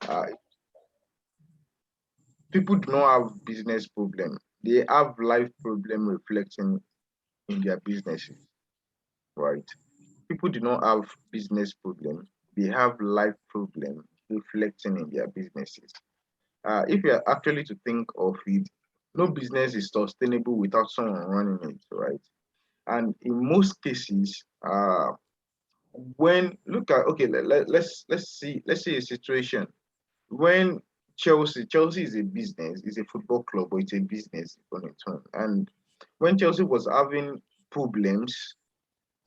Uh, People do not have business problem. They have life problem reflecting in their businesses, right? People do not have business problem. They have life problem reflecting in their businesses. If you are actually to think of it, no business is sustainable without someone running it, right? And in most cases, when look at okay, let's see a situation when Chelsea is a business, is a football club, but it's a business on its own. And when Chelsea was having problems,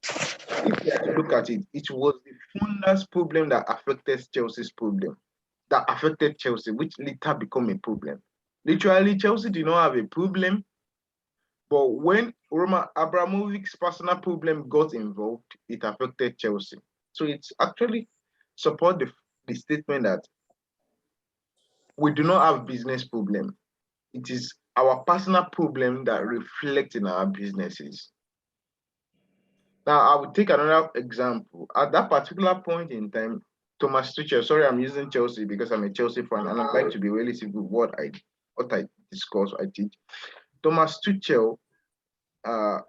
if you have to look at it, it was the founder's problem that affected Chelsea's problem, that affected Chelsea, which later become a problem. Literally, Chelsea did not have a problem, but when Roman Abramovich's personal problem got involved, it affected Chelsea. So it's actually support the statement that we do not have business problem. It is our personal problem that reflect in our businesses. Now, I will take another example. At that particular point in time, Thomas Tuchel, sorry, I'm using Chelsea because I'm a Chelsea fan and I like to be relative with what I discuss, I teach. Thomas Tuchel uh,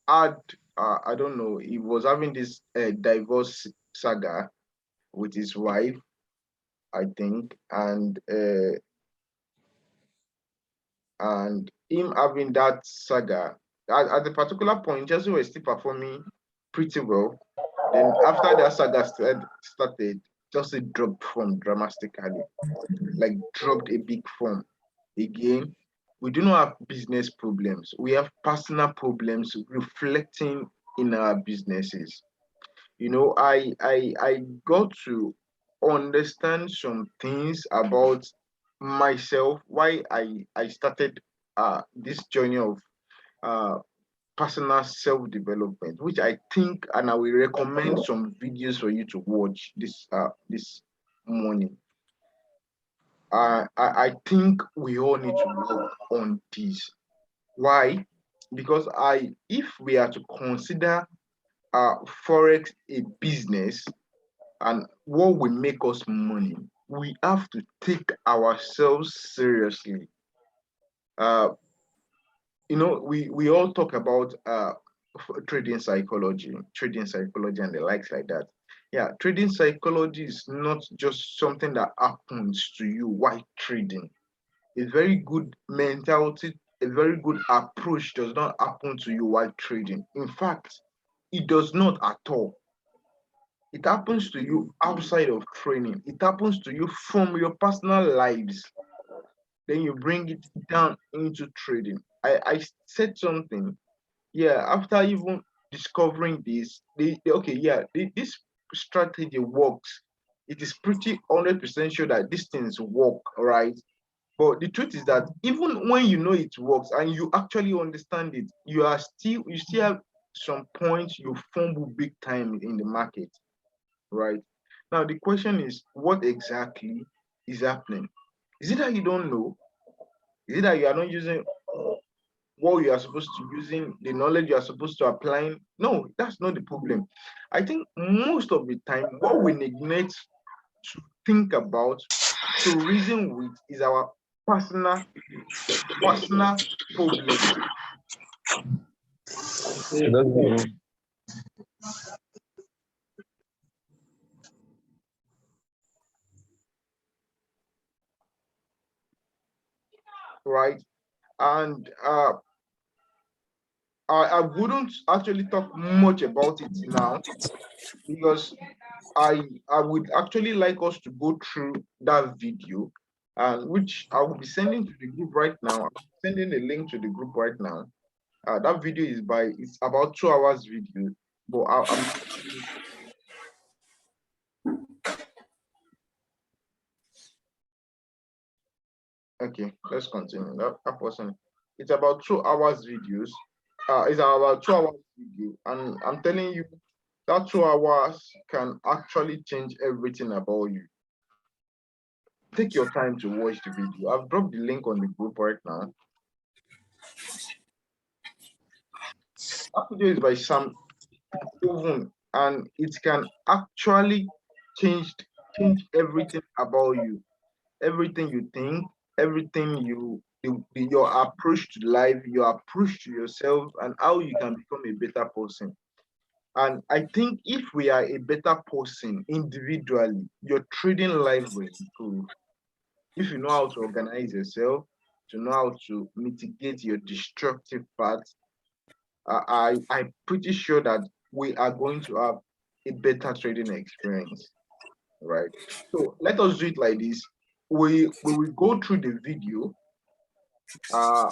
had, I don't know, he was having this divorce saga with his wife, I think, and him having that saga at the particular point, Chelsea was still performing pretty well. Then after that saga started, Chelsea dropped form dramatically, like dropped a big form. Again, we do not have business problems. We have personal problems reflecting in our businesses. You know, I got to understand some things about myself, why I started this journey of uh personal self-development, which I think and I will recommend some videos for you to watch this morning. I think we all need to work on this. Why? Because I if we are to consider forex a business and what will make us money, we have to take ourselves seriously. Uh, we all talk about trading psychology, and the likes like that. Yeah, trading psychology is not just something that happens to you while trading. A very good mentality, a very good approach does not happen to you while trading. In fact, it does not at all. It happens to you outside of training. It happens to you from your personal lives. Then you bring it down into trading. I said something. Yeah, after even discovering this, okay, yeah, this strategy works. It is pretty 100% sure that these things work, right? But the truth is that even when you know it works and you actually understand it, you still have some points you fumble big time in the market, right? Now the question is, what exactly is happening? Is it that you don't know? Is it that you are not using what you are supposed to using, the knowledge you are supposed to applying? No, that's not the problem. I think most of the time, what we neglect to think about, to reason with, is our personal personal problem, right? And I wouldn't actually talk much about it now because I would actually like us to go through that video, and which I will be sending to the group right now. I'm sending a link to the group right now. That video it's about 2 hours video, but I'm okay. Let's continue. That person, it's about 2 hours videos. It's about 2 hours video, and I'm telling you that 2 hours can actually change everything about you. Take your time to watch the video. I've dropped the link on the group right now. That video is by Sam Oven, and it can actually change change everything about you, everything you think, everything your approach to life, your approach to yourself, and how you can become a better person. And I think if we are a better person individually, your trading life will improve. If you know how to organize yourself, to know how to mitigate your destructive parts, I'm pretty sure that we are going to have a better trading experience, right? So let us do it like this. We will go through the video uh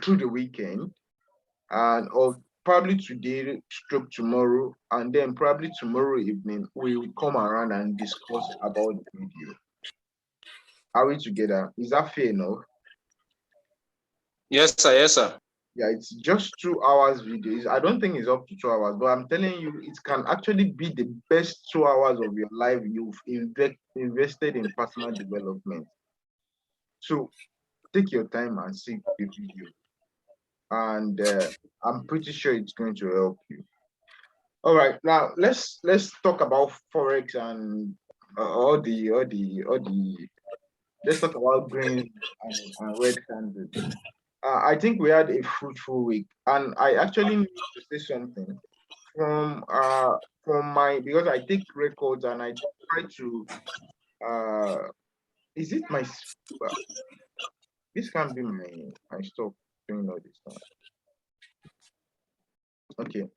through the weekend, and or probably today stroke tomorrow, and then probably tomorrow evening we will come around and discuss about the video. Are we together? Is that fair enough? Yes, sir. Yes, sir. Yeah, it's just 2 hours videos. I don't think it's up to 2 hours, but I'm telling you, it can actually be the best 2 hours of your life you've invested in personal development. So take your time and see the video, and I'm pretty sure it's going to help you. All right, now let's talk about forex and all the. Let's talk about green and red candles. I think we had a fruitful week, and I actually need to say something from my, because I take records and I try to is it my this can't be my stuff doing all this now. Okay,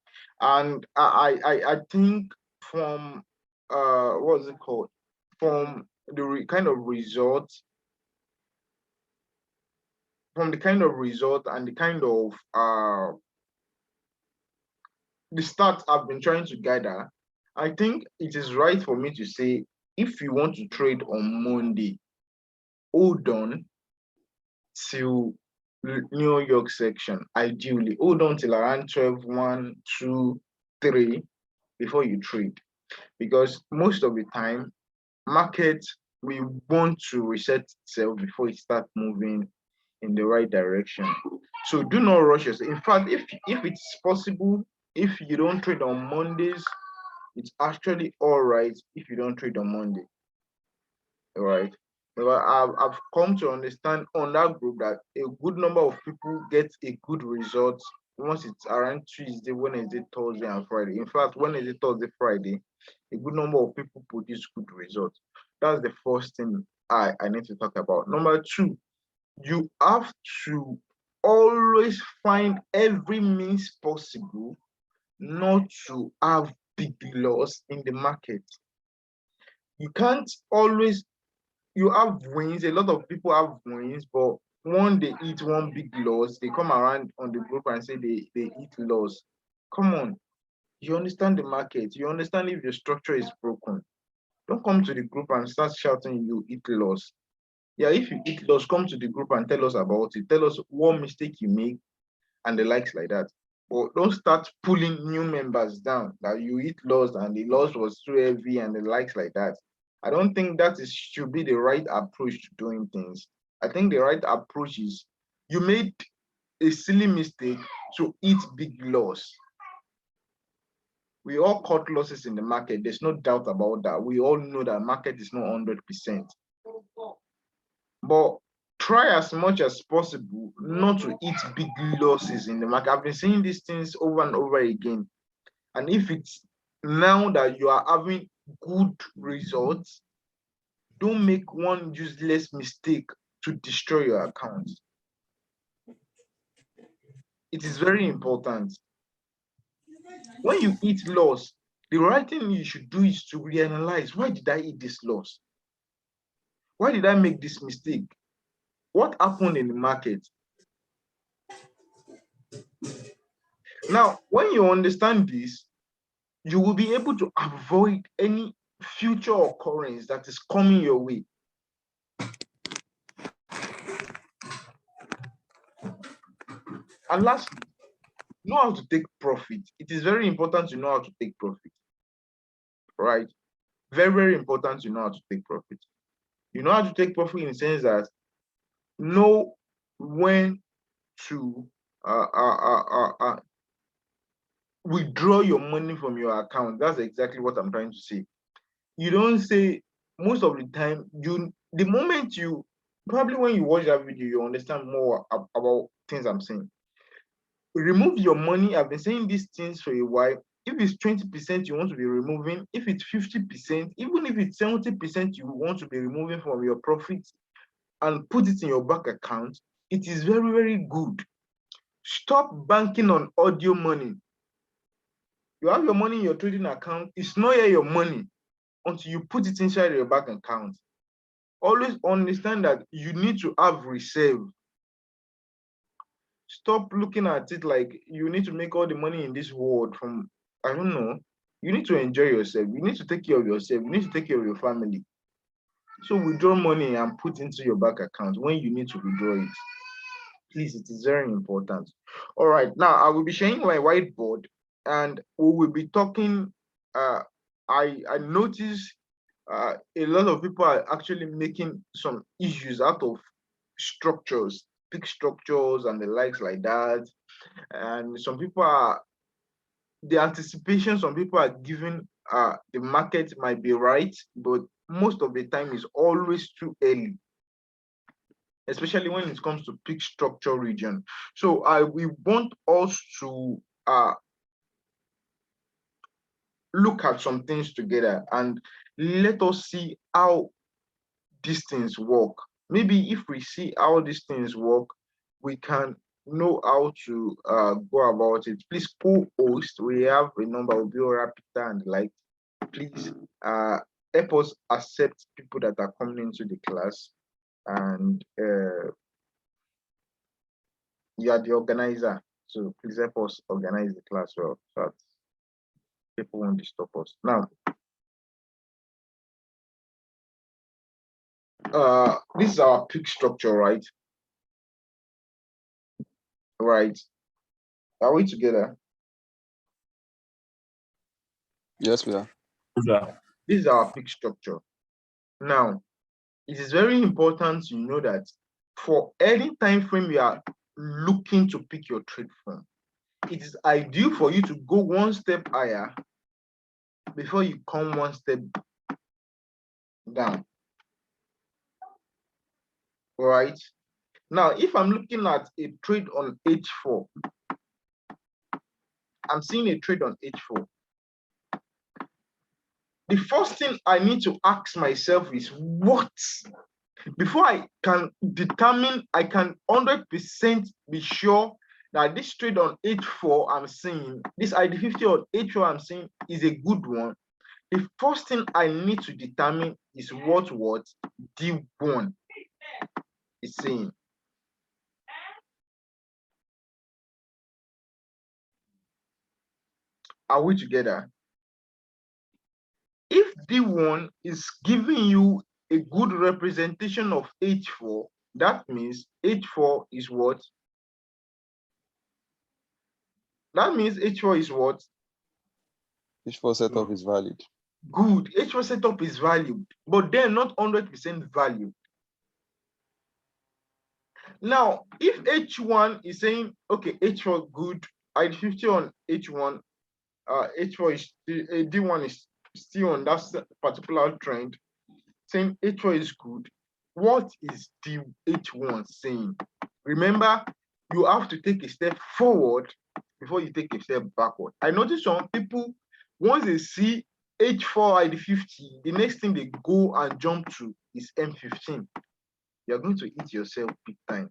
and I think from what's it called, from the kind of result, from the kind of result and the kind of the stats I've been trying to gather, I think it is right for me to say, if you want to trade on Monday, hold on till New York section. Ideally, hold on till around 12, 1, 2, 3 before you trade. Because most of the time, market we want to reset itself before it starts moving in the right direction. So do not rush yourself. In fact, if it's possible, if you don't trade on Mondays, it's actually all right if you don't trade on Monday. All right. Because I've come to understand on that group that a good number of people get a good result once it's around Tuesday, Wednesday, Thursday, and Friday. In fact, Wednesday, Thursday, Friday, a good number of people produce good results. That's the first thing I need to talk about. Number two, you have to always find every means possible not to have big loss in the market. You can't always, you have wins. A lot of people have wins, but one they eat one big loss, they come around on the group and say they eat loss. Come on, you understand the market, you understand if the structure is broken. Don't come to the group and start shouting you eat loss. Yeah, if you eat loss, come to the group and tell us about it. Tell us what mistake you make and the likes like that. But don't start pulling new members down that you eat loss and the loss was too heavy and the likes like that. I don't think that is should be the right approach to doing things. I think the right approach is, you made a silly mistake to eat big loss. We all cut losses in the market. There's no doubt about that. We all know that market is not 100%. But try as much as possible not to eat big losses in the market. I've been saying these things over and over again. And if it's now that you are having good results, don't make one useless mistake to destroy your account. It is very important. When you eat loss, the right thing you should do is to reanalyze, why did I eat this loss? Why did I make this mistake? What happened in the market? Now, when you understand this, you will be able to avoid any future occurrence that is coming your way. And lastly, know how to take profit. It is very important to know how to take profit, right? Very, very important to know how to take profit. You know how to take profit in the sense that know when to withdraw your money from your account. That's exactly what I'm trying to say. you don't say, most of the time, the moment you, probably when you watch that video, you understand more about things I'm saying. Remove your money. I've been saying these things for a while. If it's 20% you want to be removing, if it's 50%, even if it's 70% you want to be removing from your profits and put it in your bank account, it is very, very good. Stop banking on audio money. You have your money in your trading account. It's not yet your money until you put it inside your bank account. Always understand that you need to have reserve. Stop looking at it like you need to make all the money in this world from, I don't know. You need to enjoy yourself. You need to take care of yourself. You need to take care of your family. So withdraw money and put into your bank account when you need to withdraw it. Please, it is very important. All right, now I will be sharing my whiteboard and we will be talking. I noticed a lot of people are actually making some issues out of structures, big structures and the likes like that. And some people are, the anticipation some people are giving the market might be right, but most of the time is always too early, especially when it comes to peak structure region. So we want us to look at some things together and let us see how these things work. Maybe if we see how these things work, we can know how to go about it. Please co-host. We have a number of Biora, Peter, and like. Please help us accept people that are coming into the class, and you are the organizer, so please help us organize the class well so that people won't disturb us. Now, this is our peak structure, right? Right. Are we together? Yes, we are. Yeah. This is our peak structure. Now, it is very important to know that for any time frame you are looking to pick your trade from, it is ideal for you to go one step higher before you come one step down. Right? Now, if I'm looking at a trade on H4, I'm seeing a trade on H4. The first thing I need to ask myself is what? Before I can determine, I can 100% be sure that this trade on H4 I'm seeing, this ID50 on H4 I'm seeing is a good one. The first thing I need to determine is what D1 is saying. Are we together? If D1 is giving you a good representation of H4, that means H4 is what? That means H4 is what? H4 setup is valid. Good. H4 setup is valued, but they're not 100% valued. Now, if H1 is saying, okay, H4 good, ID50 on H1, H4 is D1 is still on that particular trend, saying H4 is good. What is the H1 saying? Remember, you have to take a step forward before you take a step backward. I noticed some people, once they see H4 ID50, the next thing they go and jump to is M15. You're going to eat yourself big time.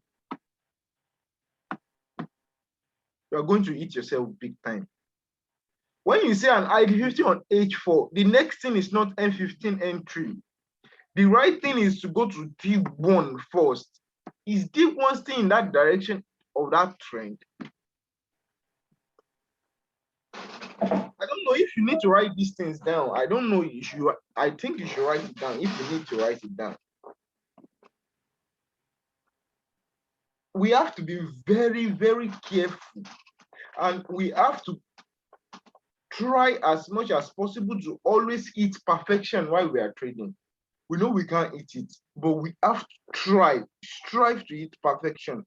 You're going to eat yourself big time. When you say an ID50 on H4, the next thing is not M15 entry. The right thing is to go to D1 first. Is D1 still in that direction of that trend? I don't know if you need to write these things down. I don't know if you, I think you should write it down if you need to write it down. We have to be very, very careful, and we have to try as much as possible to always eat perfection while we are trading. We know we can't eat it, but we have to strive to eat perfection.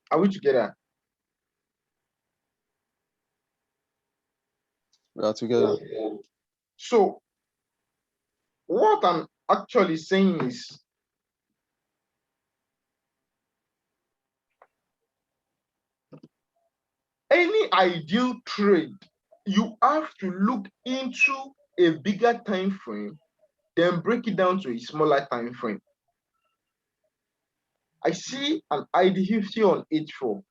Are we together? We are together. So what I'm actually saying is, any ideal trade, you have to look into a bigger time frame, then break it down to a smaller time frame. I see an ID50 on H4.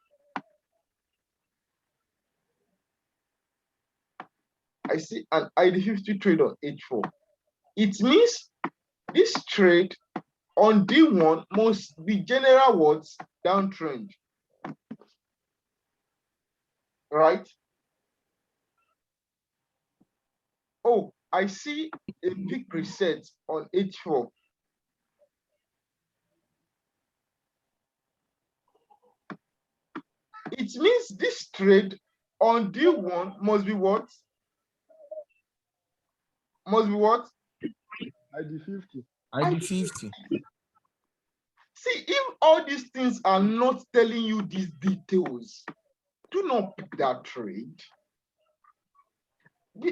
I see an ID50 trade on H4. It means this trade on D1 must be general words downtrend, right? Oh, I see a peak reset on H4. It means this trade on D1 must be what? Must be what? ID50. ID50. See, if all these things are not telling you these details, do not pick that trade.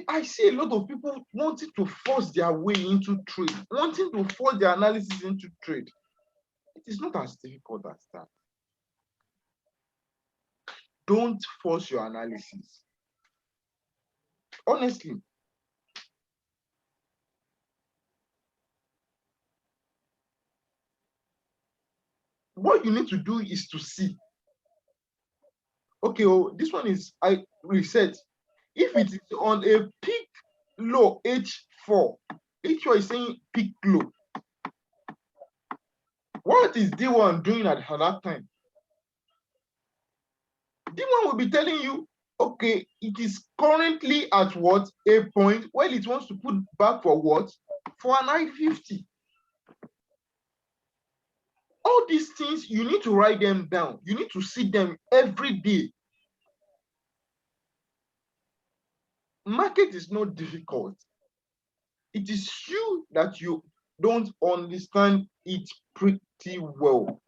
I see a lot of people wanting to force their way into trade, wanting to force their analysis into trade. It is not as difficult as that. Don't force your analysis. Honestly, what you need to do is to see, okay, oh, this one is I reset. If it is on a peak low H4, H4 is saying peak low. What is D1 doing at that time? D1 will be telling you, okay, it is currently at what? A point where it wants to put back for what? For an I50. All these things, you need to write them down. You need to see them every day. Market is not difficult. It is you that you don't understand it pretty well.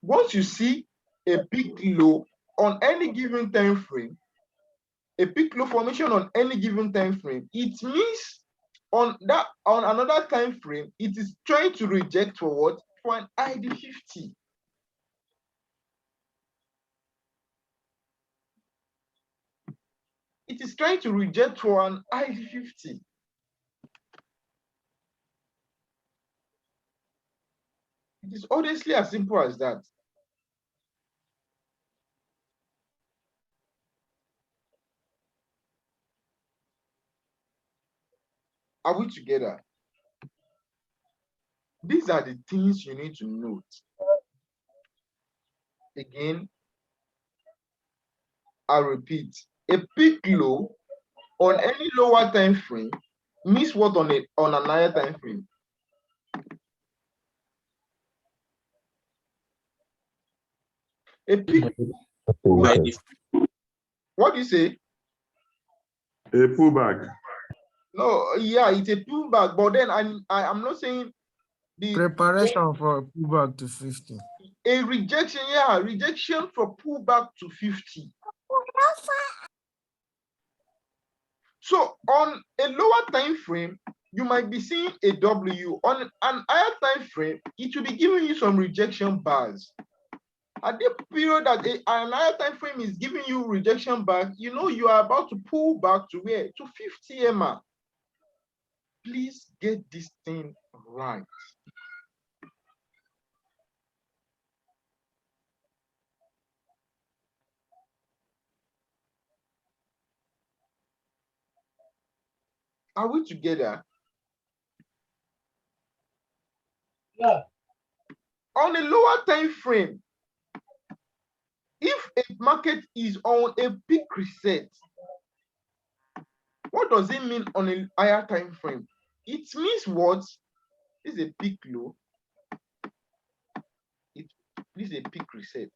Once you see a peak low on any given time frame, a peak low formation on any given time frame, it means on another time frame, it is trying to reject for what? For an ID50. It is trying to reject for an ID50. It is honestly as simple as that. Are we together? These are the things you need to note. Again, I repeat, a peak low on any lower time frame means what on an higher time frame? A peak. What do you say? A pullback. No, yeah, it's a pullback, but then I'm not saying the Preparation for pullback to 50. a rejection, yeah, rejection for pullback to 50. So on a lower time frame, you might be seeing a W. On an higher time frame, it will be giving you some rejection bars. At the period that an higher time frame is giving you rejection back, you know you are about to pull back to where? To 50 MA. Please get this thing right. Are we together? Yeah. On a lower time frame, if a market is on a peak reset, what does it mean on a higher time frame? It means what? This is a peak low. This is a peak reset.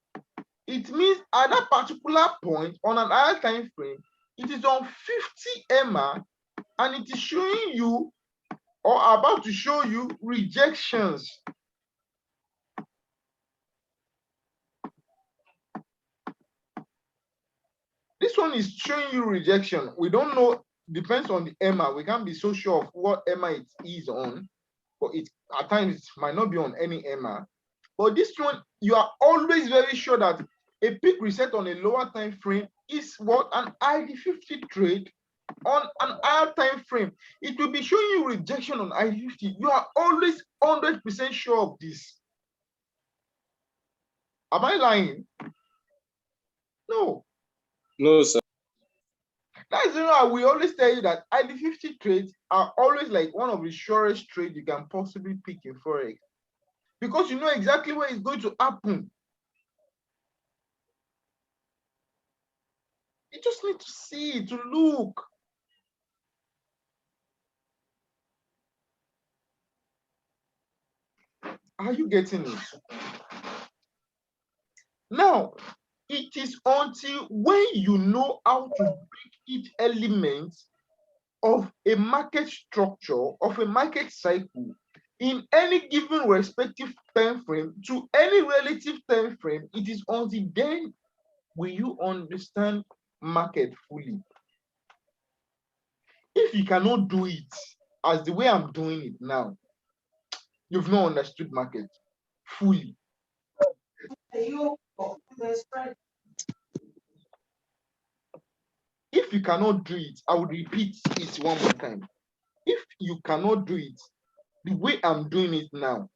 It means at that particular point on an higher time frame, it is on 50 MA and it is showing you or about to show you rejections. This one is showing you rejection. We don't know depends on the EMA. We can't be so sure of what EMA it is on, but it at times it might not be on any EMA. But this one, you are always very sure that a peak reset on a lower time frame is what an ID50 trade on an higher time frame. It will be showing you rejection on ID50. You are always 100% sure of this. Am I lying? No. No, sir. That's why we always tell you that ID50 trades are always like one of the surest trades you can possibly pick in Forex, because you know exactly what is going to happen. You just need to see, to look. Are you getting it? Now, it is until when you know how to break each element of a market structure, of a market cycle, in any given respective time frame to any relative time frame, it is until then will you understand market fully. If you cannot do it as the way I'm doing it now, you've not understood market fully. If you cannot do it, I will repeat it one more time. If you cannot do it the way I'm doing it now,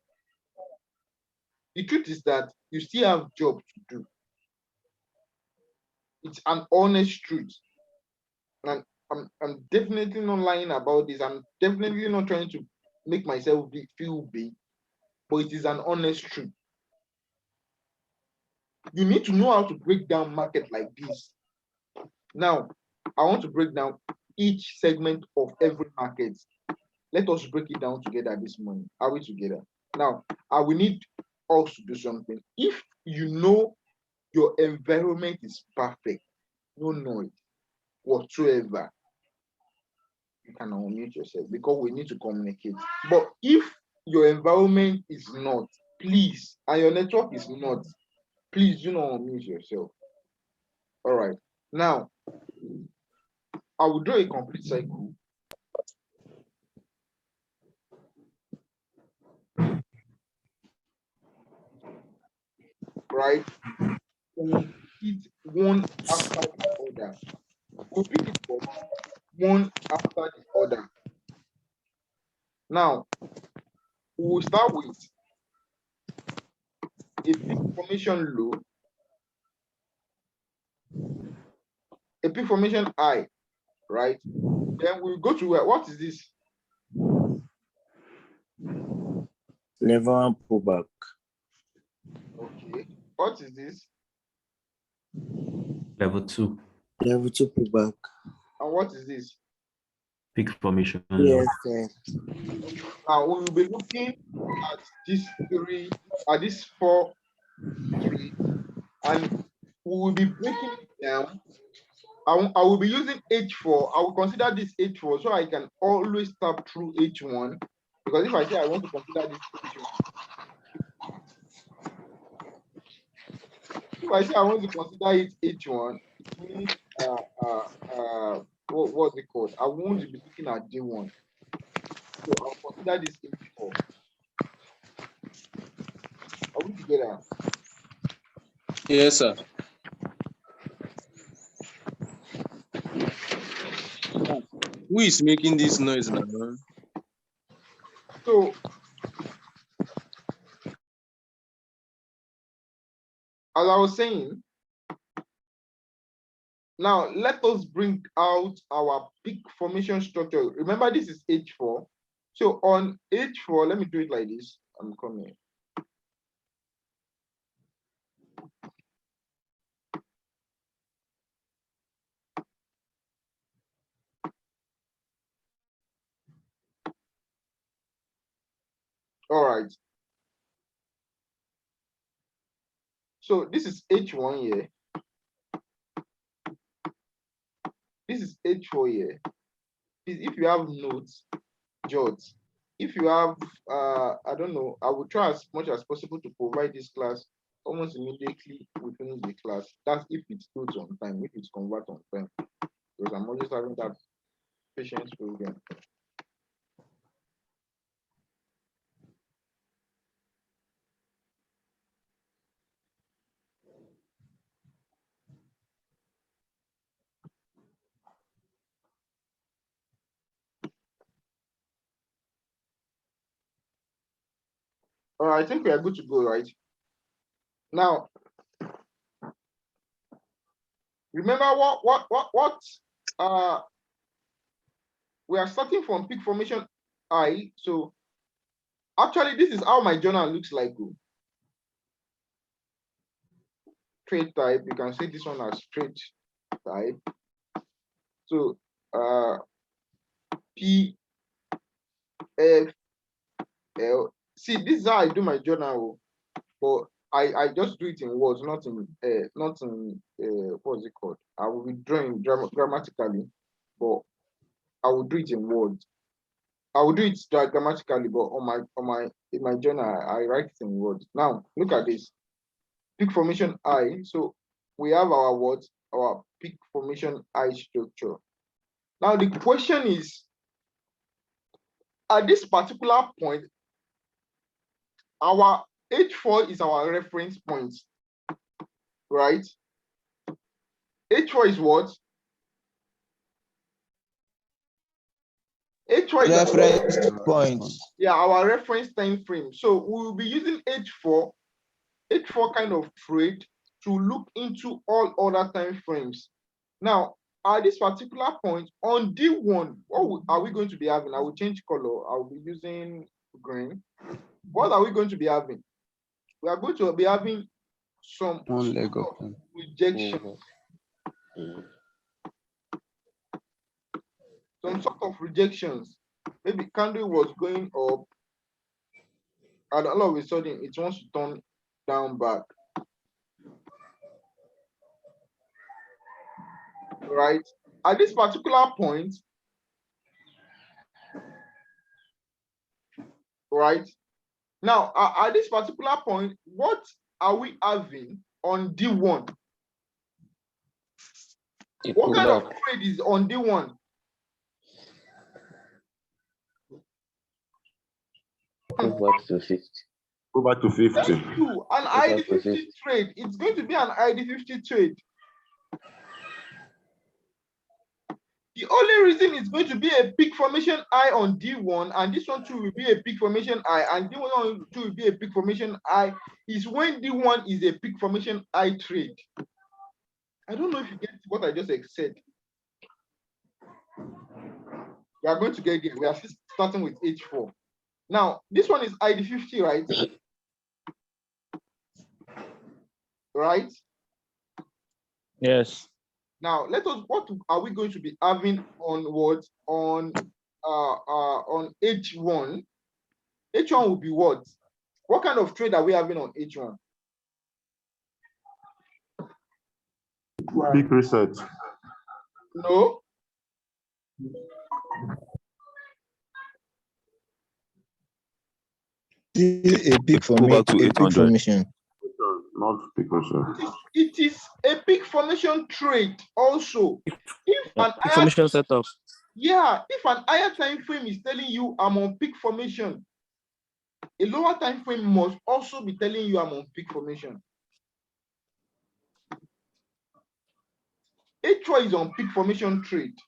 the truth is that you still have job to do. It's an honest truth. And I'm definitely not lying about this. I'm definitely not trying to make myself feel big, but it is an honest truth. You need to know how to break down market like this. Now, I want to break down each segment of every market. Let us break it down together this morning. Are we together? Now, I will need us to do something. If you know your environment is perfect, no noise whatsoever, you can unmute yourself, because we need to communicate. But if your environment is not, please, and your network is not, please do not unmute yourself. All right. Now, I will draw a complete cycle. Right? We'll repeat one after the other. We'll pick it up one after the other. Now, we'll start with a peak formation low, a peak formation high, right? Then we'll go to what is this? Level one pullback. Okay. What is this? Level 2. Level two pullback. And what is this? Peak formation. Yes, sir. Now we will be looking at these three, at these four trades, and we will be breaking it down. I will be using H4. I will consider this H4 so I can always tap through H1. Because if I say I want to consider this H1, if I say I want to consider it H1, it means what's it called? I want to be looking at J1. So I'll consider this H4. Are we together? Yes, sir. Who is making this noise now? So as I was saying, now let us bring out our peak formation structure. Remember, this is H4. So on H4, let me do it like this. I'm coming. All right. So this is H1 here. This is H4 here. If you have notes, jot. If you have, I don't know, I will try as much as possible to provide this class almost immediately we finish the class. That's if it's goes on time, if it's convert on time. Because I'm always having that Patience program. All right, I think we are good to go, right? Now, remember what we are starting from peak formation I. So actually, this is how my journal looks like. Trade type, you can see this one as trade type. So P F L. See, this is how I do my journal, but I just do it in words, not in what's it called? I will be drawing grammatically, but I will do it in words. I will do it grammatically, but in my journal I write it in words. Now look at this peak formation I. So we have our words, our peak formation I structure. Now the question is, at this particular point, our H4 is our reference point, right? H4 is what? H4 is Reference point. Yeah, our reference time frame. So we will be using H4 kind of trade to look into all other time frames. Now, at this particular point on D1, what are we going to be having? I will change color. I will be using green. What are we going to be having? We are going to be having some One leg sort up. of rejection. Some sort of rejections. Maybe candle was going up, and all of a sudden it wants to turn down back. Right? At this particular point, right? Now, at this particular point, what are we having on D1? What kind of trade is on D1? Go back to 50. Go back to 50. Thank you. An ID50 trade. It's going to be an ID50 trade. The only reason it's going to be a peak formation I on D1, and this one too will be a peak formation I, and D1 too will be a peak formation I, is when D1 is a peak formation I trade. I don't know if you get what I just said. We are going to get there. We are starting with H4. Now, this one is ID50, right? Right? Yes. Now, what are we going to be having on what? On H1? H1 will be what? What kind of trade are we having on H1? Peak reset. No. A peak formation. Not peak reset. It is a peak formation trade also. If an Formation setup. Yeah, if an higher time frame is telling you I'm on peak formation, a lower time frame must also be telling you I'm on peak formation. H4 is on peak formation trade.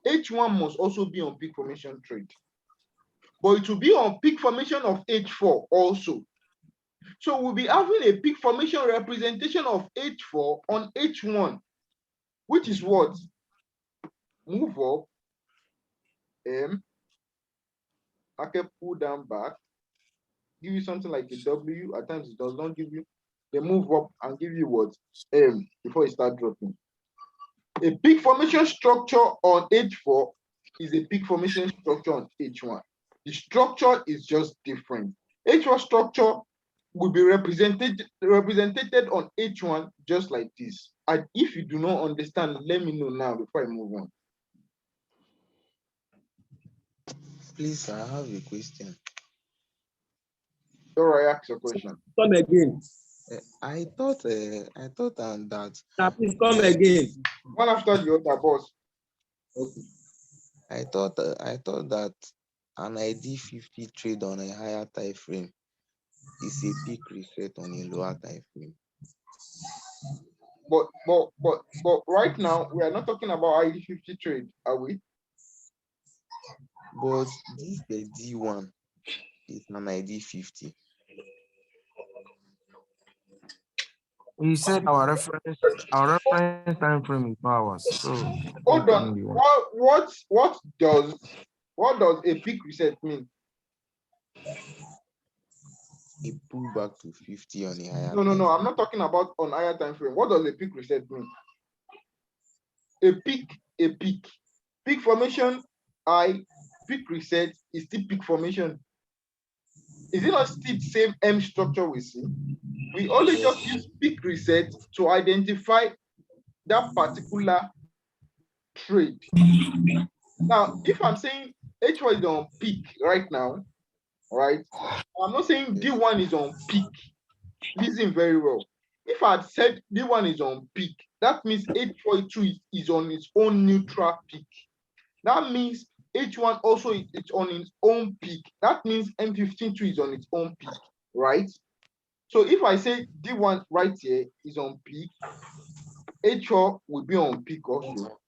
H1 must also be on peak formation trade. But it will be on peak formation of H4 also. So we'll be having a peak formation representation of H4 on H1, which is what? Move up, market pull down back, give you something like a W. At times it does not give you. They move up and give you what? Before it start dropping. A peak formation structure on H4 is a peak formation structure on H1. The structure is just different. H1 structure will be represented on H1 just like this. And if you do not understand, let me know now before I move on. Please, I have a question. All right, ask your question. Come again. I thought that. Now, please come again. One after the other, boss. Okay. I thought that an ID 50 trade on a higher time frame is a peak reset on a lower time frame. But right now we are not talking about ID 50 trade, are we? But this the D1 is an ID 50. We said our reference time frame is hours. So Hold on. What does a peak reset mean? A pullback to 50 on a higher No. time frame. I'm not talking about on higher time frame. What does a peak reset mean? A peak formation. Peak reset is still peak formation. Is it not still the same M structure we see? We only just use peak reset to identify that particular trade. Now, if I'm saying H1 is on peak right now, right? I'm not saying D1 is on peak. Listen very well. If I had said D1 is on peak, that means H42 is on its own neutral peak. That means H1 also is on its own peak. That means M152 is on its own peak, right? So if I say D1 right here is on peak, H4 will be on peak also,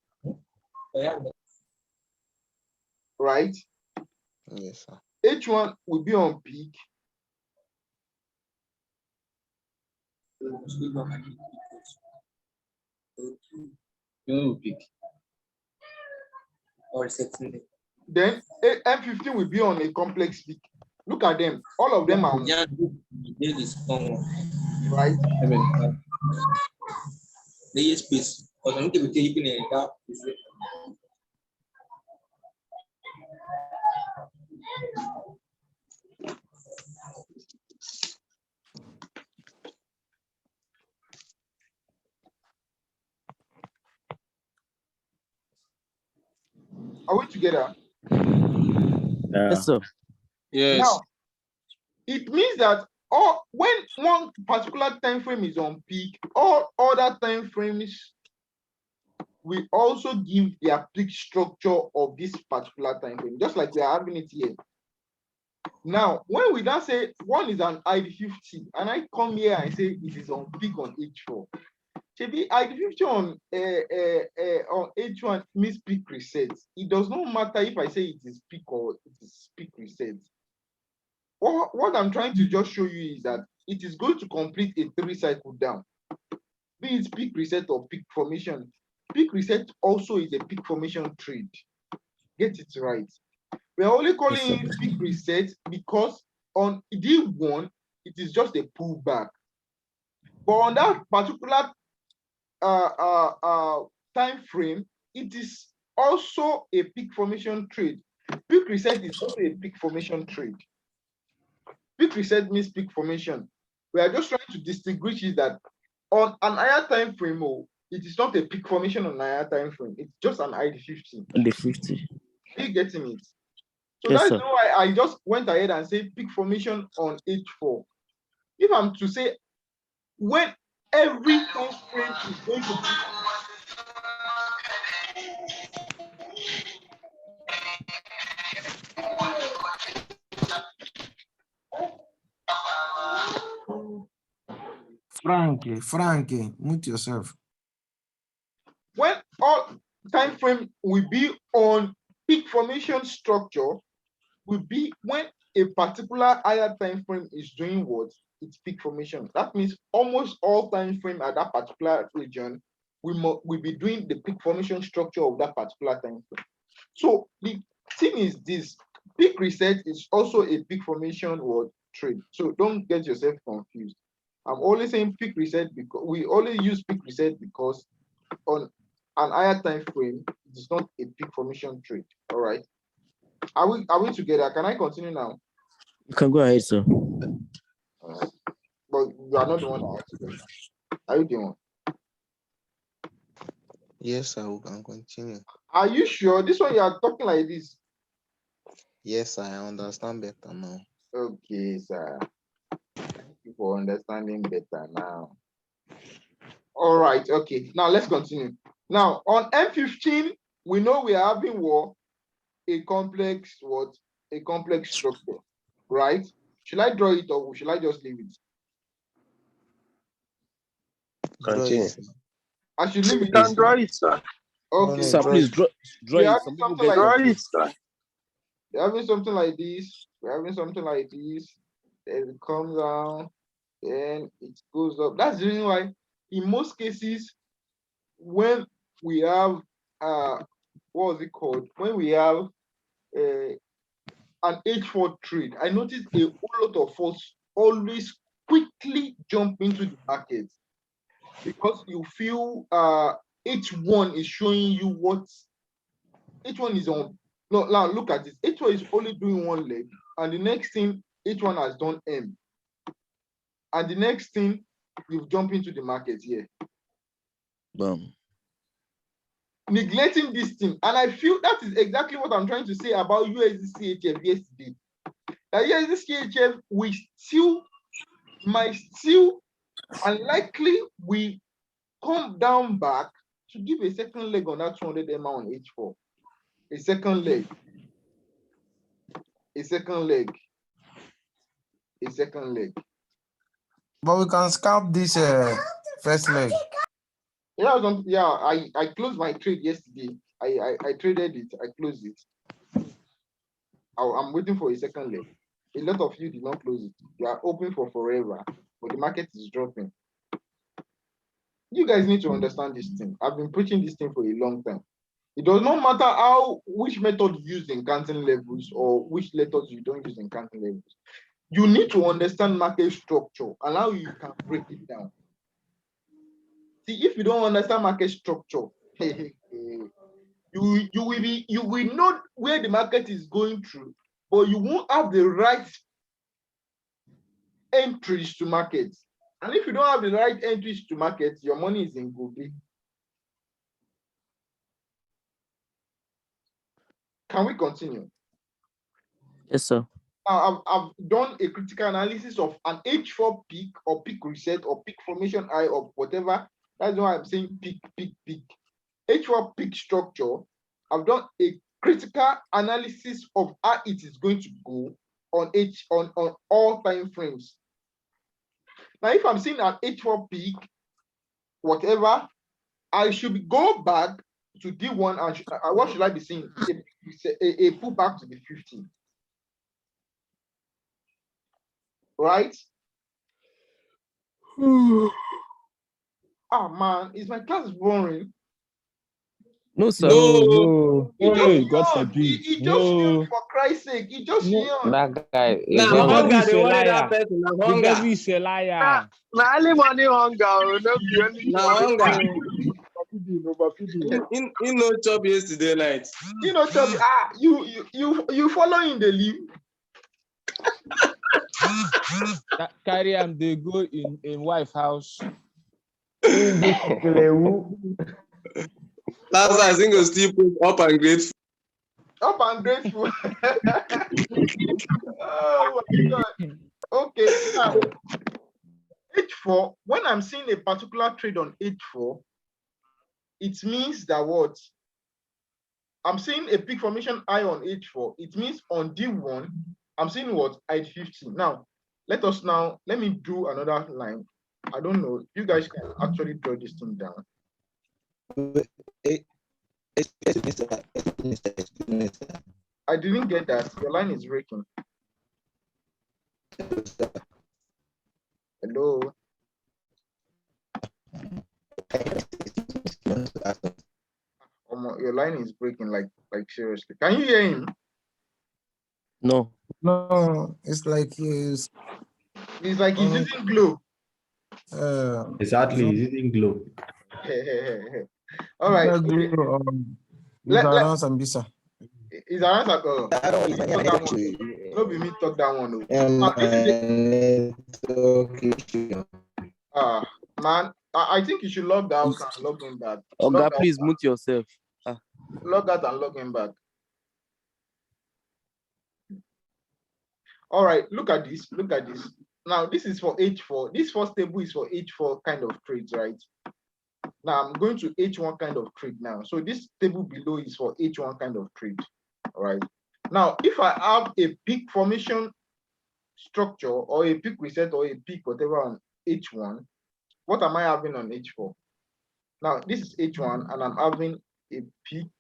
right? Yes, sir. H1 will be on peak. Then M15 will be on a complex peak. Look at them. All of them are right. Are we together? Yes, sir. Yes. Now, it means that when one particular time frame is on peak, all other time frames will also give their peak structure of this particular time frame, just like we are having it here. Now, when we now say one is an ID50, and I come here and say it is on peak on H4, maybe ID50 on H1 means peak reset. It does not matter if I say it is peak or it is peak reset. What I'm trying to just show you is that it is going to complete a 3-cycle down, be it peak reset or peak formation. Peak reset also is a peak formation trade. Get it right. We are only calling it peak reset because on D1 it is just a pullback, but on that particular time frame, it is also a peak formation trade. Peak reset is also a peak formation trade. Peak reset means peak formation. We are just trying to distinguish is that on an higher time frame, it is not a peak formation on an higher time frame. It's just an ID50. The 50. Are you getting it? So Yes, that's sir. why I just went ahead and said peak formation on H4. If I'm to say when every time frame is going to be Frankie, mute yourself. when all time frame will be on peak formation structure will be when a particular higher time frame is doing what? It's peak formation. That means almost all time frame at that particular region will be doing the peak formation structure of that particular time frame. So the thing is this, peak reset is also a peak formation word trade. So don't get yourself confused. I'm only saying peak reset because we only use peak reset because on an higher time frame, it is not a peak formation trade. All right. Are we together? Can I continue now? You can go ahead, sir. But you are not the one that asked the question. Are you the one? Yes, sir, we can continue. Are you sure? This one you are talking like this. Yes, sir, I understand better now. Okay, sir. Thank you for understanding better now. All right, okay. Now let's continue. Now on M15, we know we are having war. a complex what? A complex structure, right? Should I draw it or should I just leave it? Draw Continue. it. I should leave You it. can draw it, sir. Okay. Sir, draw please it. draw We're it. having Some people something get like Draw it, confused. sir. we're having something like this. We're having something like this. Then it comes down, then it goes up. That's the reason why, in most cases, when we have what was it called? When we have an H4 trade, I noticed a whole lot of us always quickly jump into the market because you feel H1 is showing you what H1 is on. No, now look at this. H1 is only doing one leg, and the next thing H1 has done M, and the next thing you've jumped into the market here, Boom. neglecting this thing. And I feel that is exactly what I'm trying to say about USDCHF yesterday. That USDCHF might still unlikely we come down back to give a second leg on that 200 MA on H4. A second leg. A second leg. A second leg. But we can scalp this first leg. Yeah, I closed my trade yesterday. I traded it. I closed it. I'm waiting for a second leg. A lot of you did not close it. You are open for forever, but the market is dropping. You guys need to understand this thing. I've been preaching this thing for a long time. It does not matter which method you use in counting levels or which methods you don't use in counting levels. You need to understand market structure and how you can break it down. See, if you don't understand market structure, you will know where the market is going through, but you won't have the right entries to markets. And if you don't have the right entries to markets, your money is in goodie. Can we continue? Yes, sir. Now, I've done a critical analysis of an H4 peak or peak reset or peak formation high or whatever. That's why I'm saying peak. H4 peak structure. I've done a critical analysis of how it is going to go on all time frames. Now, if I'm seeing an H4 peak, whatever, I should go back to D1 and what should I be seeing? A pullback to the 50. Right? Ah man, is my class boring? No, sir. No. He God just yawned. forbid. He just yawned, for Christ's sake. He just yawned. That guy Now The devil hunger, is they a worry that liar. person. Now The hunger. devil is a liar. Now only money hunger. No be only No, hunger. overfeeding. In no job yesterday night. You know, tell me, you following the lead. Carry him, they go in wife house. That's why I think we'll still put up and grateful. Up and grateful. Oh my God. Okay, now H4, when I'm seeing a particular trade on H4, it means that what? I'm seeing a peak formation high on H4. It means on D1, I'm seeing what? I-50. Now, let me do another line. I don't know. You guys can actually draw this thing down. I didn't get that. Your line is breaking. Hello. Your line is breaking, like seriously. Can you hear him? No. No, it's like he's He's like he's using glue. Exactly, he's using glow. All right. Let's Okay. do Let Sambisa. is our answer go? No, be me talk that one. Man, I think you should log out and log in back. Oh, Log God, out, please mute yourself. log out and log in back. All right, look at this. Look at this. Now, this is for H4. This first table is for H4 kind of trades, right? Now, I'm going to H1 kind of trade now. So this table below is for H1 kind of trade. right? Now, if I have a peak formation structure or a peak reset or a peak whatever on H1, what am I having on H4? Now, this is H1 and I'm having a peak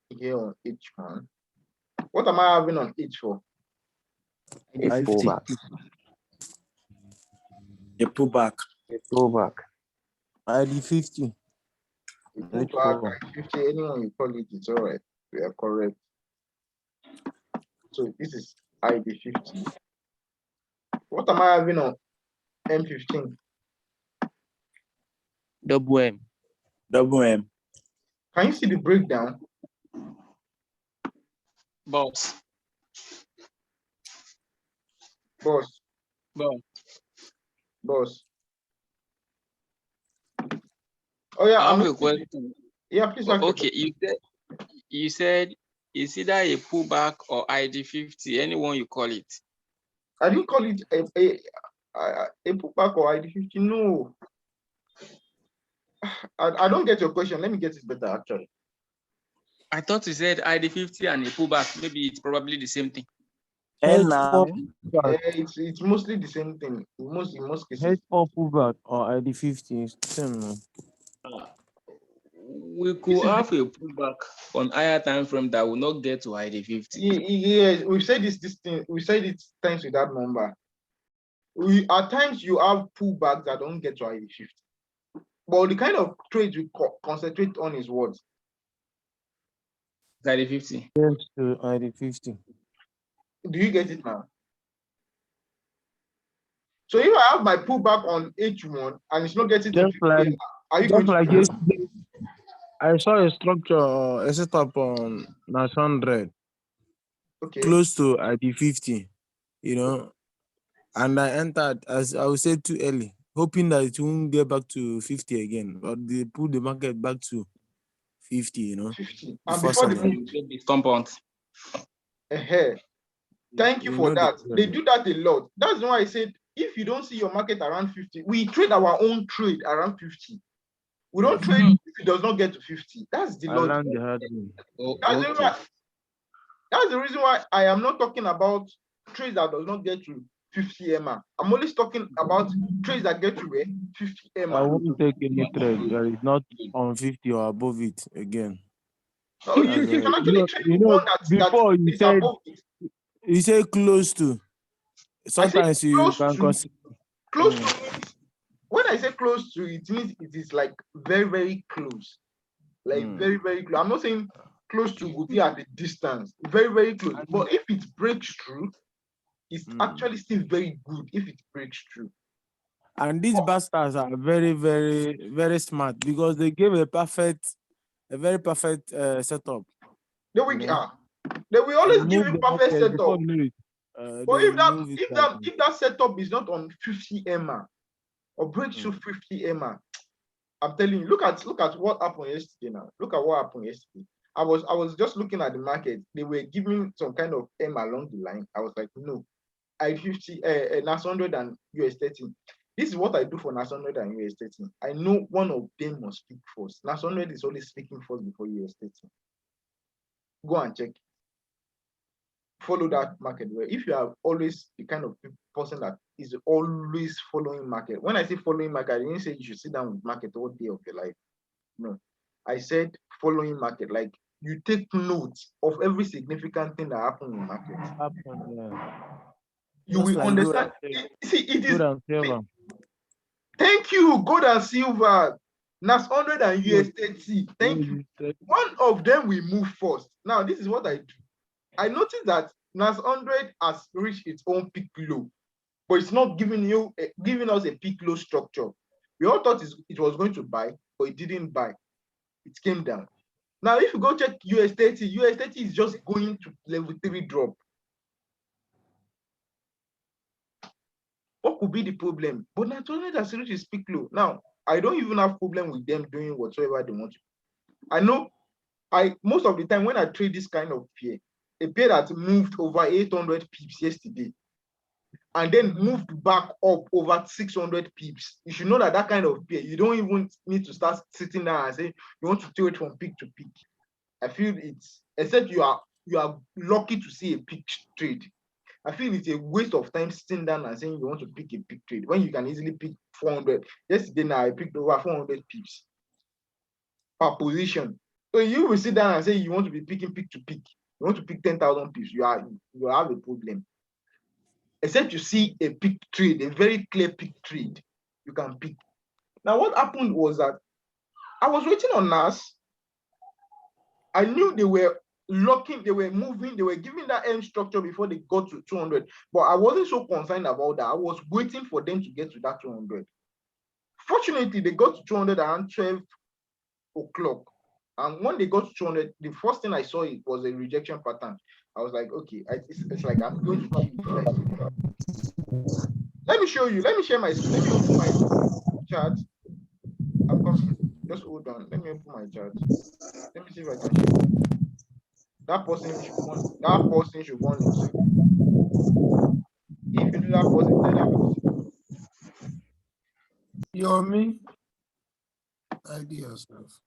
here on H1. What am I having on H4? A pullback. A pullback. A pullback. ID50. A pullback, 50, anyone you call it, it's all right. We are correct. So this is ID50. What am I having on M15? Double M. Double M. Can you see the breakdown? Boss. Boss. Oh yeah, I I'm have a listening. question. Yeah, please. Okay, you said it's either a pullback or ID50, anyone you call it. I didn't call it a pullback or ID50. No. I don't get your question. Let me get it better, actually. I thought you said ID50 and a pullback. Maybe it's probably the same thing. H4 it's mostly the same thing. In most cases. H4 pullback or ID50 is same. No? We could have a pullback on higher time frame that will not get to ID50. Yes, we've said this thing. We said it times with that number. At times you have pullbacks that don't get to ID50. But the kind of trades we concentrate on is what? ID50. Yes, to ID50. Do you get it now? So if I have my pullback on H1 and it's not getting to 50, are you going to like yesterday? I saw a structure, a setup on NAS 100, close to ID50, you know, and I entered, as I would say, too early, hoping that it won't get back to 50 again, but they put the market back to 50, you know. 50. And before the compound. Thank you for that. They do that a lot. That's why I said, if you don't see your market around 50, we trade our own trade around 50. We don't trade if it does not get to 50. That's the logic. That's the reason why I am not talking about trades that does not get to 50 MA. I'm only talking about trades that get to where 50 MA. I won't take any trade that is not on 50 or above it again. So you can actually trade one before that you is said, above it. You say close to. Sometimes you can consider close to. When I say close to, it means it is like very, very close. Like very, very close. I'm not saying close to will be at a distance. Very, very close. But if it breaks through, it's actually still very good if it breaks through. And these bastards are very, very, very smart because they gave a very perfect setup. They will always give you perfect setup. But if that setup is not on 50 MA or breaks through 50 MA, I'm telling you, look at what happened yesterday now. Look at what happened yesterday. I was just looking at the market. They were giving some kind of M along the line. I was like, no, I-50, NAS 100 and US 13. This is what I do for NAS 100 and US 13. I know one of them must speak first. NAS 100 is always speaking first before US 13. Go and check. Follow that market where if you are always the kind of person that is always following market. When I say following market, I didn't say you should sit down with market all day of your life. No, I said following market, like you take notes of every significant thing that happened in market. You will understand. See, it is. Thank you, gold and silver, NAS 100 and US 30. Thank you. One of them will move first. Now, this is what I do. I noticed that NAS 100 has reached its own peak low, but it's not giving us a peak low structure. We all thought it was going to buy, but it didn't buy. It came down. Now, if you go check US 30, US 30 is just going to level 3 drop. What could be the problem? But NAS 100 has reached its peak low. Now, I don't even have problem with them doing whatsoever they want to. I know most of the time when I trade this kind of pair, a pair that moved over 800 pips yesterday and then moved back up over 600 pips, you should know that kind of pair, you don't even need to start sitting down and say you want to trade from peak to peak. I feel it's, except you are lucky to see a pick trade. I feel it's a waste of time sitting down and saying you want to pick a pick trade when you can easily pick 400. Yesterday now I picked over 400 pips per position. So you will sit down and say you want to be picking pick to pick. You want to pick 10,000 pips. You have a problem. Except you see a pick trade, a very clear pick trade, you can pick. Now what happened was that I was waiting on NAS. I knew they were locking, they were moving, they were giving that M structure before they got to 200. But I wasn't so concerned about that. I was waiting for them to get to that 200. Fortunately, they got to 200 around 12 o'clock. And when they got to 200, the first thing I saw it was a rejection pattern. I was like, okay, it's like I'm going to kill this guy. Let me show you. Let me share my screen. Let me open my chart. I'm coming. Just hold on. Let me open my chart. Let me see if I can share. That person should want. That person should want himself. If you do that person, tell them. You're me. ID yourself.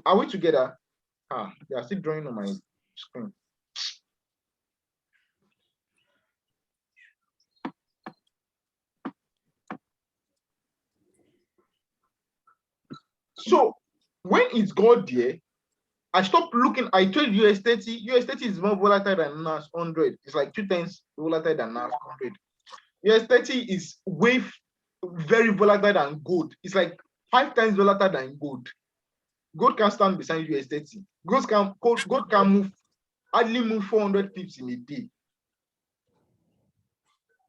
Are we together? They are still drawing on my screen. So when it's got there, I stopped looking. I told US30. US30 is more volatile than NAS 100. It's like 2 times volatile than NAS 100. US30 is very volatile than gold. It's like 5 times volatile than gold. Gold can stand beside US30. Gold can move, hardly move 400 pips in a day.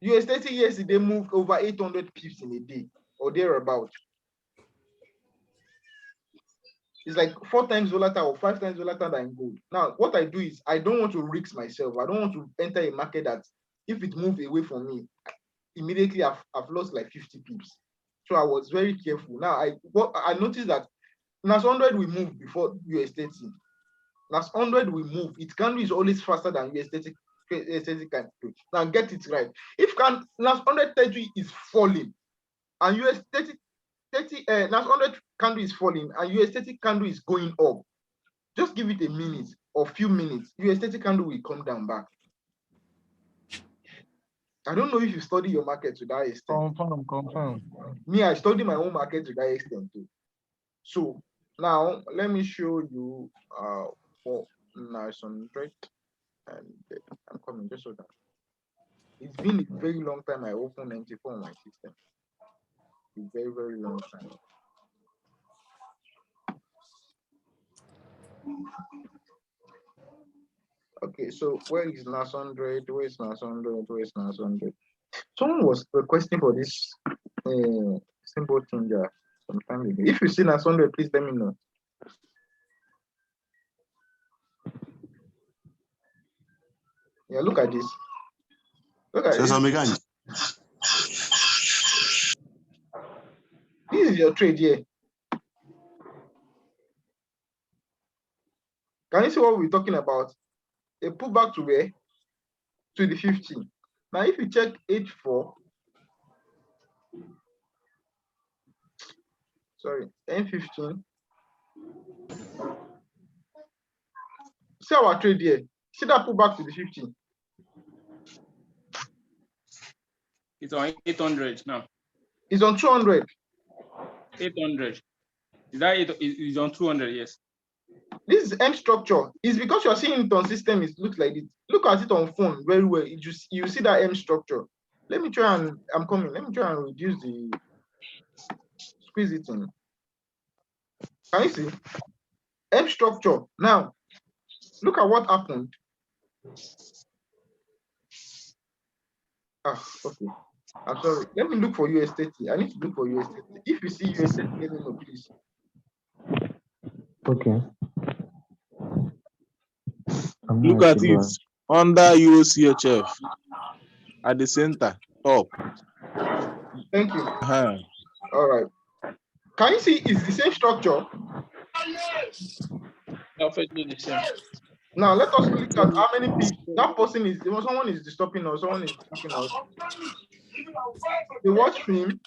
US30 yesterday moved over 800 pips in a day or thereabout. It's like 4 times volatile or 5 times volatile than gold. Now, what I do is I don't want to risk myself. I don't want to enter a market that if it moves away from me, immediately I've lost like 50 pips. So I was very careful. Now I noticed that NAS 100 will move before US30. NAS 100 will move. Its candle is always faster than US30 candle. Now get it right. If NAS 130 is falling and US30 NAS 100 candle is falling and US30 candle is going up, just give it a minute or few minutes. US30 candle will come down back. I don't know if you study your market to that extent. Confirm. Me, I study my own market to that extent too. So now let me show you for NAS 100, and I'm coming. Just so that it's been a very long time I opened 94 on my system. A very, very long time. Okay, so where is NAS 100? Where is NAS 100? Where is NAS 100? Someone was requesting for this simple changer sometime ago. If you see NAS 100, please let me know. Yeah, look at this. Look at this. This is your trade here. Can you see what we're talking about? A pullback to where? To the 50. Now, if you check H4, sorry, N15. See our trade here. See that pullback to the 50. It's on 800 now. It's on 200. 800. Is that it? It's on 200, yes. This is M structure. It's because you're seeing it on system, it looks like it. Look at it on phone very well. You see that M structure. Let me try and, I'm coming. Let me try and reduce the, squeeze it in. Can you see? M structure. Now, look at what happened. Okay. I'm sorry. Let me look for US30. I need to look for US30. If you see US30, let me know, please. Okay. Look at it under UOCHF at the center, top. Thank you. All right. Can you see it's the same structure? Perfectly the same. Now let us look at how many people that person is. Someone is disturbing us. Someone is disturbing us. They watch film.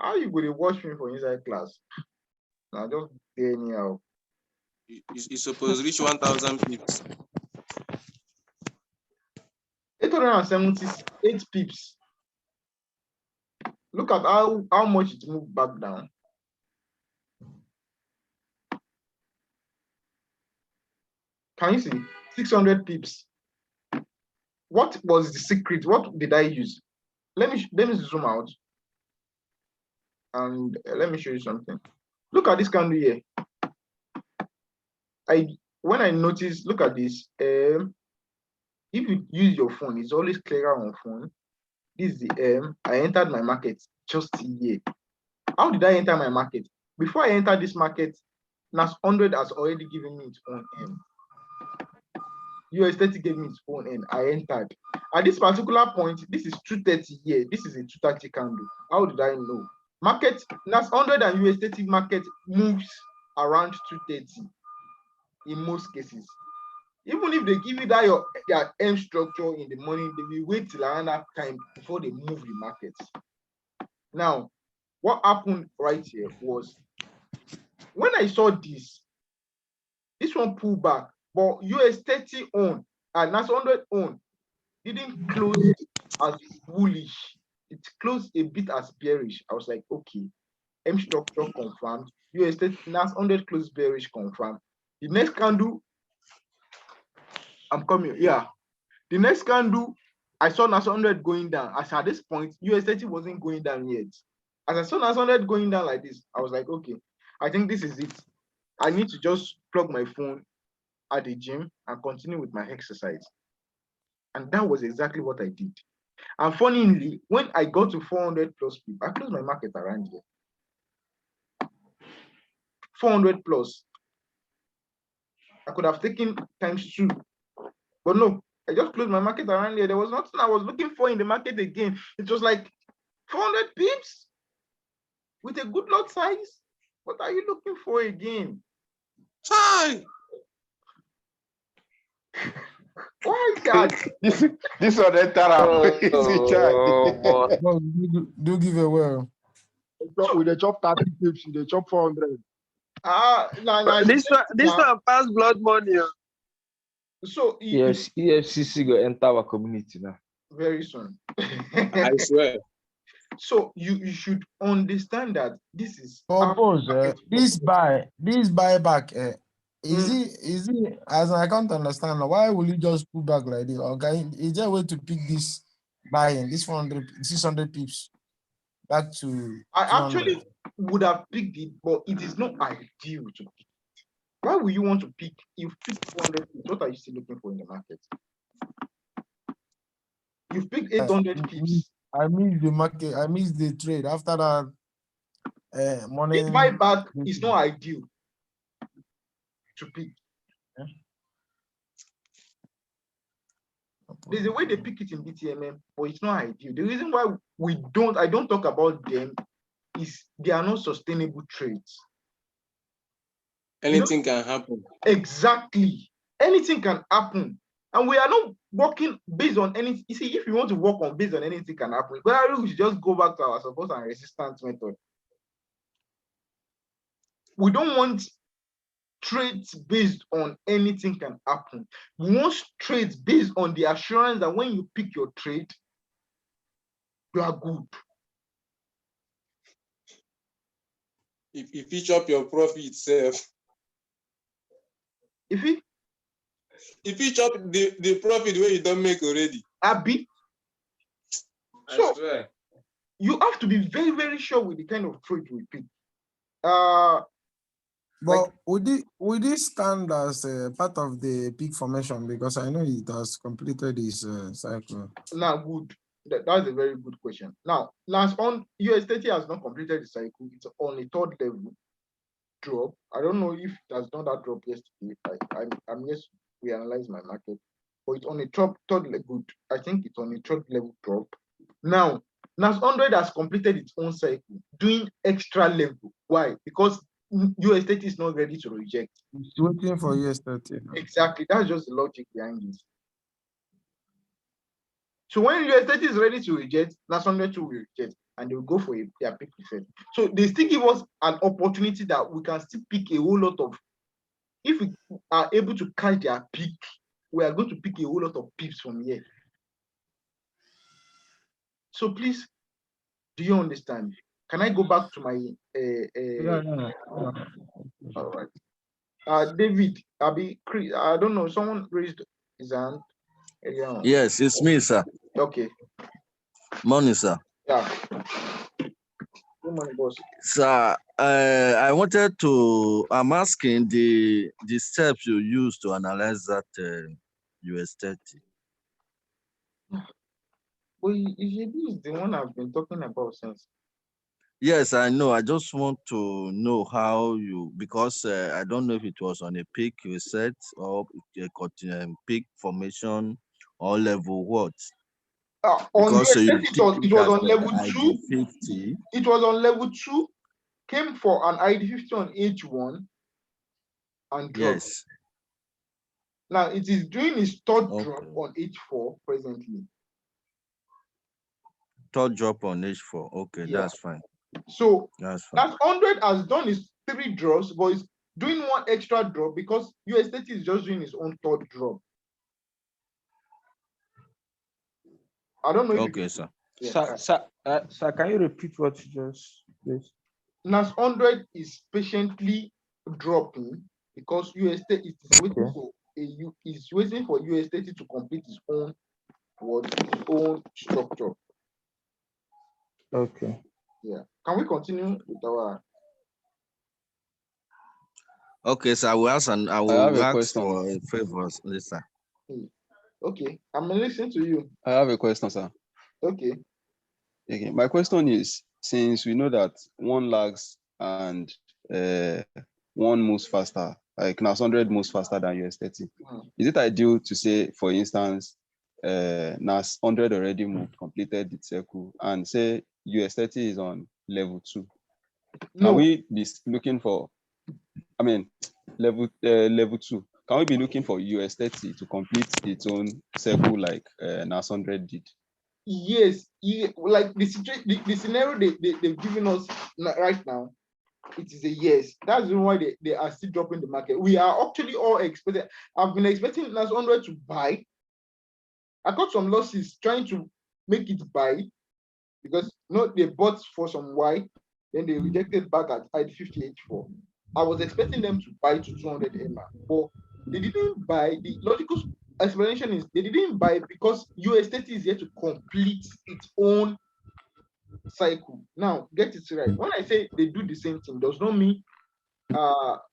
How you going to watch me for inside class? Now just there anyhow. You suppose reach 1,000 pips. 878 pips. Look at how much it moved back down. Can you see? 600 pips. What was the secret? What did I use? Let me zoom out and let me show you something. Look at this candle here. When I notice, look at this. If you use your phone, it's always clearer on phone. This is the I entered my market just here. How did I enter my market? Before I enter this market, NAS 100 has already given me its own end. US 30 gave me its own end. I entered. At this particular point, this is 230 here. This is a 230 candle. How did I know? Market, NAS 100 and US 30 market moves around 230 in most cases. Even if they give you that their M structure in the morning, they will wait till around that time before they move the market. Now, what happened right here was when I saw this one pull back, but US 30 on and NAS 100 on didn't close as bullish. It closed a bit as bearish. I was like, okay, M structure confirmed. US 30 NAS 100 closed bearish confirmed. The next candle, I'm coming. Yeah, the next candle, I saw NAS 100 going down. As at this point, US 30 wasn't going down yet. As I saw NAS 100 going down like this, I was like, okay, I think this is it. I need to just plug my phone at the gym and continue with my exercise. And that was exactly what I did. And funnily, when I got to 400 plus people, I closed my market around here. 400 plus. I could have taken ×2, but no, I just closed my market around here. There was nothing I was looking for in the market again. It was like 400 pips with a good lot size. What are you looking for again? Hi. Why is that? This one Do give away. With the chop 30 pips, with the chop 400. This one pass blood money. So yes, EFCC go enter our community now. Very soon. I swear. So you should understand that this is this buyback. Is it as I can't understand why will you just pull back like this? Okay, is there a way to pick this buying this 600 pips back to? I actually would have picked it, but it is not ideal to pick it. Why would you want to pick? You've picked 400 pips. What are you still looking for in the market? You've picked 800 pips. I missed the market. I missed the trade after that. Morning. This buyback is not ideal to pick. Yeah. There's a way they pick it in BTMM, but it's not ideal. The reason why I don't talk about them is they are not sustainable trades. Anything can happen. Exactly. Anything can happen. And we are not working based on anything. You see, if you want to work on based on anything can happen, well, we should just go back to our support and resistance method. We don't want trades based on anything can happen. We want trades based on the assurance that when you pick your trade, you are good. If you chop your profit itself. If you chop the profit where you don't make already. Abby. So you have to be very, very sure with the kind of trade we pick. But would this stand as part of the peak formation? Because I know it has completed this cycle. Now, good. That's a very good question. Now, last on US 30 has not completed the cycle. It's on a third level drop. I don't know if it has done that drop yesterday. I'm just reanalyze my market, but it's on a third level. I think it's on a third level drop. Now, NAS 100 has completed its own cycle, doing extra level. Why? Because US 30 is not ready to reject. It's waiting for US 30. Exactly. That's just the logic behind it. So when US 30 is ready to reject, NAS 100 will reject. and they will go for their peak reset. So they still give us an opportunity that we can still pick a whole lot of, if we are able to catch their peak, we are going to pick a whole lot of pips from here. So please, do you understand? Can I go back to my Yeah. all right. David, Chris, I don't know, someone raised his hand earlier on. Yes, it's me, sir. Okay. Morning, sir. Yeah. Good morning, boss. Sir, I'm asking the steps you use to analyze that US 30. Well, EJB is the one I've been talking about since. Yes, I know. I just want to know how because I don't know if it was on a peak reset or a peak formation or level what. On Because US 30, it was on level 2. ID50. It was on level 2, came for an ID50 on H1 and dropped. Yes. Now it is doing its third drop on H4 presently. Third drop on H4. Okay, Yeah. that's fine. So that's fine. That 100 has done its 3 drops, but it's doing one extra drop because US 30 is just doing its own third drop. I don't know if okay, sir. Yeah. Sir, can you repeat what you just please? NAS 100 is patiently dropping because US 30 is waiting for waiting for US 30 to complete its own structure. Okay. Yeah. Can we continue with our? Okay, so I will ask for a favor, listen. Okay, I'm listening to you. I have a question, sir. Okay. Okay. My question is, since we know that one lags and one moves faster, like NAS 100 moves faster than US 30, is it ideal to say, for instance, NAS 100 already moved, completed its circle, and say US 30 is on level 2? No. Can we be looking for, level 2? Can we be looking for US 30 to complete its own circle like NAS 100 did? Yes, like the scenario they've given us right now, it is a yes. That's the reason why they are still dropping the market. We are actually all expecting. I've been expecting NAS 100 to buy. I got some losses trying to make it buy because they bought for some Y, then they rejected back at ID50H4. I was expecting them to buy to 200 EMA, but they didn't buy. The logical explanation is they didn't buy because US 30 is yet to complete its own cycle. Now, get it right. When I say they do the same thing, does not mean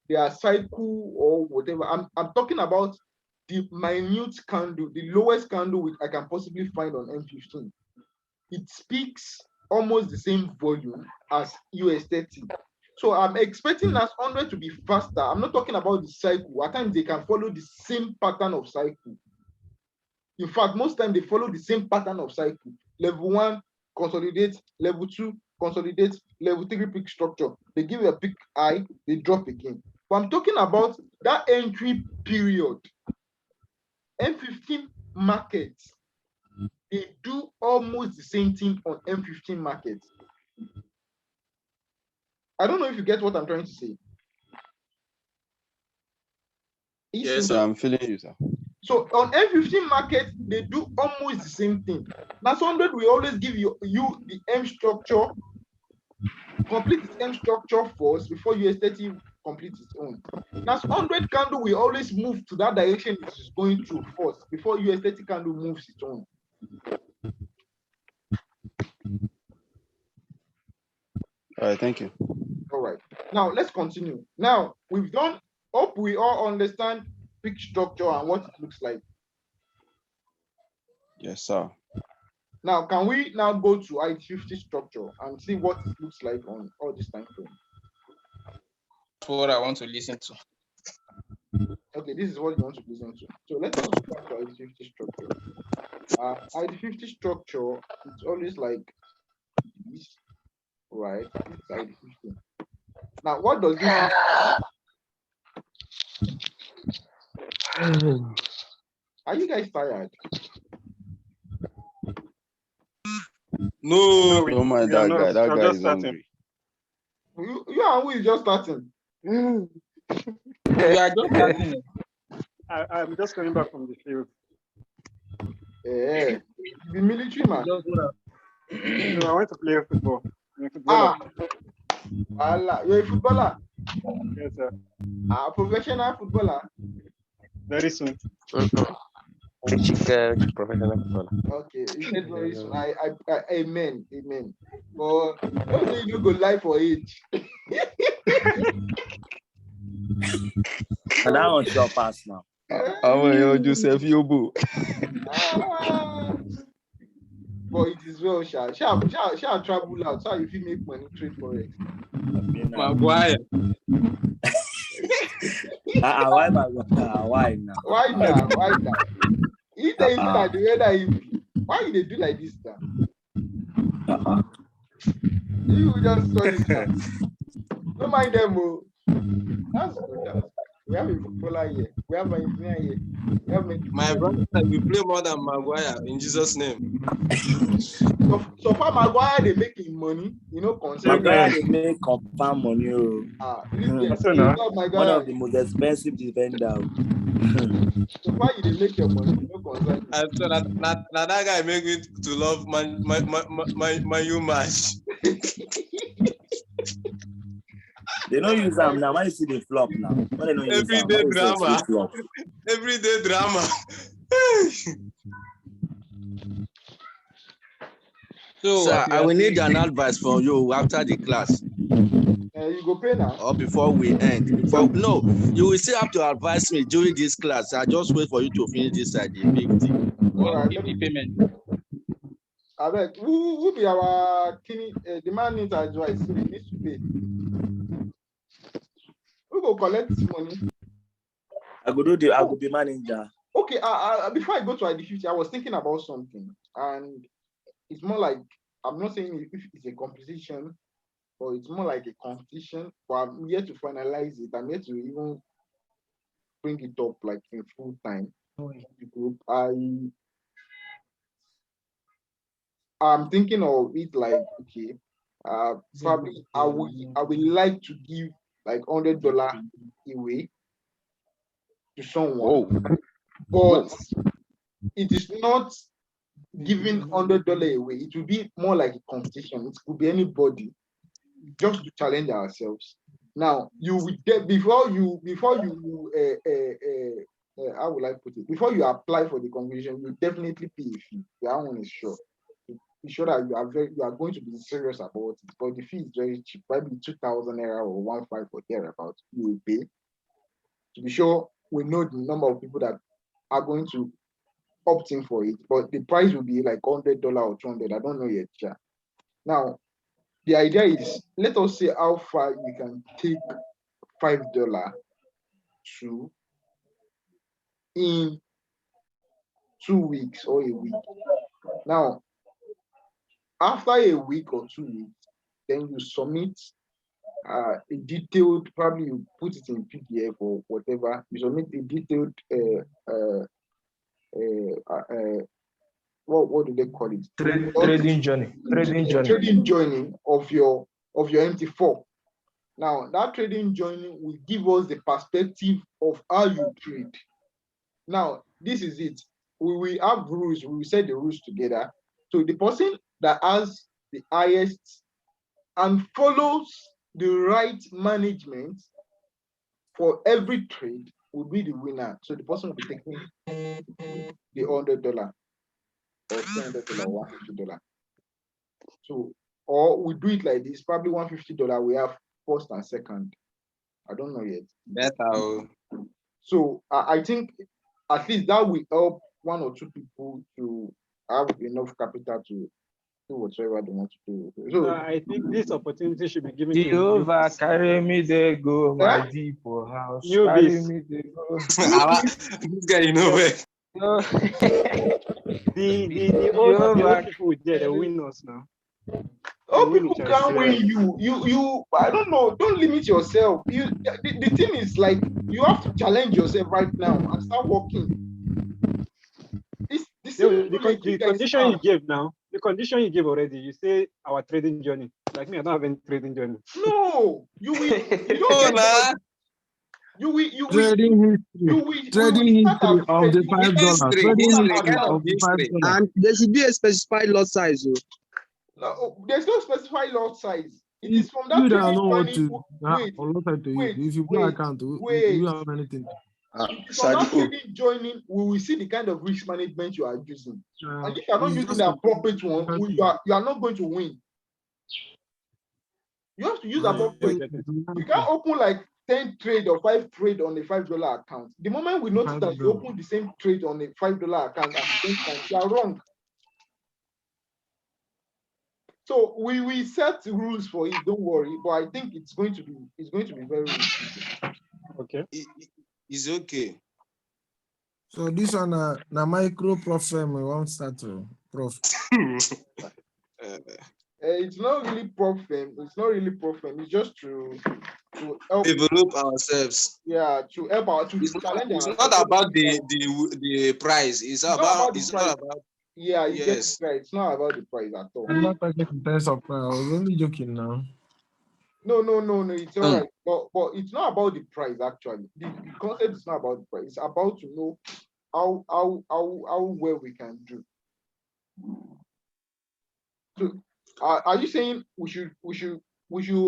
their cycle or whatever. I'm talking about the minute candle, the lowest candle which I can possibly find on M15. It speaks almost the same volume as US 30. So I'm expecting NAS 100 to be faster. I'm not talking about the cycle. At times they can follow the same pattern of cycle. In fact, most times they follow the same pattern of cycle. Level 1, consolidate. Level 2, consolidate. Level 3, peak structure. They give you a peak high, they drop again. But I'm talking about that entry period. M15 markets, they do almost the same thing on M15 markets. I don't know if you get what I'm trying to say. Yes, sir. I'm feeling you, sir. So on M15 market, they do almost the same thing. NAS 100 will always give you the M structure, complete its M structure first before US 30 completes its own. NAS 100 candle will always move to that direction it is going through first before US 30 candle moves its own. All right, thank you. All right. Now let's continue. Now we've done. Hope we all understand peak structure and what it looks like. Yes, sir. Now, can we now go to ID50 structure and see what it looks like on all this time frame? That's what I want to listen to. Okay, this is what you want to listen to. So let us go back to ID50 structure. ID50 structure, it's always like this, right? This is ID50. Now, what does this mean? Are you guys tired? No. Don't mind we are that guy. not. That We are guy just is starting. hungry. You and who is just starting? You are just starting. I'm just coming back from the field. Yeah. The military man. No, I went to play football. I'm a footballer. Allah, you're a footballer. Yes, sir. A professional footballer. Very soon. Professional footballer. Okay, you said very soon. Amen. But don't say you go lie for age. And that one's your pass now. Joseph Yobo. But it is well, shall travel out so if you make money trade forex. Maguire. Why Maguire? Why now? Why now? If they even at the weather, why they do like this now? You just saw it now. Don't mind them. That's good. We have a footballer here. We have an engineer here. We have My brother, we play more than Maguire in Jesus' name. So far, Maguire they making money. Maguire they make confirm money. One of the most expensive defender. So far, you they make your money. No concern. I thought that guy make me to love my you match. They don't use them now. Why you see the flop now? Why they don't use them? Everyday drama. Everyday drama. So, sir, I will need an advice from you after the class. You go pay now. Or before we end. No, you will still have to advise me during this class. I just wait for you to finish this side. All right, payment. I bet who be our king? The man needs advice, so he needs to pay. Who go collect this money? I go be manager. Okay, before I go to ID50, I was thinking about something, and it's more like, I'm not saying if it's a competition, or it's more like a competition, but I'm yet to finalize it. I'm yet to even bring it up like in full time. The group. I'm thinking of it like, okay, probably I would like to give like $100 away to someone, but it is not giving $100 away. It will be more like a competition. It could be anybody, just to challenge ourselves. Now, you will get before you how would I put it? Before you apply for the convention, you definitely pay a fee. That one is sure. Be sure that you are going to be serious about it. But the fee is very cheap, probably 2,000 naira or 1,500 or thereabouts. You will pay to be sure we know the number of people that are going to opt in for it. But the price will be like $100 or $200. I don't know yet. Yeah. Now, the idea is, let us see how far you can take $5 to in 2 weeks or a week. Now, after a week or 2 weeks, then you submit a detailed, probably you put it in PDF or whatever. You submit a detailed what do they call it? Trading journey. Trading journey of your MT4. Now, that trading journey will give us the perspective of how you trade. Now, this is it. We will have rules. We will set the rules together. So the person that has the highest and follows the right management for every trade will be the winner. So the person will be taking the $100 or $200 or $150. So, or we do it like this, probably $150. We have first and second. I don't know yet. Better. So I think at least that will help 1 or 2 people to have enough capital to do whatever they want to do. So I think this opportunity should be given Jehovah, to carry me there, go my deep house. Newbies. Carry me there, go. This guy, you know where. The old people there, the winners now. Oh, people can't win you. You. I don't know. Don't limit yourself. The thing is like you have to challenge yourself right now and start working. The condition you gave now the condition you gave already, you say our trading journey. Like me, I don't have any trading journey. No, you will. You don't get you will. You will. Trading history. You will. Trading history of the $5. History, Trading history, history kind of of the history. $5. And there should be a specified lot size. Oh. No, there's no specified lot size. It is from that You don't trading know what journey. to Wait, to use. If you wait, account, you wait. have anything. From that trading joining, we will see the kind of risk management you are using. And if you are not using the appropriate one, you are not going to win. You have to use appropriate. You can't open like 10 trade or 5 trade on a $5 account. The moment we notice that you open the same trade on a $5 account at the same time, you are wrong. So we set rules for it. Don't worry, but I think it's going to be very risky. Okay. It's okay. So this one na micro prof firm we won't start to prof. It's not really profit. It's not really profit. It's just to help develop ourselves. Yeah, to help out. It's not about the price. It's all about. Yeah, you get yes. it right. It's not about the price at all. I'm not talking in terms of I was only joking now. No. It's all right. But it's not about the price actually. The concept is not about the price. It's about to know how well we can do. So, are you saying we should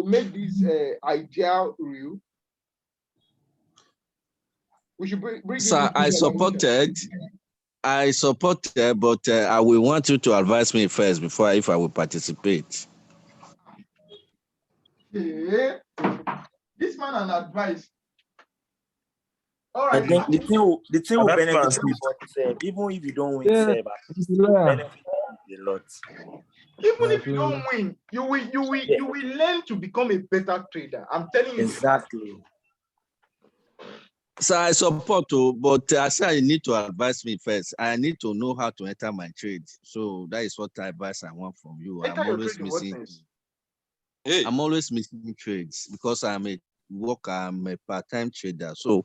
make this ideal real? We should bring Sir, I supported, but I will want you to advise me first before if I will participate. Yeah. This man an advice. All right. I think the thing will benefit everybody, even if you don't win, benefit a lot. Even if you don't win, you will learn to become a better trader. I'm telling you. Exactly. So I support you, but I say you need to advise me first. I need to know how to enter my trade. So that is what advice I want from you. I'm always missing trades because I'm a part-time trader. So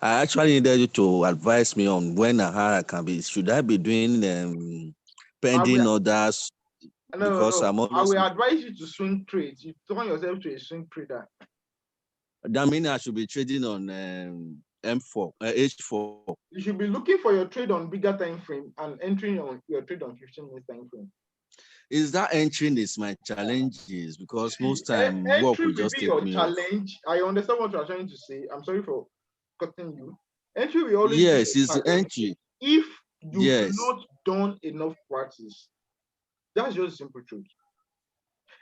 I actually needed you to advise me on when and how I can be. Should I be doing pending orders? Because I'm always. I will advise you to swing trades. You turn yourself to a swing trader. That means I should be trading on M4, H4. You should be looking for your trade on bigger time frame and entering on your trade on 15 minutes time frame. Is that entering is my challenges because most time work will just take me challenge. I understand what you are trying to say. I'm sorry for cutting you. Entry will always it's the entry. If you do not done enough practice, that's just simple truth.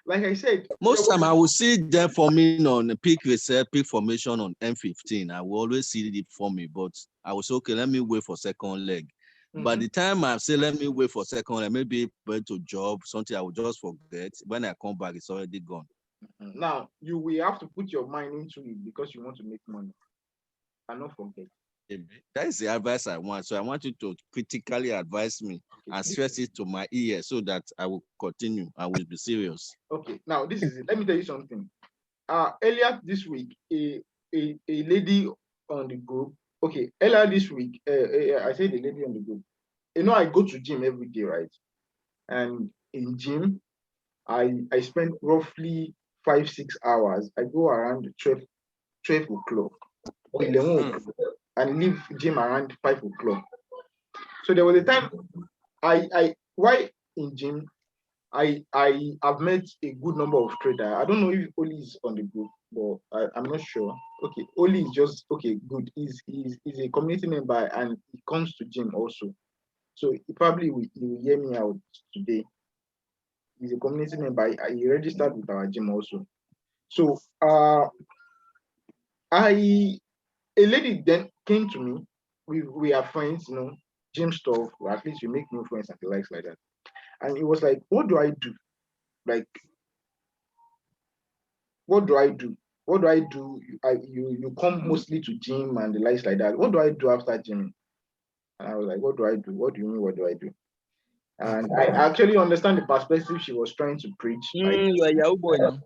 Like I said, most time I will see them forming on peak reset, peak formation on M15. I will always see it for me, but I was okay. Let me wait for second leg. By the time I say let me wait for second leg, maybe going to job something I will just forget. When I come back, it's already gone. Now you will have to put your mind into it because you want to make money. And not forget. That is the advice I want. So I want you to critically advise me and stress it to my ear so that I will continue. I will be serious. Okay. Now this is it. Let me tell you something. Earlier this week, a lady on the group. Okay, earlier this week, I said a lady on the group. You know, I go to gym every day, right? And in gym, I spend roughly 5-6 hours. I go around 12 o'clock or 11 o'clock and leave gym around 5 o'clock. So there was a time while in gym, I have met a good number of traders. I don't know if Oli is on the group, but I'm not sure. Okay, Oli is just good. He's a community member and he comes to gym also. So he probably will hear me out today. He's a community member. He registered with our gym also. So a lady then came to me. We are friends, gym stuff, or at least we make new friends and the likes like that. And it was like, what do I do? Like, what do I do? What do I do? You come mostly to gym and the likes like that. What do I do after gym? And I was like, what do I do? What do you mean, what do I do? And I actually understand the perspective she was trying to preach. You are Yahoo boy now.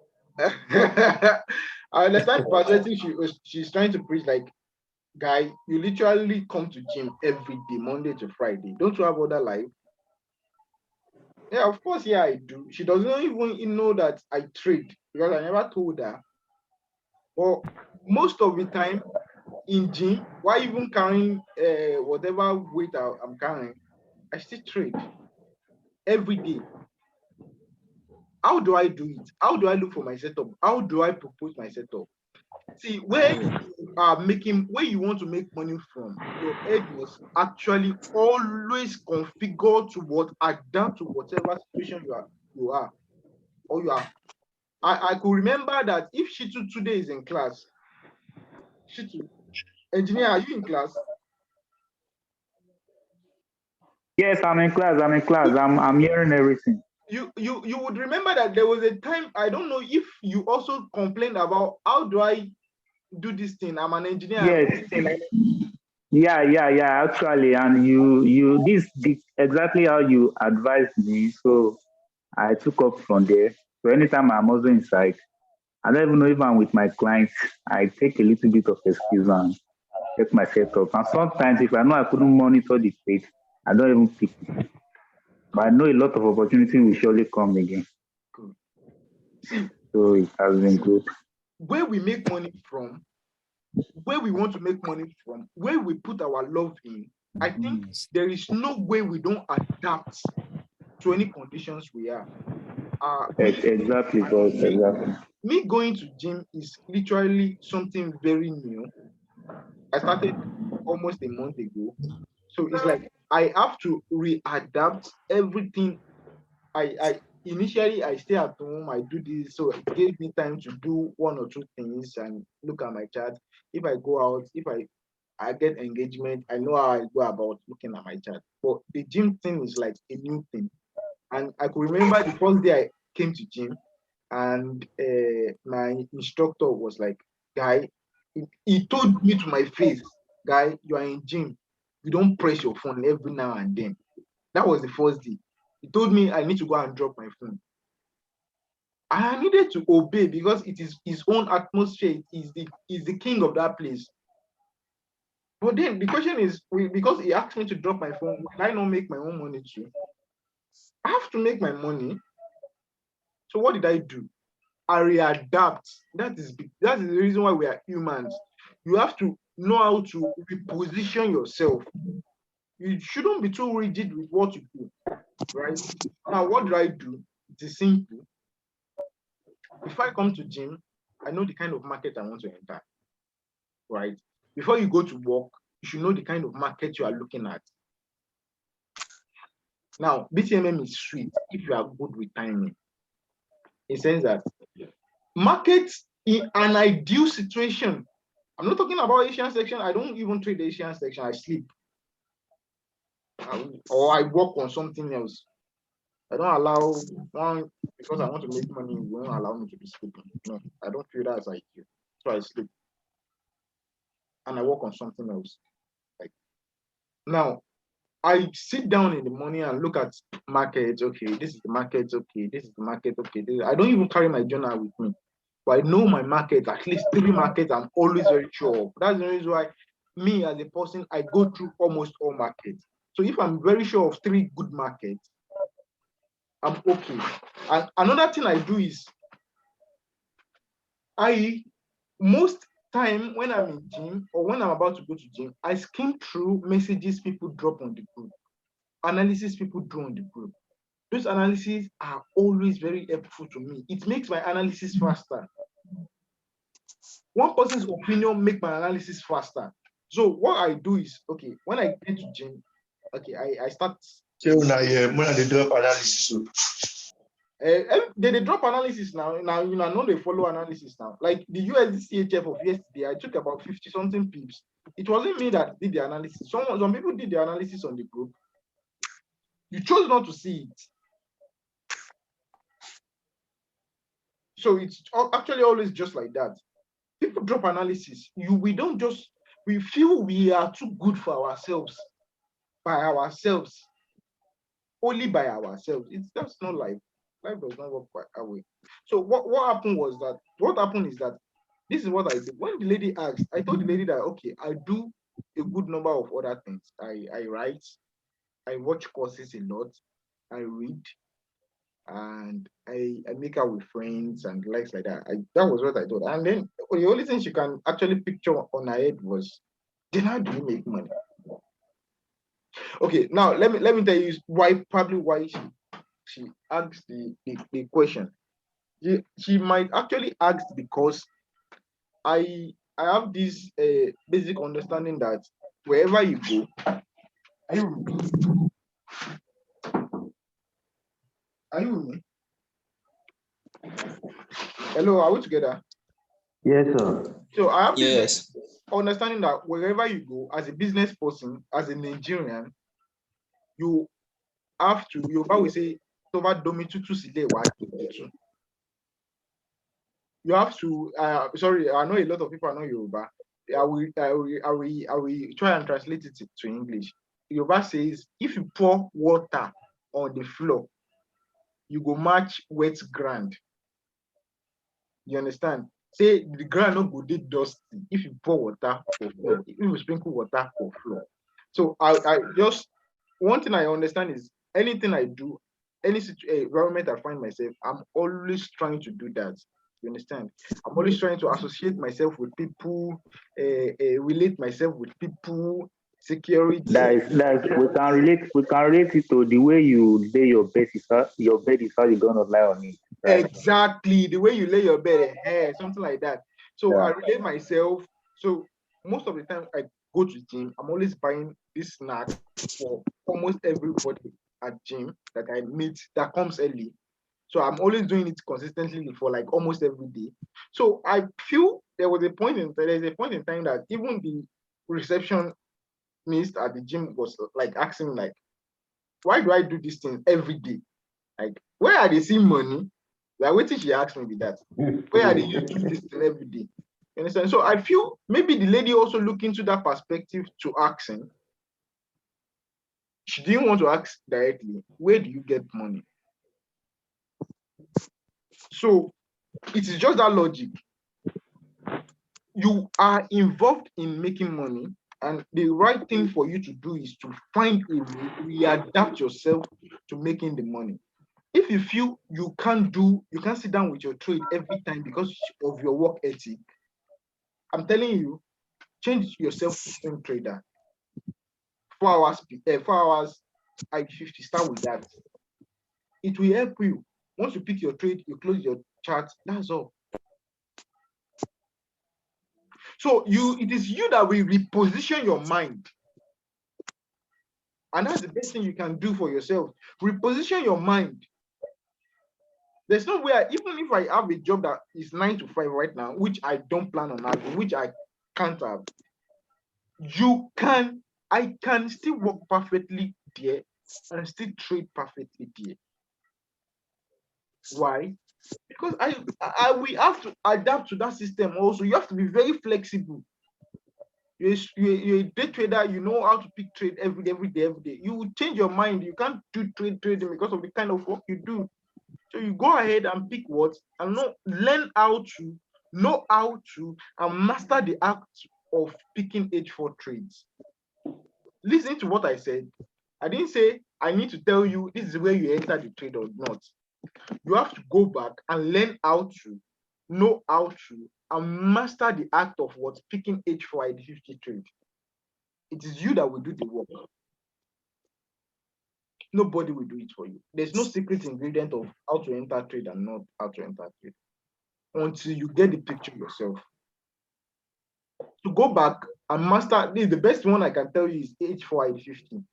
I understand the perspective she's trying to preach. Like, guy, you literally come to gym every day, Monday to Friday. Don't you have other life? Yeah, of course, yeah, I do. She doesn't even know that I trade because I never told her. But most of the time in gym, why even carrying whatever weight I'm carrying, I still trade every day. How do I do it? How do I look for my setup? How do I propose my setup? See, where you are making, where you want to make money from, your head must actually always configure to what adapt to whatever situation you are, or you are. I could remember that if Shitu today is in class, Shitu, engineer, are you in class? Yes, I'm in class. I'm in class. I'm hearing everything. You would remember that there was a time, I don't know if you also complained about how do I do this thing. I'm an engineer. Yes. Yeah. Actually, and this exactly how you advised me. So I took up from there. So anytime I'm also inside, I don't even know if I'm with my clients. I take a little bit of excuse and get my setup. And sometimes, if I know I couldn't monitor the trade, I don't even pick it. But I know a lot of opportunity will surely come again. Good. See, so it has been good. Where we make money from, where we want to make money from, where we put our love in, I think there is no way we don't adapt to any conditions we are. Exactly, boss. Exactly. Me going to gym is literally something very new. I started almost a month ago. So it's like I have to readapt everything. I initially I stay at home, I do this, so it gave me time to do one or two things and look at my chart. If I go out, if I get engagement, I know how I go about looking at my chart. But the gym thing is like a new thing. And I could remember the first day I came to gym, and my instructor was like, "Guy," he told me to my face, "Guy, you are in gym. You don't press your phone every now and then." That was the first day. He told me I need to go and drop my phone. I needed to obey because it is his own atmosphere. He's the king of that place. But then the question is, because he asked me to drop my phone, will I not make my own money too? I have to make my money. So what did I do? I readapt. That is the reason why we are humans. You have to know how to reposition yourself. You shouldn't be too rigid with what you do, right? Now, what do I do? It is simple. If I come to gym, I know the kind of market I want to enter, right? Before you go to work, you should know the kind of market you are looking at. Now, BCMM is sweet if you are good with timing. In the sense that markets in an ideal situation, I'm not talking about Asian section. I don't even trade the Asian section. I sleep. Or I work on something else. I don't allow one because I want to make money. You won't allow me to be sleeping. No, I don't feel that as I do. So I sleep. And I work on something else. Like now, I sit down in the morning and look at markets. Okay, this is the market. Okay, this is the market. Okay, I don't even carry my journal with me, but I know my market. At least 3 markets I'm always very sure of. That's the reason why me as a person, I go through almost all markets. So if I'm very sure of 3 good markets, I'm okay. And another thing I do is most time when I'm in gym or when I'm about to go to gym, I skim through messages people drop on the group, analysis people do on the group. Those analyses are always very helpful to me. It makes my analysis faster. One person's opinion makes my analysis faster. So what I do is, okay, when I get to gym, okay, I start. They drop analysis. They drop analysis now. Now you know they follow analysis now. Like the USD CHF of yesterday, I took about 50 something pips. It wasn't me that did the analysis. Some people did the analysis on the group. You chose not to see it. So it's actually always just like that. People drop analysis. We feel we are too good for ourselves, by ourselves, only by ourselves. That's not life. Life does not work that way. So what happened is that this is what I do. When the lady asked, I told the lady that okay, I do a good number of other things. I write, I watch courses a lot, I read, and I make out with friends and likes like that. That was what I thought. And then the only thing she can actually picture on her head was, then how do you make money? Okay, now let me tell you why she asked the question. She might actually ask because I have this basic understanding that wherever you go, are you with me? Are you with me? Hello, are we together? Yes, sir. So I have this understanding that wherever you go, as a business person, as a Nigerian, you have to, you always say, you have to, sorry, I know a lot of people are not Yoruba. I will try and translate it to English. Yoruba says, if you pour water on the floor, you go match wet ground. You understand? Say the ground not go dey dusty if you pour water for floor, if you sprinkle water for floor. So I just, one thing I understand is anything I do, any environment I find myself, I'm always trying to do that. You understand? I'm always trying to associate myself with people, relate myself with people, security. We can relate it to the way you lay your bed is how you're gonna lie on it. Right? Exactly the way you lay your bed, something like that. So I relate myself. So most of the time I go to gym, I'm always buying this snack for almost everybody at gym that I meet that comes early. So I'm always doing it consistently for like almost every day. So I feel there's a point in time that even the receptionist at the gym was like asking like, why do I do these things every day? Like, where are they seeing money? Like, what did she ask me with that? Where are they used to do this thing every day? You understand? So I feel maybe the lady also look into that perspective to asking. She didn't want to ask directly, where do you get money? So it is just that logic. You are involved in making money, and the right thing for you to do is to find a way, readapt yourself to making the money. If you feel you can't sit down with your trade every time because of your work ethic, I'm telling you, change yourself to swing trader. 4 hours, I-50, start with that. It will help you. Once you pick your trade, you close your chart, that's all. So it is you that will reposition your mind. And that's the best thing you can do for yourself. Reposition your mind. There's no way, even if I have a job that is 9 to 5 right now, which I don't plan on having, which I can't have, I can still work perfectly there and still trade perfectly there. Why? Because we have to adapt to that system also. You have to be very flexible. You're a day trader, you know how to pick trade every day. You will change your mind. You can't do trading because of the kind of work you do. So you go ahead and pick what and learn how to know how to and master the act of picking H4 trades. Listen to what I said. I didn't say I need to tell you this is where you enter the trade or not. You have to go back and learn how to, know how to, and master the act of what picking H4 ID50 trade. It is you that will do the work. Nobody will do it for you. There's no secret ingredient of how to enter trade and not how to enter trade until you get the picture yourself. To go back and master, the best one I can tell you is H4 ID50.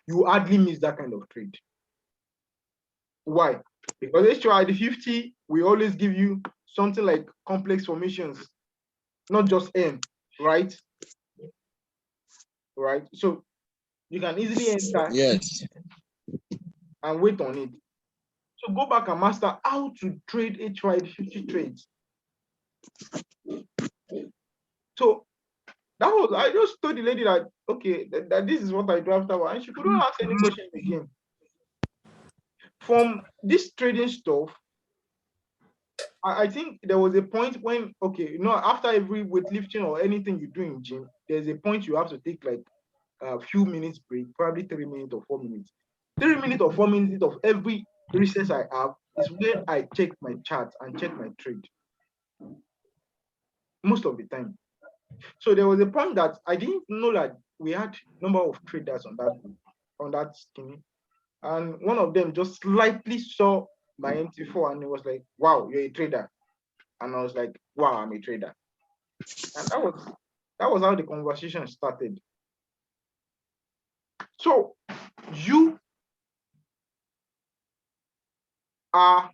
You hardly miss that kind of trade. Why? Because H4 ID50 will always give you something like complex formations, not just M, right? Right. So you can easily enter and wait on it. So go back and master how to trade H4 ID50 trades. So that was, I just told the lady that okay, that this is what I do after, and she couldn't ask any question again. From this trading stuff, I think there was a point when, okay, after every weightlifting or anything you do in gym, there's a point you have to take like a few minutes break, probably 3 minutes or 4 minutes. 3 minutes or 4 minutes of every research I have is when I check my chart and check my trade most of the time. So there was a point that I didn't know that we had number of traders on that group, on that scheme, and one of them just slightly saw my MT4 and it was like, "Wow, you're a trader," and I was like, "Wow, I'm a trader," and that was how the conversation started. So you are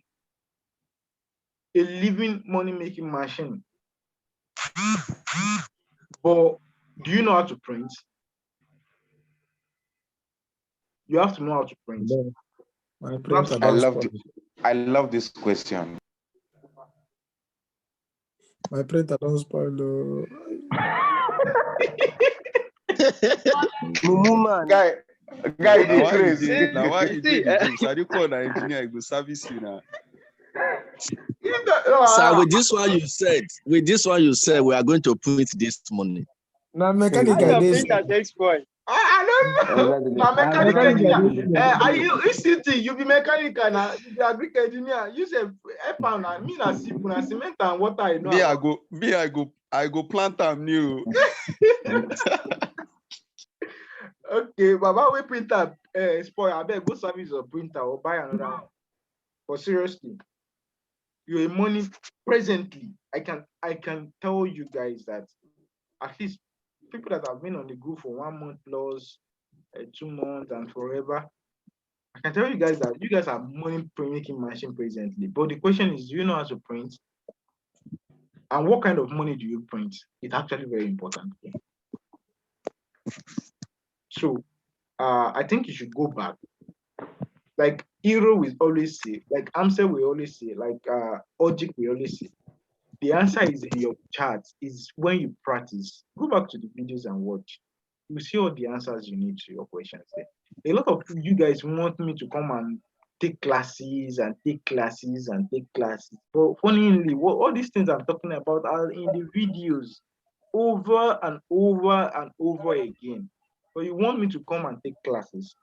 a living money-making machine, but do you know how to print? You have to know how to print. My printer I love this question. My printer don't spoil though. Guy, dey crazy. Now why you do the juice? I do call an engineer, I go service you now. Sir, with this one you said, we are going to print this money. Now mechanic I don't know. My mechanic engineer. Are you ECT? You be mechanical now. You be agric engineer. You say pound and me na simple na cement and water. You know. I go plant them new. Okay, Baba, we printer spoil. I beg go service your printer or buy another one. But seriously, you're money presently. I can tell you guys that at least people that have been on the group for 1 month plus, 2 months, and forever. I can tell you guys that you guys are money making machine presently. But the question is, do you know how to print? And what kind of money do you print? It's actually very important. So I think you should go back. Like Hero will always say, like Amsel will always say, like Ojik will always say, the answer is in your charts, is when you practice. Go back to the videos and watch. You see all the answers you need to your questions there. A lot of you guys want me to come and take classes and take classes and take classes. But funnily, all these things I'm talking about are in the videos over and over and over again. But you want me to come and take classes.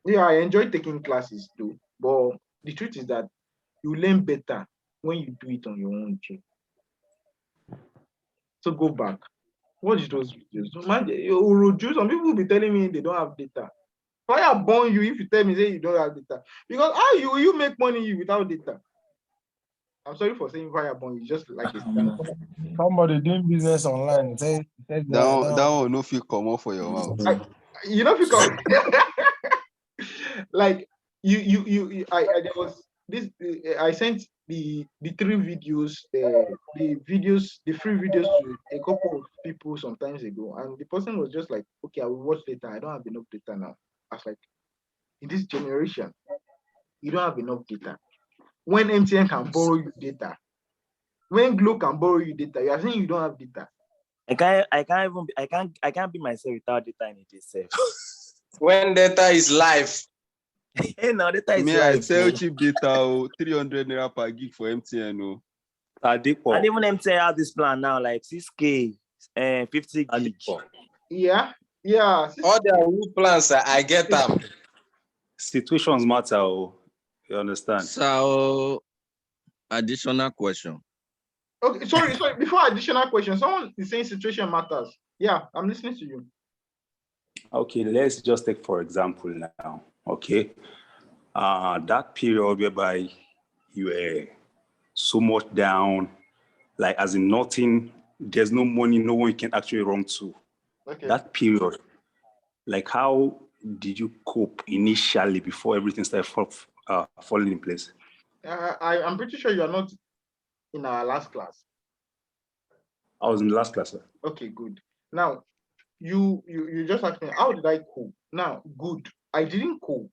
Yeah, I enjoy taking classes too. But the truth is that you learn better when you do it on your own too. So go back. Watch those videos. Some people will be telling me they don't have data. Fire burn you if you tell me say you don't have data. Because how you make money without data? I'm sorry for saying fire burn you, just like this. Somebody doing business online. That one no feel common for your mouth. You know, because like there was this. I sent the 3 videos, the free videos to a couple of people sometimes ago, and the person was just like, "Okay, I will watch later. I don't have enough data now." I was like, "In this generation, you don't have enough data. When MTN can borrow you data, when Glo can borrow you data, you are saying you don't have data." I can't be myself without data in it itself. When data is live. Hey, now data is Me, live. I sell cheap data, 300 naira per gig for MTN. And even MTN have this plan now, like 6K and 50 gig. Yeah. All their new plans, I get them. Situations matter. You understand? So, additional question. Okay, sorry. Before additional question, someone is saying situation matters. Yeah, I'm listening to you. Okay, let's just take for example now. Okay, that period whereby you were so much down, like as in nothing, there's no money, no one you can actually run to. Okay. That period, like how did you cope initially before everything started falling in place? I'm pretty sure you are not in our last class. I was in the last class, sir. Okay, good. Now, you just asked me, how did I cope? Now, good. I didn't cope.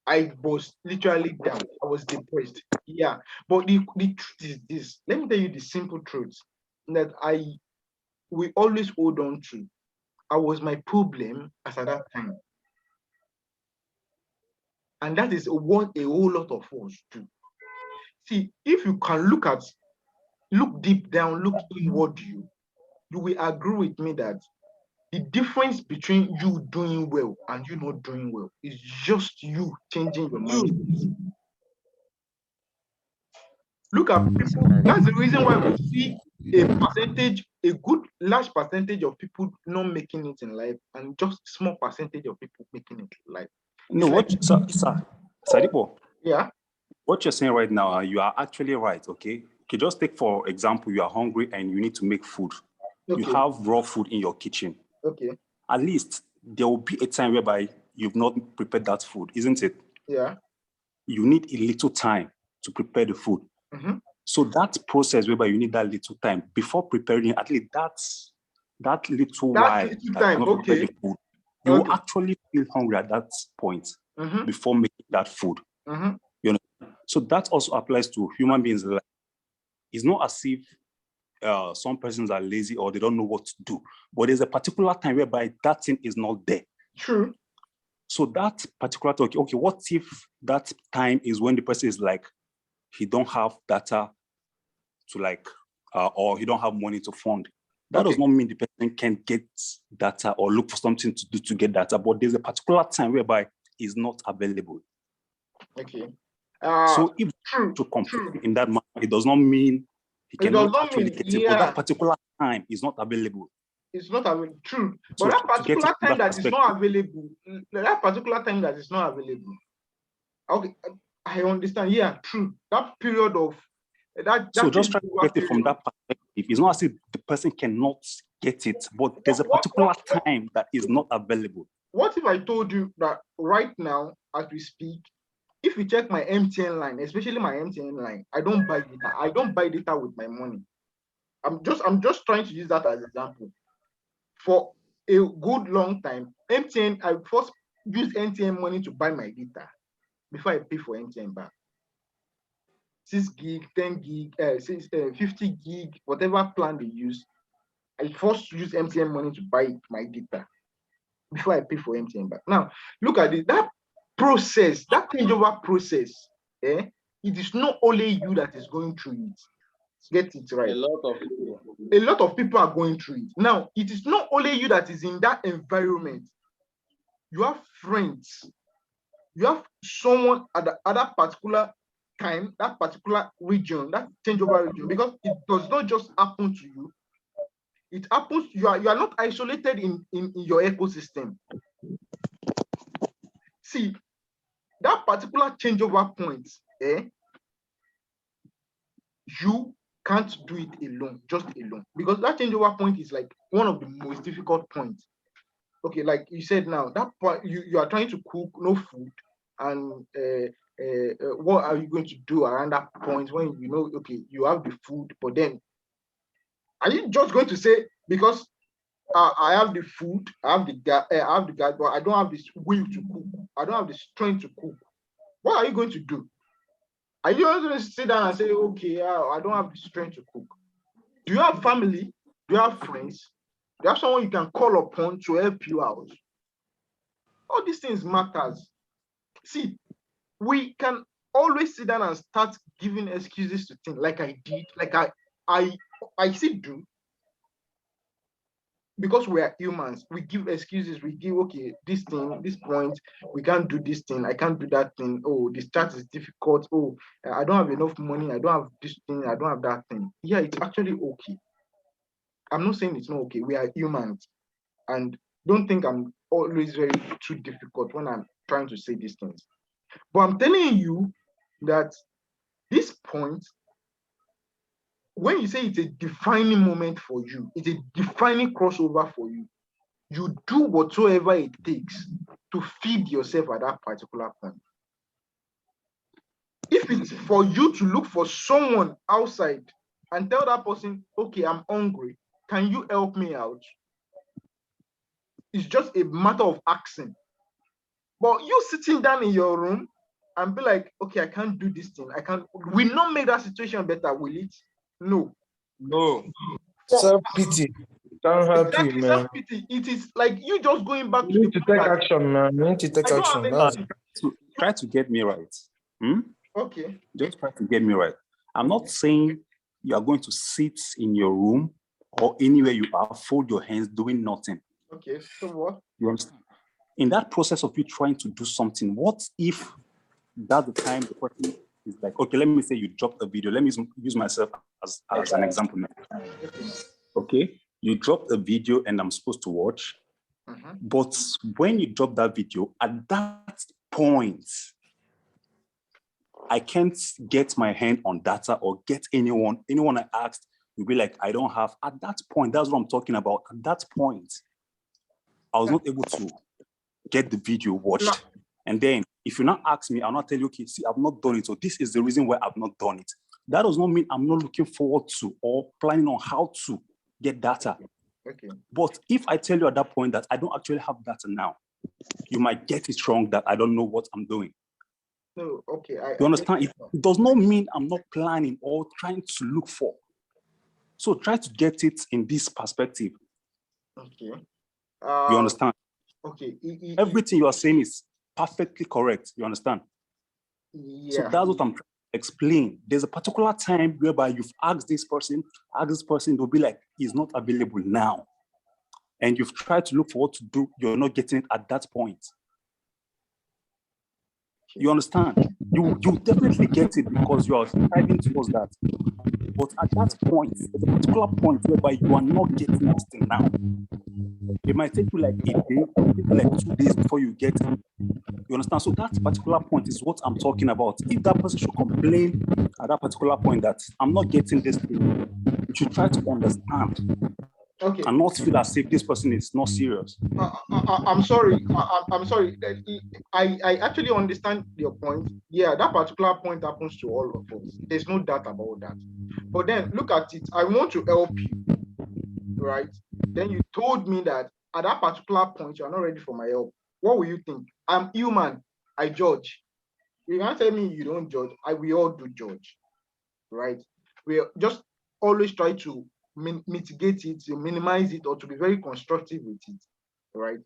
I was literally down. I was depressed. Yeah. But the truth is this. Let me tell you the simple truth that we always hold on to. I was my problem as at that time. And that is what a whole lot of us do. See, if you can look deep down, look inward you will agree with me that The difference between you doing well and you not doing well is just you changing your mind. Look at people. That's the reason why we see a good large percentage of people not making it in life, and just small percentage of people making it in life. No, what, sir, Sadipo? Yeah. What you're saying right now, you are actually right. Okay. Okay. Just take for example, you are hungry and you need to make food. Okay. You have raw food in your kitchen. Okay. At least there will be a time whereby you've not prepared that food, isn't it? Yeah. You need a little time to prepare the food. Mm-hmm. So that process whereby you need that little time before preparing, at least that little while that you not prepare the food, you will actually feel hungry at that point before making that food. You know, so that also applies to human beings. It's not as if some persons are lazy or they don't know what to do, but there's a particular time whereby that thing is not there. True. So that particular time, okay, what if that time is when the person is like, he don't have data to like, or he don't have money to fund. That does not mean the person can get data or look for something to do to get data, but there's a particular time whereby it's not available. Okay. So if to complete in that manner, it does not mean he cannot actually get it, but that particular time is not available. It's not available. True. But So that particular time that is not available, okay, I understand. Yeah, true. That period of that. So just try to get it from that perspective. It's not as if the person cannot get it, but there's a particular time that is not available. What if I told you that right now, as we speak, if you check my MTN line, especially my MTN line, I don't buy data. I don't buy data with my money. I'm just trying to use that as an example. For a good long time, MTN, I first use MTN money to buy my data before I pay for MTN back. 6 gig, 10 gig, 50 gig, whatever plan they use, I first use MTN money to buy my data before I pay for MTN back. Now, look at it. That process, that changeover process, it is not only you that is going through it. Get it right. A lot of people are going through it. Now, it is not only you that is in that environment. You have friends. You have someone at the other particular time, that particular region, that changeover region, because it does not just happen to you. It happens, you are not isolated in your ecosystem. See, that particular changeover point, you can't do it alone, just alone, because that changeover point is like one of the most difficult points. Okay, like you said now, that part you are trying to cook, no food, and what are you going to do around that point when you know, okay, you have the food, but then are you just going to say, because I have the food, I have the gas, but I don't have this will to cook, I don't have the strength to cook? What are you going to do? Are you going to sit down and say, okay, I don't have the strength to cook? Do you have family? Do you have friends? Do you have someone you can call upon to help you out? All these things matters. See, we can always sit down and start giving excuses to things, like I did, like I still do. Because we are humans, we give excuses. We give, okay, this thing, this point, we can't do this thing, I can't do that thing. Oh, this chat is difficult. Oh, I don't have enough money, I don't have this thing, I don't have that thing. Yeah, it's actually okay. I'm not saying it's not okay. We are humans, and don't think I'm always very too difficult when I'm trying to say these things. But I'm telling you that this point, when you say it's a defining moment for you, it's a defining crossover for you, you do whatsoever it takes to feed yourself at that particular point. If it's for you to look for someone outside and tell that person, okay, I'm hungry, can you help me out? It's just a matter of asking. But you sitting down in your room and be like, okay, I can't do this thing, I can't, will not make that situation better, will it? No. Self-pity can't help you, man. Self-pity. It is like you just going back You need to take action, man. You need to take action. Try to get me right. Okay. Just try to get me right. I'm not saying you are going to sit in your room or anywhere you are, fold your hands, doing nothing. Okay, so what? You understand? In that process of you trying to do something, what if that's the time the person is like, okay, let me say you dropped a video. Let me use myself as an example now. Okay, you dropped a video and I'm supposed to watch. But when you drop that video, at that point, I can't get my hand on data or get anyone I asked will be like, I don't have. At that point, that's what I'm talking about. At that point, I was not able to get the video watched. And then if you not ask me, I'll not tell you, okay, see, I've not done it. So this is the reason why I've not done it. That does not mean I'm not looking forward to or planning on how to get data. Okay. But if I tell you at that point that I don't actually have data now, you might get it wrong that I don't know what I'm doing. No, okay. You understand? It does not mean I'm not planning or trying to look for. So try to get it in this perspective. Okay. You understand? Okay. Everything you are saying is perfectly correct. You understand? Yeah. So that's what I'm trying to explain. There's a particular time whereby you've asked this person, they'll be like, he's not available now. And you've tried to look for what to do, you're not getting it at that point. You understand? You definitely get it because you are striving towards that. But at that point, there's a particular point whereby you are not getting it till now. It might take you like a day, like 2 days before you get it. You understand? So that particular point is what I'm talking about. If that person should complain at that particular point that I'm not getting this thing, you should try to understand. Okay. And not feel as if this person is not serious. I'm sorry. I'm sorry. I actually understand your point. Yeah, that particular point happens to all of us. There's no doubt about that. But then look at it. I want to help you, right? Then you told me that at that particular point, you're not ready for my help. What will you think? I'm human. I judge. You can't tell me you don't judge. We all do judge, right? We just always try to mitigate it, to minimize it, or to be very constructive with it, right?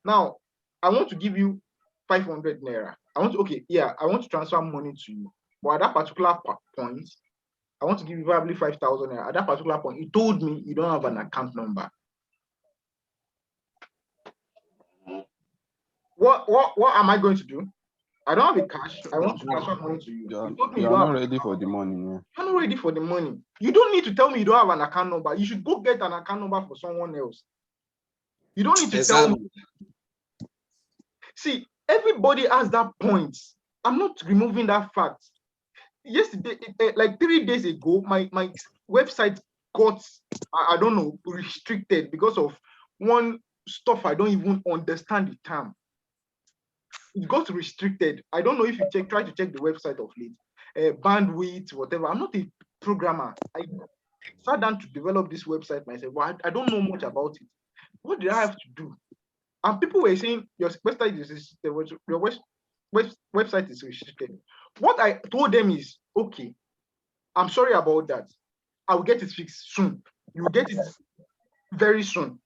Now, I want to give you 500 naira. I want to transfer money to you. But at that particular point, I want to give you probably 5,000 naira. At that particular point, you told me you don't have an account number. What am I going to do? I don't have a cash. I want to transfer money to you. You're not ready for the money. Yeah. You're not ready for the money. You don't need to tell me you don't have an account number. You should go get an account number for someone else. You don't need to tell me. See, everybody has that point. I'm not removing that fact. Yesterday, like 3 days ago, my website got, I don't know, restricted because of one stuff I don't even understand the term. It got restricted. I don't know if you try to check the website of late. Bandwidth, whatever. I'm not a programmer. I sat down to develop this website myself. Well, I don't know much about it. What did I have to do? And people were saying your website is restricted. What I told them is, okay, I'm sorry about that. I will get it fixed soon. You will get it very soon.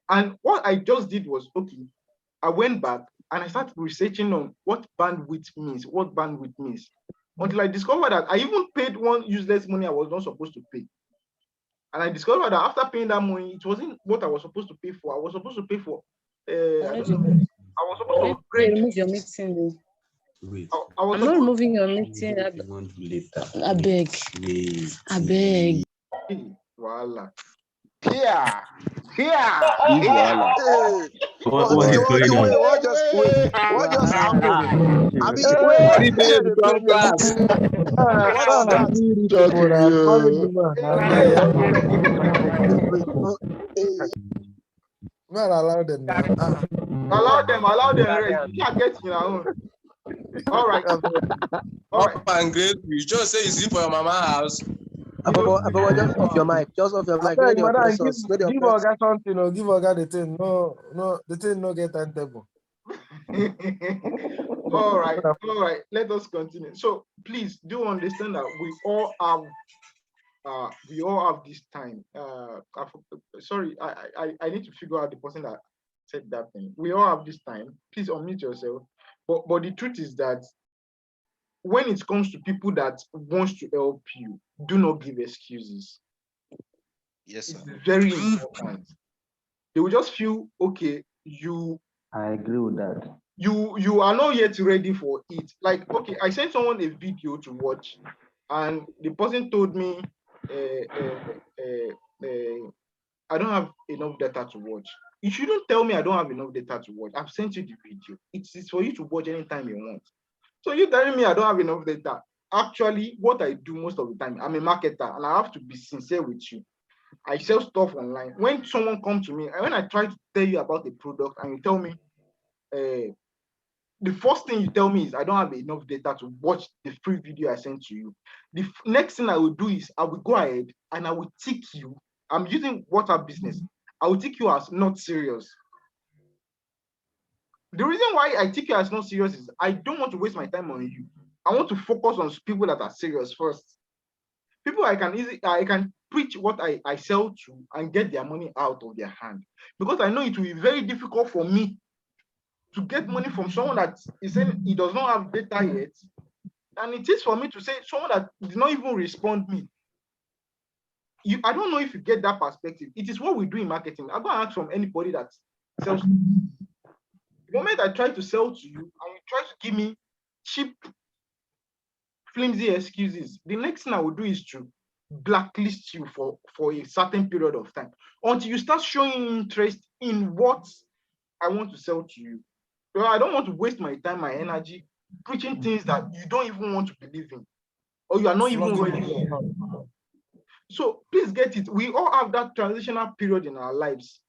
And what I just did was, okay, I went back and I started researching on what bandwidth means, until I discovered that I even paid one useless money I was not supposed to pay. And I discovered that after paying that money, it wasn't what I was supposed to pay for. I was supposed to pay for, I was supposed to upgrade. Remove your meeting. Wait. I'm not removing your meeting. I beg. Voila. Here. What just happened? I mean, Man, allow them now. Allow them. Rest. You can't get your own. All right. And great. You just say you sleep for your mama house. About just off your mic. Just off your mic. Give Oga something. No, give Oga the thing. No, the thing no get on table. All right. Let us continue. So please do understand that we all have this time. Sorry, I need to figure out the person that said that thing. We all have this time. Please unmute yourself. But the truth is that when it comes to people that wants to help you, do not give excuses. Yes, sir. It's very important. They will just feel, okay, I agree with that. You are not yet ready for it. Like, okay, I sent someone a video to watch, and the person told me, I don't have enough data to watch. You shouldn't tell me I don't have enough data to watch. I've sent you the video. It's for you to watch anytime you want. So you telling me I don't have enough data. Actually, what I do most of the time, I'm a marketer, and I have to be sincere with you. I sell stuff online. When someone comes to me, and when I try to tell you about the product, and you tell me, the first thing you tell me is I don't have enough data to watch the free video I sent to you. The next thing I will do is I will go ahead and I will tick you. I'm using WhatsApp business. I will tick you as not serious. The reason why I tick you as not serious is I don't want to waste my time on you. I want to focus on people that are serious first. People I can preach what I sell to and get their money out of their hand, because I know it will be very difficult for me to get money from someone that is saying he does not have data yet, and it is for me to say someone that did not even respond me. I don't know if you get that perspective. It is what we do in marketing. I'm going to ask from anybody that sells. The moment I try to sell to you and you try to give me cheap, flimsy excuses, the next thing I will do is to blacklist you for a certain period of time until you start showing interest in what I want to sell to you. So I don't want to waste my time, my energy, preaching things that you don't even want to believe in, or you are not even ready for. So please get it. We all have that transitional period in our lives.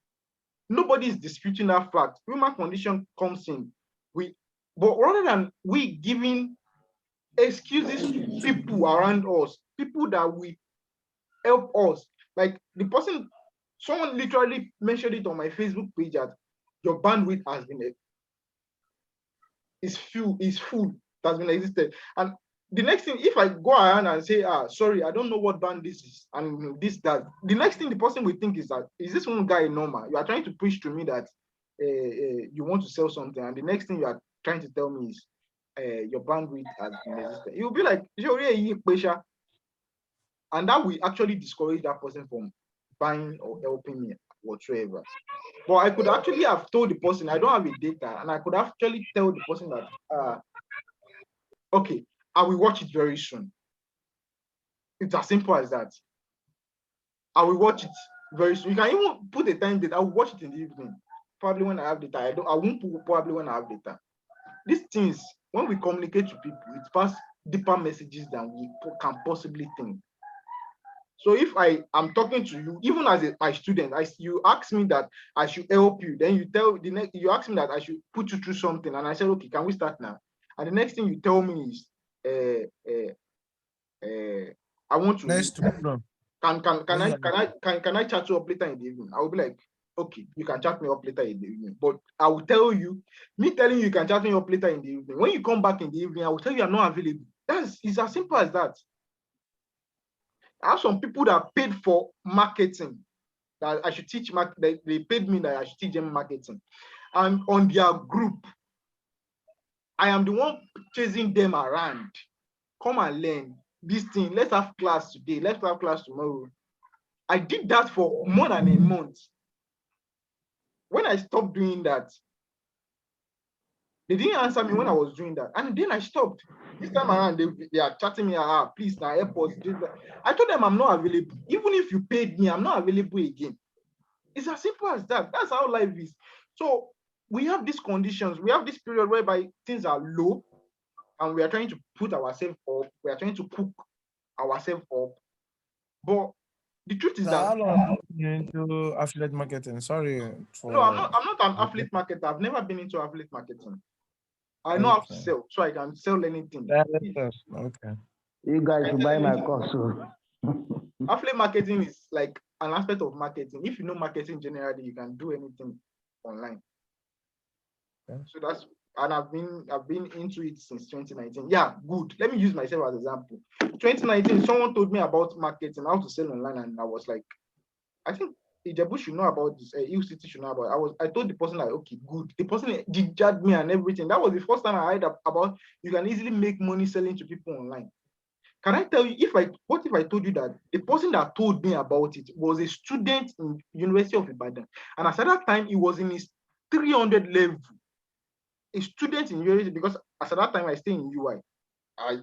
Nobody is disputing that fact. Human condition comes in. But rather than we giving excuses to people around us, people that will help us, like the person, someone literally mentioned it on my Facebook page that your bandwidth has been is full, it has been existed. And the next thing, if I go around and say, sorry, I don't know what band this is, and this, that, the next thing the person will think is that, is this one guy normal? You are trying to preach to me that you want to sell something, and the next thing you are trying to tell me is your bandwidth has been existed. You'll be like, and that will actually discourage that person from buying or helping me whatsoever. But I could actually have told the person I don't have a data, and I could actually tell the person that okay, I will watch it very soon. It's as simple as that. I will watch it very soon. You can even put a time date. I will watch it in the evening, probably when I have data. I won't put probably when I have data. These things, when we communicate to people, it passes deeper messages than we can possibly think. So if I am talking to you, even as my student, you ask me that I should help you, then you ask me that I should put you through something, and I said, okay, can we start now? And the next thing you tell me is, I want to. Can I chat you up later in the evening? I will be like, okay, you can chat me up later in the evening. But I will tell you, me telling you can chat me up later in the evening. When you come back in the evening, I will tell you I'm not available. It's as simple as that. I have some people that paid for marketing, that I should teach they paid me that I should teach them marketing. And on their group, I am the one chasing them around. Come and learn this thing. Let's have class today. Let's have class tomorrow. I did that for more than a month. When I stopped doing that, they didn't answer me when I was doing that. And then I stopped. This time around, they are chatting me, please, now help us. I told them I'm not available. Even if you paid me, I'm not available again. It's as simple as that. That's how life is. So we have these conditions. We have this period whereby things are low, and we are trying to put ourselves up. We are trying to cook ourselves up. But the truth is that how long are you into affiliate marketing? Sorry. No, I'm not an affiliate marketer. I've never been into affiliate marketing. I know how to sell, so I can sell anything. Okay. You guys should buy my course. Affiliate marketing is like an aspect of marketing. If you know marketing generally, you can do anything online. Okay. So that's, and I've been into it since 2019. Yeah, good. Let me use myself as an example. 2019, someone told me about marketing, how to sell online, and I was like, I think Ijebu should know about this. City should know about it. I told the person, like, okay, good. The person judged me and everything. That was the first time I heard about you can easily make money selling to people online. Can I tell you, what if I told you that the person that told me about it was a student in University of Ibadan, and at that time he was in his 300 level, a student in university, because at that time I stay in UI. I've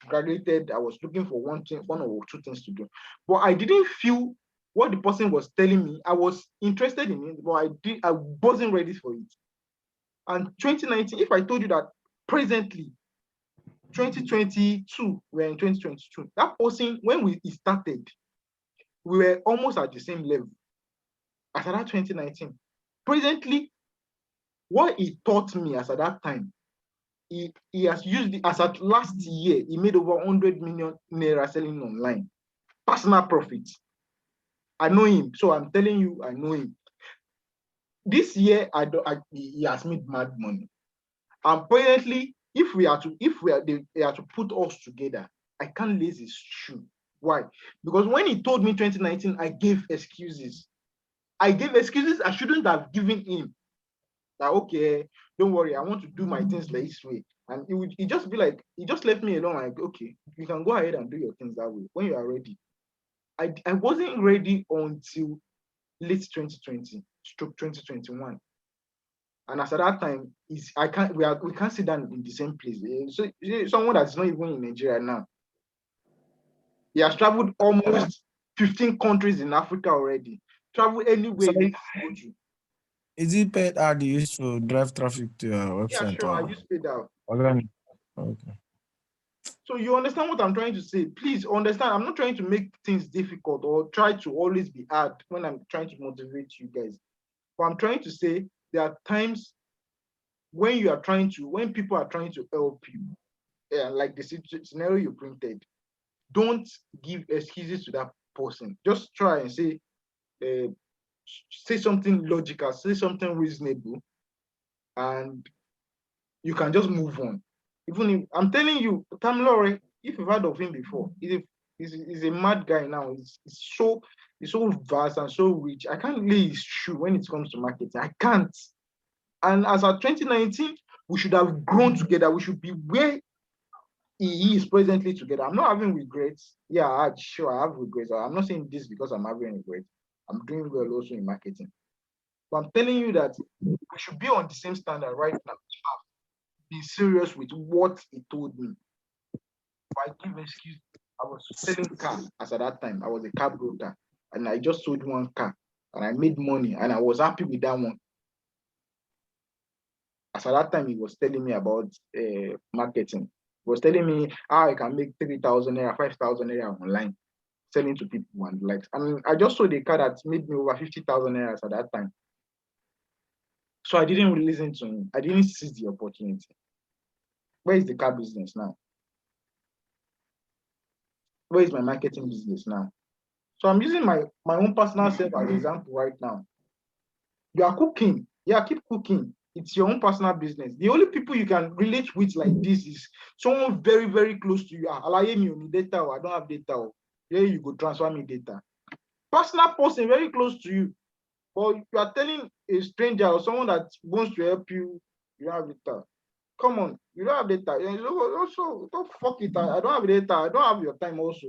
graduated. I was looking for one or two things to do, but I didn't feel what the person was telling me. I was interested in it, but I wasn't ready for it. And 2019, if I told you that presently 2022, we're in 2022, that person, when we started, we were almost at the same level as at that 2019. Presently, what he taught me as at that time, he has used it. As at last year, he made over 100 million naira selling online. Personal profit. I know him, so I'm telling you, I know him. This year, he has made mad money. And presently, if they are to put us together, I can't lace his shoe. Why? Because when he told me 2019, I gave excuses. I shouldn't have given him. That, okay, don't worry, I want to do my things like this way. And he just be like, he just left me alone, like, okay, you can go ahead and do your things that way when you are ready. I wasn't ready until late 2020, stroke 2021. And as at that time, we can't sit down in the same place. So someone that's not even in Nigeria now, he has traveled almost 15 countries in Africa already. Travel anywhere you go to. Is it paid ad you used to drive traffic to your website? Yeah, sure. I use paid out. Organic. Okay. So you understand what I'm trying to say? Please understand. I'm not trying to make things difficult or try to always be hard when I'm trying to motivate you guys. But I'm trying to say there are times when people are trying to help you, like the scenario you printed, don't give excuses to that person. Just try and say something logical, say something reasonable, and you can just move on. Even if I'm telling you, Tamilore, if you've heard of him before, he's a mad guy now. He's so vast and so rich. I can't lay his shoe when it comes to marketing. I can't. And as of 2019, we should have grown together. We should be where he is presently together. I'm not having regrets. Yeah, I have regrets. I'm not saying this because I'm having regrets. I'm doing well also in marketing. But I'm telling you that we should be on the same standard right now. Be serious with what he told me. If I give excuse, I was selling car as at that time. I was a car broker and I just sold one car and I made money and I was happy with that one. As at that time, he was telling me about marketing. He was telling me how I can make 3,000 naira, 5,000 naira online, selling to people and likes. I mean, I just sold a car that made me over 50,000 naira at that time. So I didn't really listen to him. I didn't seize the opportunity. Where is the car business now? Where is my marketing business now? So I'm using my own personal self as an example right now. You are cooking. Yeah, keep cooking. It's your own personal business. The only people you can relate with like this is someone very, very close to you. Alaye me on data, or I don't have data. Here you go transfer me data. Personal person very close to you. But you are telling a stranger or someone that wants to help you, you have data. Come on, you don't have data. Also, don't fuck it. I don't have data. I don't have your time also.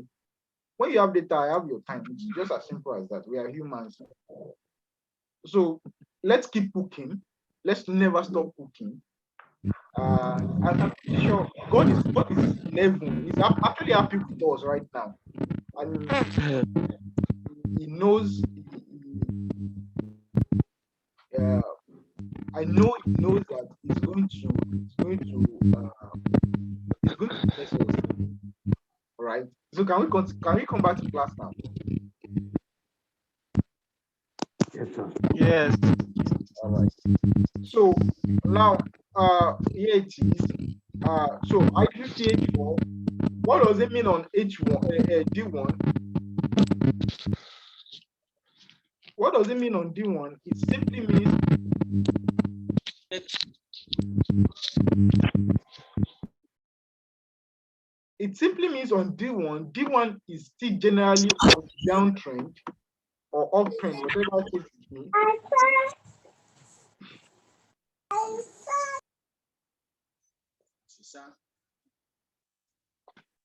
When you have data, I have your time. It's just as simple as that. We are humans. So let's keep cooking. Let's never stop cooking. I'm sure God is in heaven. He's actually happy with us right now. And he knows. I know he knows that he's going to bless us. All right. So can we come back to class now? Yes, sir. Yes. All right. So now, here it is. So I58 what does it mean on H1 D1? What does it mean on D1? It simply means on D1 is still generally on downtrend or uptrend, whatever case it means.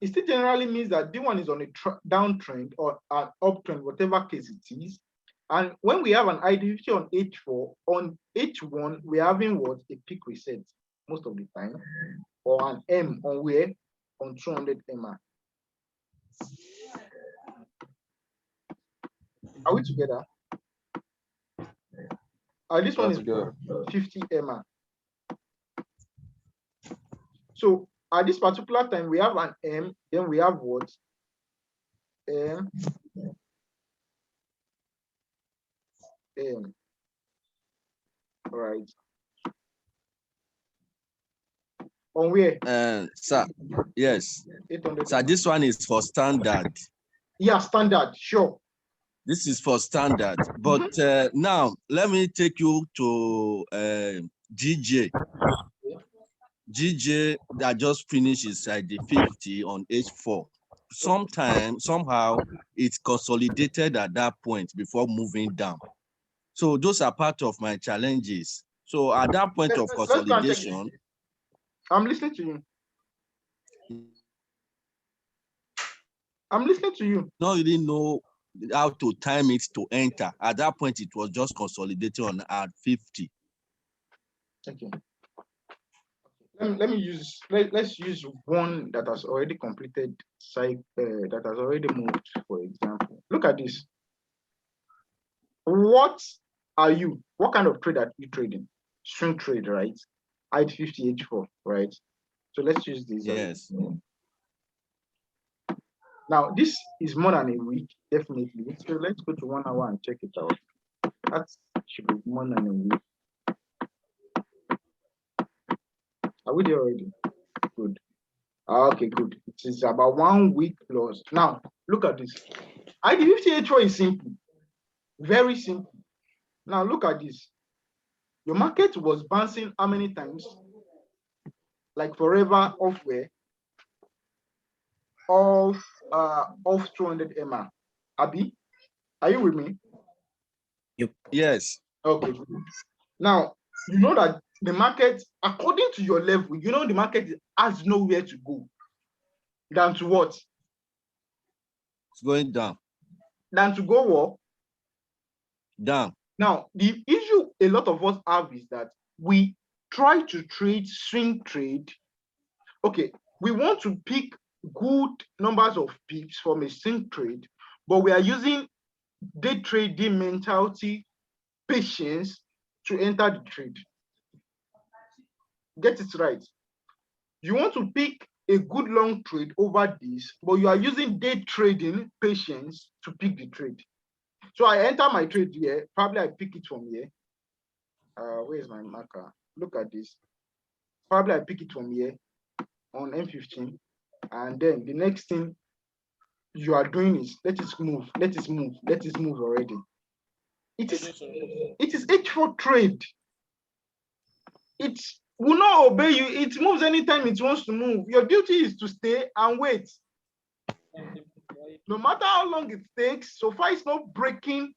it still generally means that this one is on a downtrend or an uptrend, whatever case it is. And when we have an ID50 on H4, on H1, we're having what? A peak reset most of the time, or an M on where? On 200 MA. Are we together? This one is 50 MA. So at this particular time, we have an M, then we have what? M. All right. On where? Sir, yes. Sir, this one is for standard. Yeah, standard, sure. This is for standard. But now, let me take you to GJ. GJ that just finished his ID 50 on H4. Somehow, it's consolidated at that point before moving down. So those are part of my challenges. So at that point of consolidation, I'm listening to you. I'm listening to you. Don't really know how to time it to enter. At that point, it was just consolidating on at 50. Okay. Let's use one that has already completed that has already moved, for example. Look at this. What kind of trade are you trading? Swing trade, right? ID50 H4, right? So let's use this. Yes. Now this is more than a week, definitely. So let's go to 1 hour and check it out. That should be more than a week. Are we there already? Good. Okay, good. It is about 1 week plus. Now, look at this. ID50 H4 is simple. Very simple. Now, look at this. Your market was bouncing how many times? Like forever off where? Off 200 MA. Abi, are you with me? Yep. Yes. Okay, good. Now, you know that the market, according to your level, you know the market has nowhere to go than to what? It's going down. Than to go what? Down. Now, the issue a lot of us have is that we try to trade swing trade. Okay, we want to pick good numbers of pips from a swing trade, but we are using day trading mentality, patience to enter the trade. Get it right. You want to pick a good long trade over this, but you are using day trading patience to pick the trade. So I enter my trade here. Probably I pick it from here. Where's my marker? Look at this. Probably I pick it from here on M15. And then the next thing you are doing is let it move, let it move, let it move already. It is H4 trade. It will not obey you. It moves anytime it wants to move. Your duty is to stay and wait. No matter how long it takes, so far it's not breaking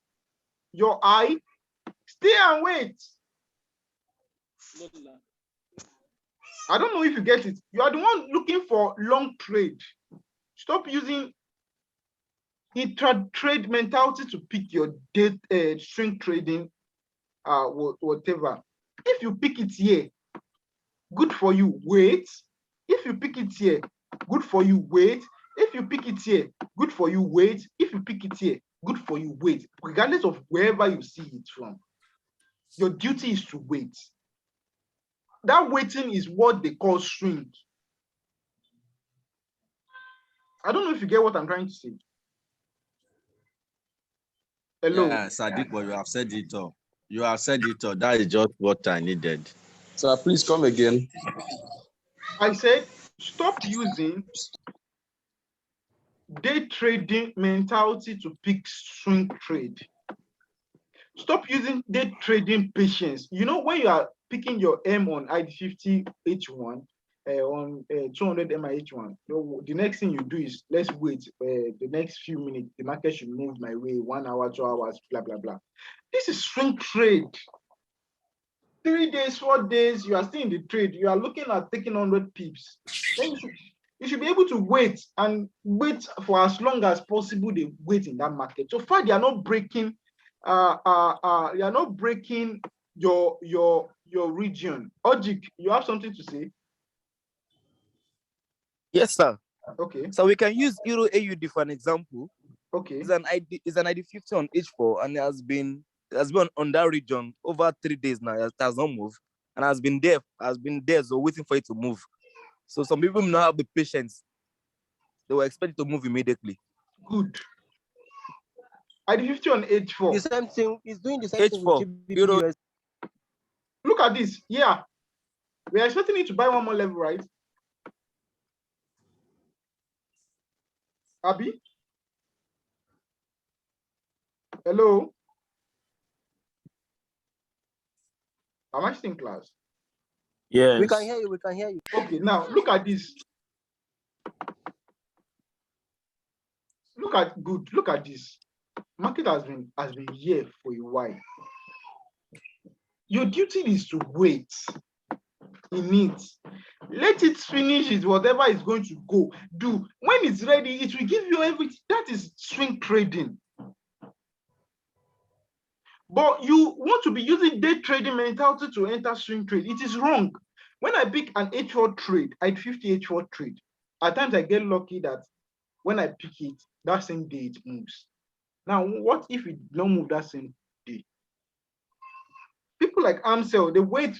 your eye, stay and wait. I don't know if you get it. You are the one looking for long trade. Stop using intra-trade mentality to pick your swing trading, whatever. If you pick it here, good for you, wait. If you pick it here, good for you, wait. If you pick it here, good for you, wait. If you pick it here, good for you, wait. Regardless of wherever you see it from, your duty is to wait. That waiting is what they call swing. I don't know if you get what I'm trying to say. Hello. Yeah, Sadiq, but you have said it all. You have said it all. That is just what I needed. Sir, please come again. I said, stop using day trading mentality to pick swing trade. Stop using day trading patience. You know, when you are picking your M on ID50 H1, on 200 MA H1, the next thing you do is let's wait. The next few minutes, the market should move my way, 1 hour, 2 hours, blah, blah, blah. This is swing trade. 3 days, 4 days, you are still in the trade. You are looking at taking 100 pips. Then You should be able to wait for as long as possible. They wait in that market. So far, they are not breaking. They are not breaking your region. Ojik, you have something to say? Yes, sir. Okay. So we can use Euro AUD for an example. Okay. It's an ID 50 on H4, and it has been on that region over 3 days now. It has not moved, and has been there, so waiting for it to move. So some people may not have the patience. They were expected to move immediately. Good. ID 50 on H4. The same thing. He's doing the same thing with Euro. Look at this. Yeah. We are expecting it to buy one more level, right? Abby? Hello? Am I still in class? Yes. We can hear you. We can hear you. Okay, now look at this. Look at this. Market has been here for a while. Your duty is to wait in it. Let it finish it, whatever is going to go. Do when it's ready, it will give you everything. That is swing trading. But you want to be using day trading mentality to enter swing trade. It is wrong. When I pick an H4 trade, I 50 H4 trade. At times I get lucky that when I pick it, that same day it moves. Now, what if it don't move that same day? People like Amsel, they wait.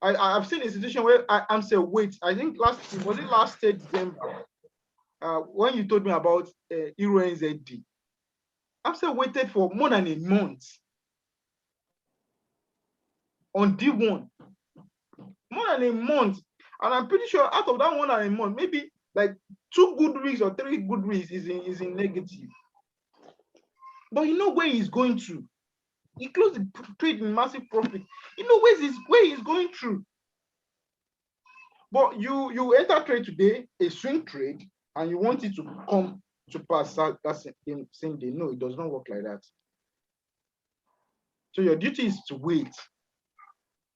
I've seen a situation where Amsel waits. I think last December, when you told me about Euro NZD. Amsel waited for more than a month on D1. More than a month. And I'm pretty sure out of that 1 than a month, maybe like 2 good weeks or 3 good weeks is in negative. But you know where he's going to. He closed the trade in massive profit. You know where he's going through. But you enter trade today, a swing trade, and you want it to come to pass that same day. No, it does not work like that. So your duty is to wait.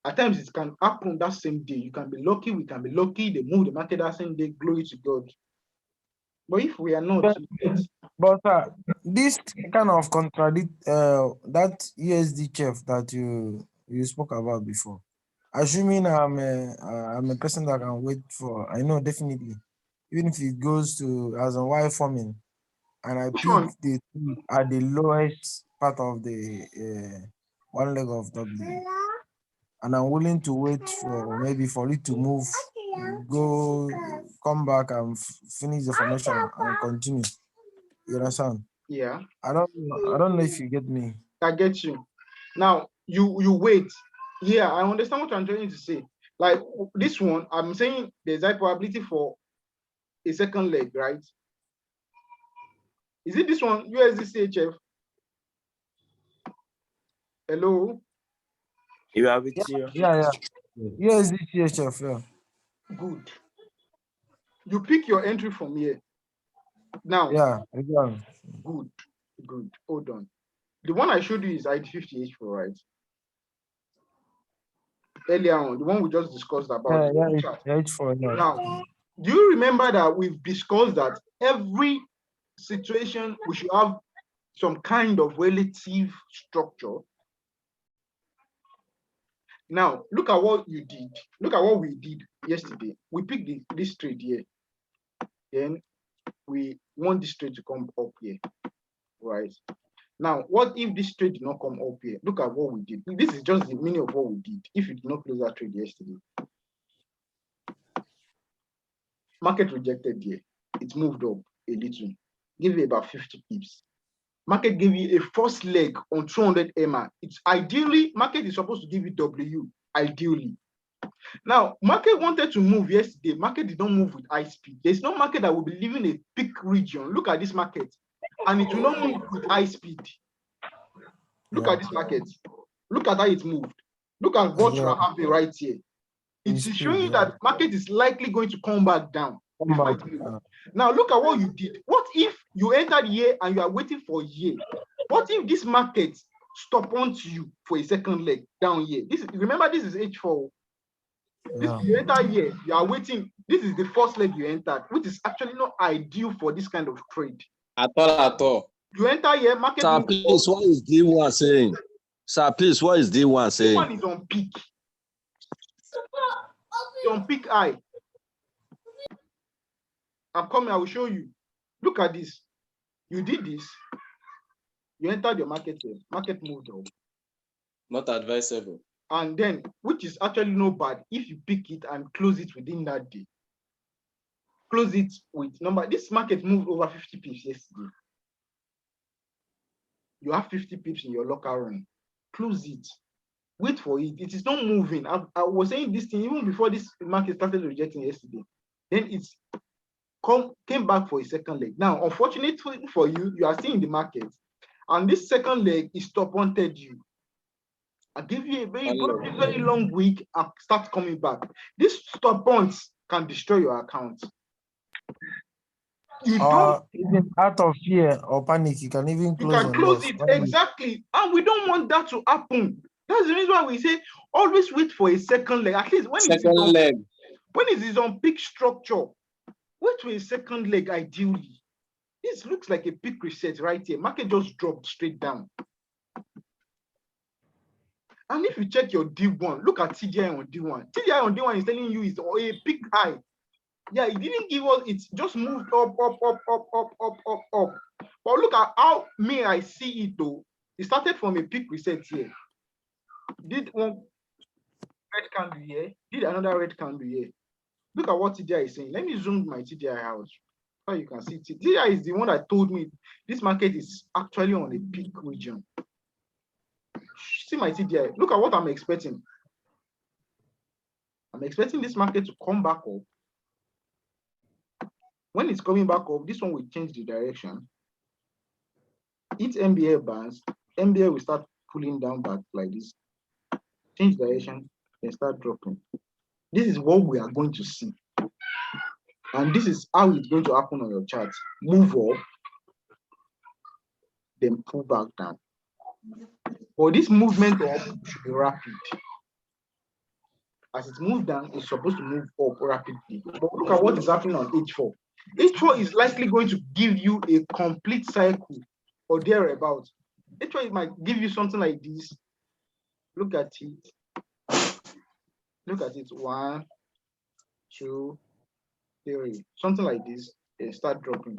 At times it can happen that same day. You can be lucky, we can be lucky. They move the market that same day, glory to God. But if we are not, but this kind of contradict that USD chef that you spoke about before. Assuming I'm a person that can wait for, I know definitely, even if it goes to as a Y forming, and I pick the at the lowest part of the one leg of W, and I'm willing to wait for maybe for it to move, come back and finish the formation and continue. You understand? Yeah. I don't know if you get me. I get you. Now you wait. Yeah, I understand what I'm trying to say. Like this one, I'm saying there's a probability for a second leg, right? Is it this one, USD CHF? Hello? You have it here. Yeah. USD CHF, yeah. Good. You pick your entry from here. Now. Yeah. Good. Hold on. The one I showed you is ID50H4, right? Earlier on, the one we just discussed about. H4. Yeah. Now, do you remember that we've discussed that every situation we should have some kind of relative structure? Now, look at what you did. Look at what we did yesterday. We picked this trade here. Then we want this trade to come up here, right? Now, what if this trade did not come up here? Look at what we did. This is just the meaning of what we did. If you did not close that trade yesterday, market rejected here. It moved up a little, give you about 50 pips. Market gave you a first leg on 200 MA. It's ideally, market is supposed to give you W, ideally. Now, market wanted to move yesterday. Market did not move with high speed. There's no market that will be leaving a peak region. Look at this market. And it will not move with high speed. Look at this market. Look at how it moved. Look at what you are having right here. It's showing you that market is likely going to come back down. Now look at what you did. What if you entered here and you are waiting for a year? What if this market stop onto you for a second leg down here? Remember, this is H4. You enter here, you are waiting. This is the first leg you entered, which is actually not ideal for this kind of trade. At all. You enter here, market. Sir, please, what is D1 saying? Sir, please, what is D1 saying? D1 is on peak. It's on peak high. I'm coming, I will show you. Look at this. You did this. You entered your market here. Market moved up. Not advisable. And then, which is actually not bad if you pick it and close it within that day. Close it with number. This market moved over 50 pips yesterday. You have 50 pips in your local run. Close it. Wait for it. It is not moving. I was saying this thing even before this market started rejecting yesterday. Then it's came back for a second leg. Now, unfortunately for you, you are still in the market. And this second leg is stop wanted you. I give you a very long week and start coming back. This stop bonds can destroy your account. You don't even out of fear or panic, you can even close it. Exactly. And we don't want that to happen. That's the reason why we say always wait for a second leg. At least when it is on peak structure, wait for a second leg ideally. This looks like a peak reset right here. Market just dropped straight down. And if you check your D1, look at TDI on D1. TDI on D1 is telling you it's a peak high. Yeah, it didn't give us, it just moved up. But look at how I see it though. It started from a peak reset here. Did one red candle here, did another red candle here. Look at what TDI is saying. Let me zoom my TDI out so you can see. TDI is the one that told me this market is actually on a peak region. See my TDI. Look at what I'm expecting. I'm expecting this market to come back up. When it's coming back up, this one will change the direction. Hit MBA bands, MBA will start pulling down back like this. Change direction, then start dropping. This is what we are going to see. And this is how it's going to happen on your chart. Move up, then pull back down. But this movement up should be rapid. As it moves down, it's supposed to move up rapidly. But look at what is happening on H4. H4 is likely going to give you a complete cycle or thereabouts. H4 might give you something like this. Look at it. Look at it. 1, 2, 3. Something like this. Then start dropping.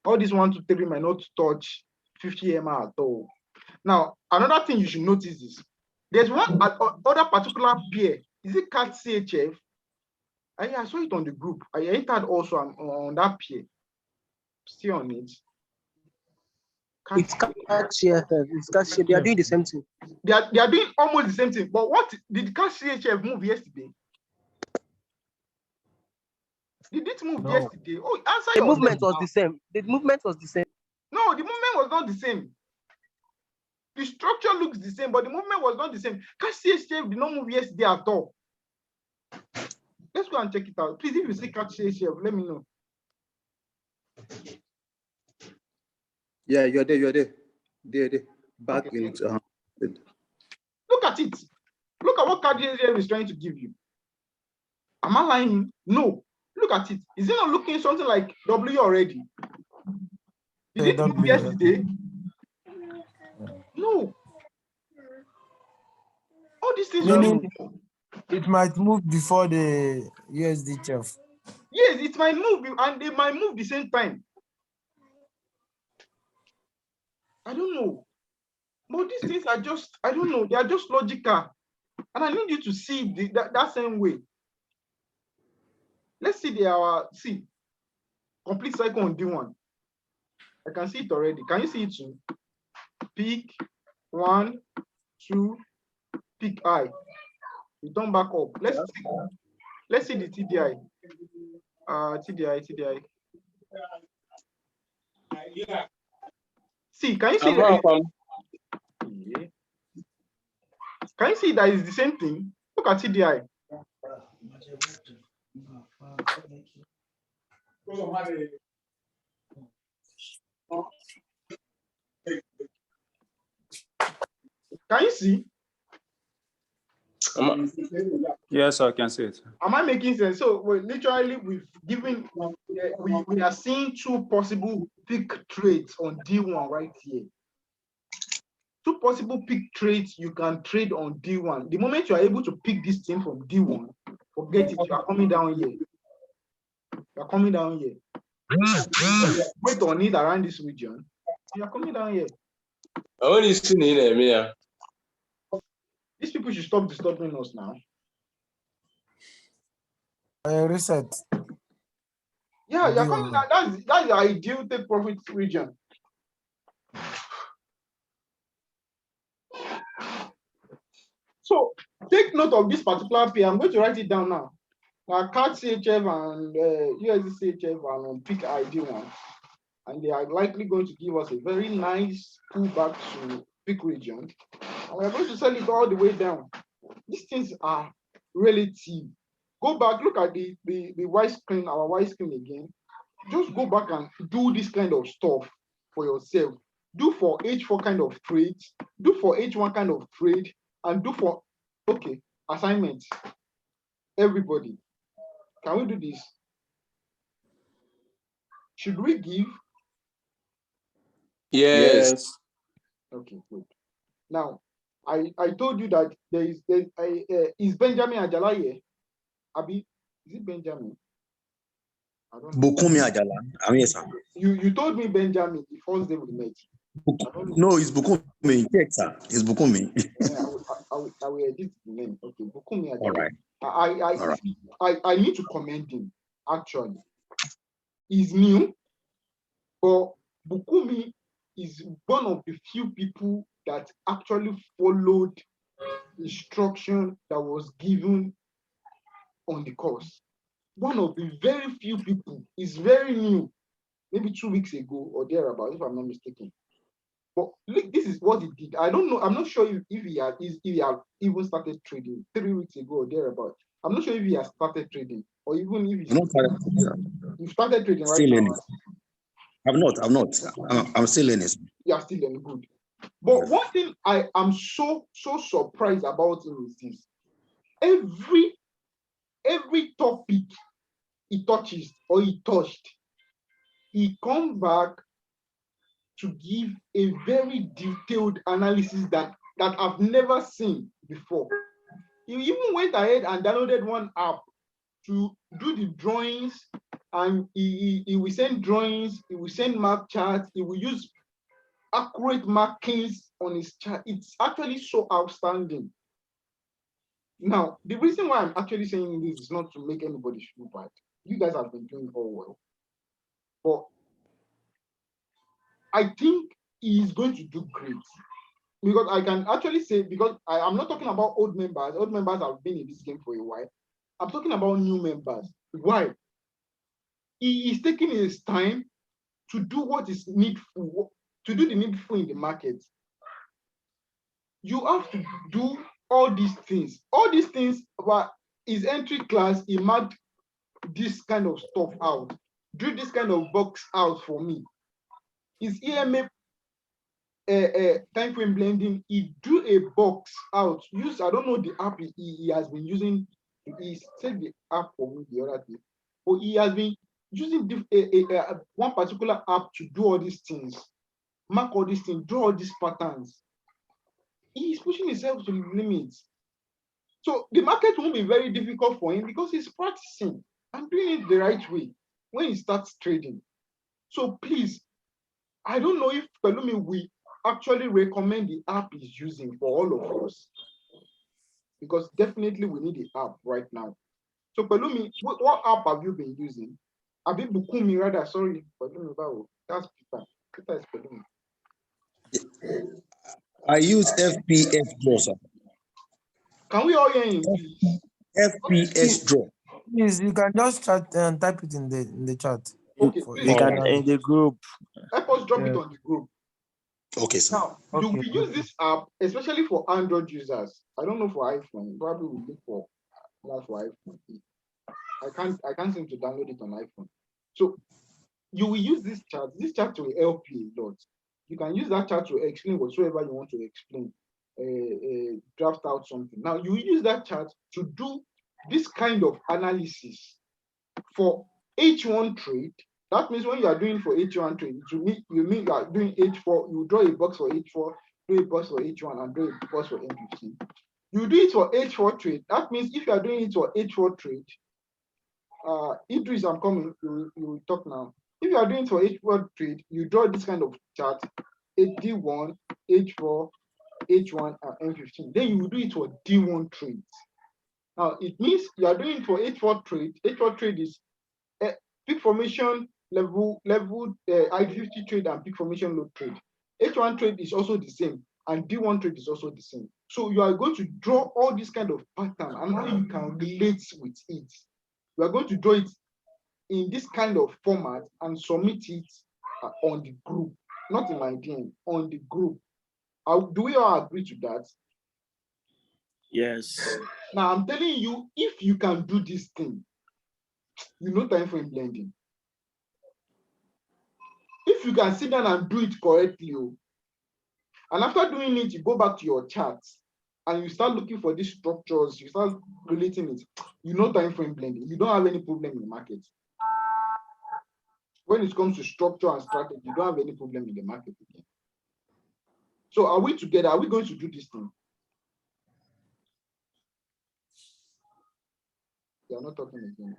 All this 1 to 3 might not touch 50 MA at all. Now, another thing you should notice is there's one other particular pair. Is it CAT CHF? I saw it on the group. I entered also on that pair. Still on it. It's CAT CHF. It's CAT CHF. They are doing the same thing. They are doing almost the same thing. But what did CAT CHF move yesterday? Did it move yesterday? Oh, answer the movement was the same. The movement was the same. No, the movement was not the same. The structure looks the same, but the movement was not the same. CAT CHF did not move yesterday at all. Let's go and check it out. Please, if you see CAT CHF, let me know. Yeah, you're there. There. Back in. Look at it. Look at what CAT CHF is trying to give you. Am I lying? No. Look at it. Is it not looking something like W already? Did it move yesterday? No. All these things. Meaning it might move before the USD chef. Yes, it might move and they might move the same time. I don't know. But these things are just, I don't know, they are just logical. And I need you to see that same way. Let's see see complete cycle on D1. I can see it already. Can you see it too? Peak 1, 2, peak high. You turn back up. Let's see the TDI. TDI. See, can you see that? Can you see that is the same thing? Look at TDI. Can you see? Yes, I can see it. Am I making sense? So literally we've given, we are seeing two possible pick trades on D1 right here. Two possible pick trades you can trade on D1. The moment you are able to pick this thing from D1, forget it, you are coming down here. You are coming down here. Wait on it around this region. You are coming down here. I want to see in These people should stop disturbing us now. Reset. Yeah, you're coming down. That's the ideal take profit region. So take note of this particular pair. I'm going to write it down now. Now, CAD CHF and USD CHF are on peak ID1, and they are likely going to give us a very nice pullback to peak region. And we're going to sell it all the way down. These things are relative. Go back, look at the white screen, our white screen again. Just go back and do this kind of stuff for yourself. Do for H4 kind of trades, do for H1 kind of trade, and do for, okay, assignment. Everybody, can we do this? Should we give? Yes. Okay, good. Now, I told you that there is Benjamin Ajala here? Abi, is it Benjamin? I don't know. Bukumi Ajala. Yes, sir. You told me Benjamin the first day we met. No, it's Bukumi. Check, sir. It's Bukumi. I will edit the name. Okay, Bukumi Ajala. All right. I need to commend him, actually. He's new, but Bukumi is one of the few people that actually followed instruction that was given on the course. One of the very few people. Is very new, maybe 2 weeks ago or thereabout, if I'm not mistaken. But look, this is what he did. I don't know. I'm not sure if he had even started trading 3 weeks ago or thereabout. I'm not sure if he has started trading or even if you started trading right now. I'm not. I'm still learning. You are still learning, good. But one thing I am so surprised about him is this: every topic he touches or he touched, he comes back to give a very detailed analysis that I've never seen before. He even went ahead and downloaded one app to do the drawings, and he will send drawings, he will send mark charts, he will use accurate markings on his chart. It's actually so outstanding. Now, the reason why I'm actually saying this is not to make anybody feel bad. You guys have been doing all well. But I think he is going to do great. Because I can actually say, because I'm not talking about old members. Old members have been in this game for a while. I'm talking about new members. Why? He is taking his time to do what is needful, to do the needful in the market. You have to do all these things. All these things, but his entry class, he marked this kind of stuff out. Do this kind of box out for me. His EMA time frame blending, he do a box out. I don't know the app he has been using. He said the app for me the other day, but he has been using one particular app to do all these things, mark all these things, draw all these patterns. He's pushing himself to the limits. So the market won't be very difficult for him because he's practicing and doing it the right way when he starts trading. So please, I don't know if Pelumi will actually recommend the app he's using for all of us, because definitely we need the app right now. So Pelumi, what app have you been using? Have you Bukumi rather? Sorry, Pelumi, that's Peter. Peter is Pelumi. I use FPS draw, sir. Can we all hear him, please? FPS draw. Please, you can just chat and type it in the chat. Okay, we can in the group. Help us drop it on the group. Okay, sir. Now, you will use this app, especially for Android users. I don't know for iPhone. Probably will look for more for iPhone. I can't seem to download it on iPhone. So you will use this chart. This chart will help you a lot. You can use that chart to explain whatsoever you want to explain. draft out something. Now you use that chart to do this kind of analysis for H1 trade. That means when you are doing for H1 trade, you mean you are doing H4, you draw a box for H4, draw a box for H1, and draw a box for M15. You do it for H4 trade. That means if you are doing it for H4 trade, Idris, I'm coming, you will talk now. If you are doing it for H4 trade, you draw this kind of chart, D1, H4, H1, and M15. Then you will do it for D1 trades. Now it means you are doing it for H4 trade. H4 trade is peak formation level I50 trade and peak formation load trade. H1 trade is also the same, and D1 trade is also the same. So you are going to draw all this kind of pattern and how you can relate with it. You are going to draw it in this kind of format and submit it on the group, not in my DM, on the group. Do we all agree to that? Yes. Now I'm telling you, if you can do this thing, you know time frame blending. If you can sit down and do it correctly, and after doing it, you go back to your charts and you start looking for these structures, you start relating it, you know time frame blending. You don't have any problem in the market. When it comes to structure and strategy, you don't have any problem in the market again. So are we together? Are we going to do this thing? You're not talking again.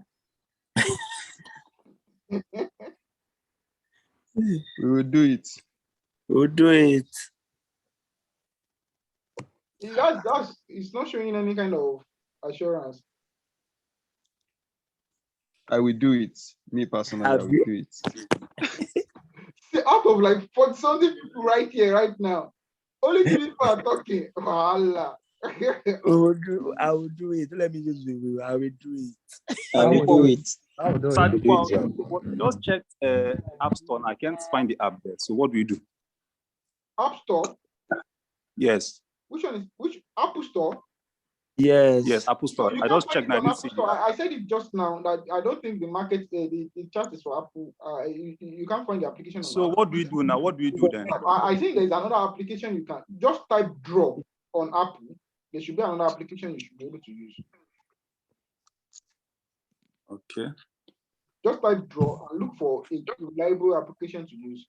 We will do it. We'll do it. It's not showing any kind of assurance. I will do it. Me personally, I will do it. See, out of like 40-something people right here, right now, only 3 people are talking. Allah. I will do it. Let me just review. I will do it. I will do it. So, Just check App Store. I can't find the app there. So what do you do? App Store? Yes. Which one is which Apple Store? Yes. Yes, Apple Store. So I just checked. I didn't see it. I said it just now that I don't think the market, the chart is for Apple. You can't find the application. So what do you do now? What do you do then? I think there's another application you can just type draw on Apple. There should be another application you should be able to use. Okay. Just type draw and look for a reliable application to use.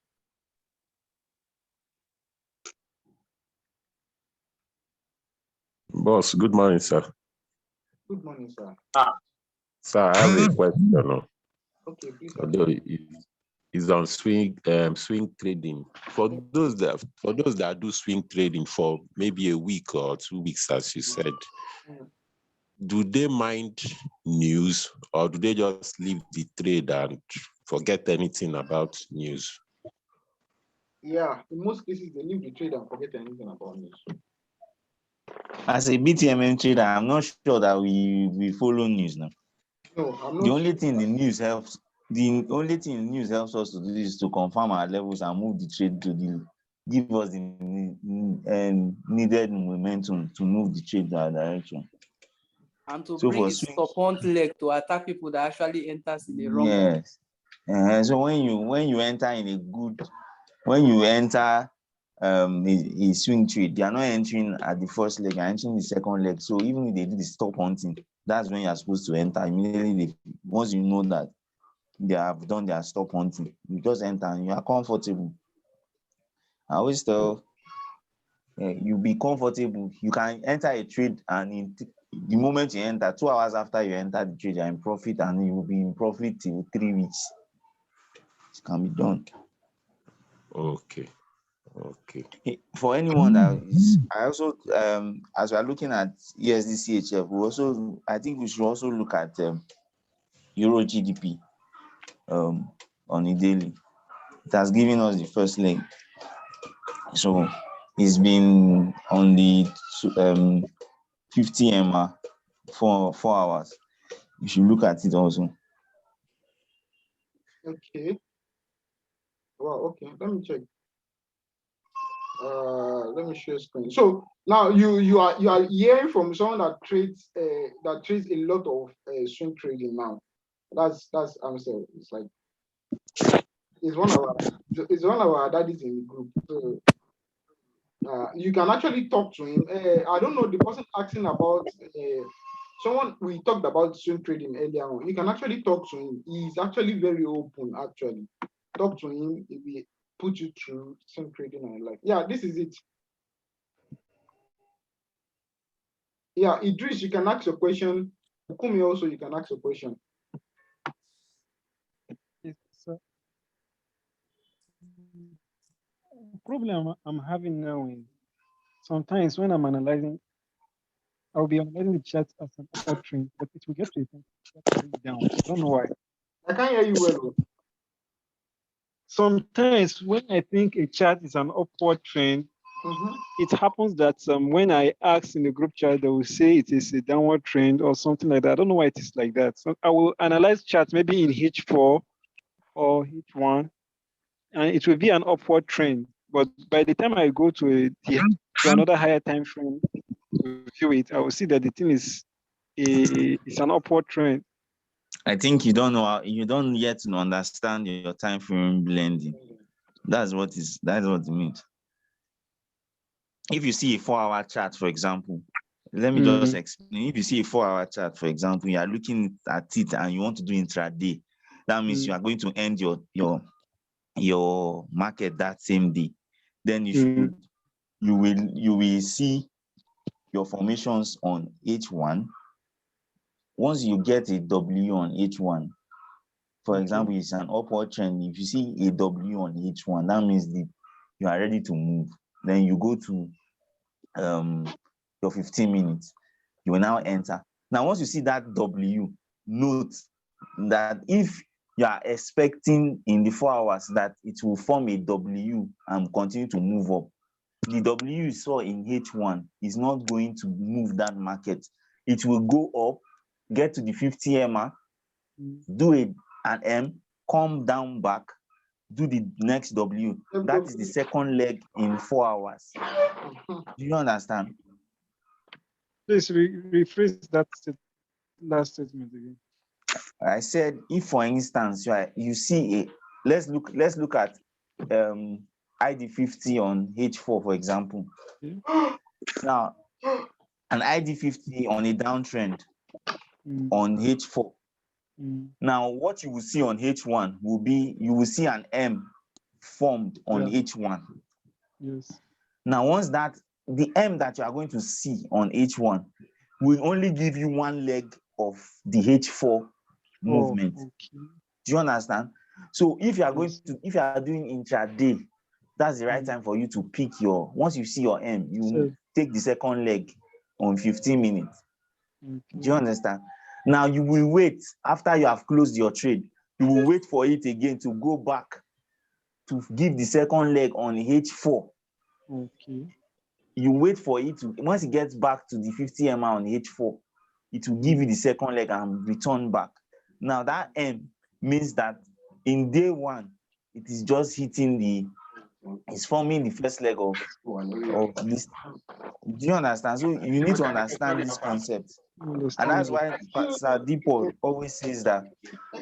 Boss, good morning, sir. Good morning, sir. Sir, I have a question. Okay, please. Although it's on swing trading. For those that do swing trading for maybe a week or 2 weeks, as you said, do they mind news or do they just leave the trade and forget anything about news? Yeah, in most cases they leave the trade and forget anything about news. As a BTMM trader, I'm not sure that we follow news now. No, I'm not. The only thing the news helps us to do is to confirm our levels and move the trade to give us the needed momentum to move the trade that direction. And to bring the support leg to attack people that actually enters in the wrong. Yes. So when you enter in a good, when you enter a swing trade, they are not entering at the first leg, they are entering the second leg. So even if they do the stop hunting, that's when you are supposed to enter immediately. Once you know that they have done their stop hunting, you just enter and you are comfortable. I always tell you be comfortable. You can enter a trade and in the moment you enter, 2 hours after you enter the trade, you're in profit and you will be in profit till 3 weeks. It can be done. Okay. For anyone that is, I also as we are looking at ESD CHF, I think we should also look at Euro GDP on a daily. It has given us the first leg. So it's been on the 50 MA for 4 hours. You should look at it also. Okay. Well, okay. Let me check. Let me share screen. So now you are hearing from someone that trades a lot of swing trading now. That's I'm saying it's like it's one of our daddies in the group. So You can actually talk to him. I don't know, the person asking about someone we talked about swing trading earlier on. You can actually talk to him. He's actually very open, actually. Talk to him, he will put you through swing trading and like, yeah, this is it. Yeah, Idris, you can ask your question. Kumi also, you can ask your question. So, problem I'm having now is sometimes when I'm analyzing, I'll be analyzing the chart as an upward trend, but it will get to a point where it down. I don't know why. I can't hear you well. Sometimes when I think a chart is an upward trend, it happens that when I ask in the group chat, they will say it is a downward trend or something like that. I don't know why it is like that. So I will analyze charts maybe in H4 or H1, and it will be an upward trend. But by the time I go to another higher time frame to view it, I will see that the thing is it's an upward trend. I think you don't know you don't yet understand your time frame blending. That's what it means. If you see a 4-hour chart, for example, let me just explain. If you see a 4-hour chart, for example, you are looking at it and you want to do intraday, that means you are going to end your market that same day. Then you will see your formations on H1. Once you get a W on H1, for example, it's an upward trend. If you see a W on H1, that means you are ready to move. Then you go to your 15 minutes. You will now enter. Now, once you see that W, note that if you are expecting in the 4 hours that it will form a W and continue to move up, the W you saw in H1 is not going to move that market. It will go up, get to the 50 MA, do an M, come down back, do the next W. That is the second leg in 4 hours. Do you understand? Please rephrase that last statement again. I said, if for instance you see let's look at ID50 on H4, for example. Now, an ID50 on a downtrend on H4. Now, what you will see on H1 will be, you will see an M formed on H1. Yes. Now, once the M that you are going to see on H1 will only give you one leg of the H4 movement. Okay. Do you understand? So if you are if you are doing intraday, that's the right time for you to pick once you see your M, you take the second leg on 15 minutes. Do you understand? Now you will wait after you have closed your trade. You will wait for it again to go back to give the second leg on H4. Okay. You wait for it to, once it gets back to the 50 MA on H4, it will give you the second leg and return back. Now that M means that in day one, it is just hitting it's forming the first leg of this. Do you understand? So you need to understand this concept. And that's why Sir Deepo always says that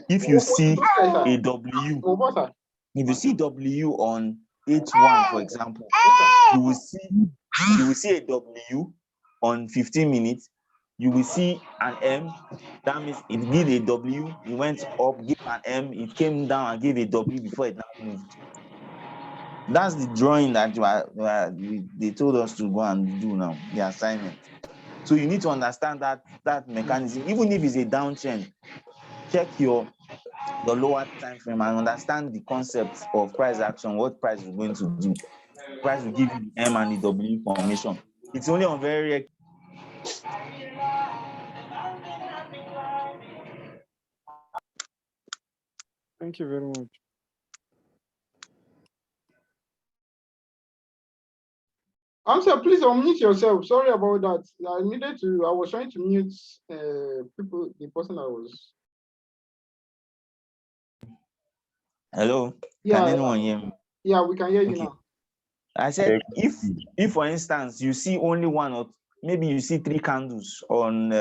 if you see a W, if you see W on H1, for example, you will see a W on 15 minutes. You will see an M. That means it gave a W, it went up, gave an M, it came down and gave a W before it now moved. That's the drawing that they told us to go and do now, the assignment. So you need to understand that mechanism. Even if it's a downtrend, check your lower time frame and understand the concept of price action, what price is going to do. Price will give you the M and the W formation. It's only on very rare. Thank you very much. Answer, please unmute yourself. Sorry about that. I was trying to mute the person I was. Hello? Yeah, can anyone hear me? Yeah, we can hear you now. I said, if for instance, you see only one or maybe you see 3 candles on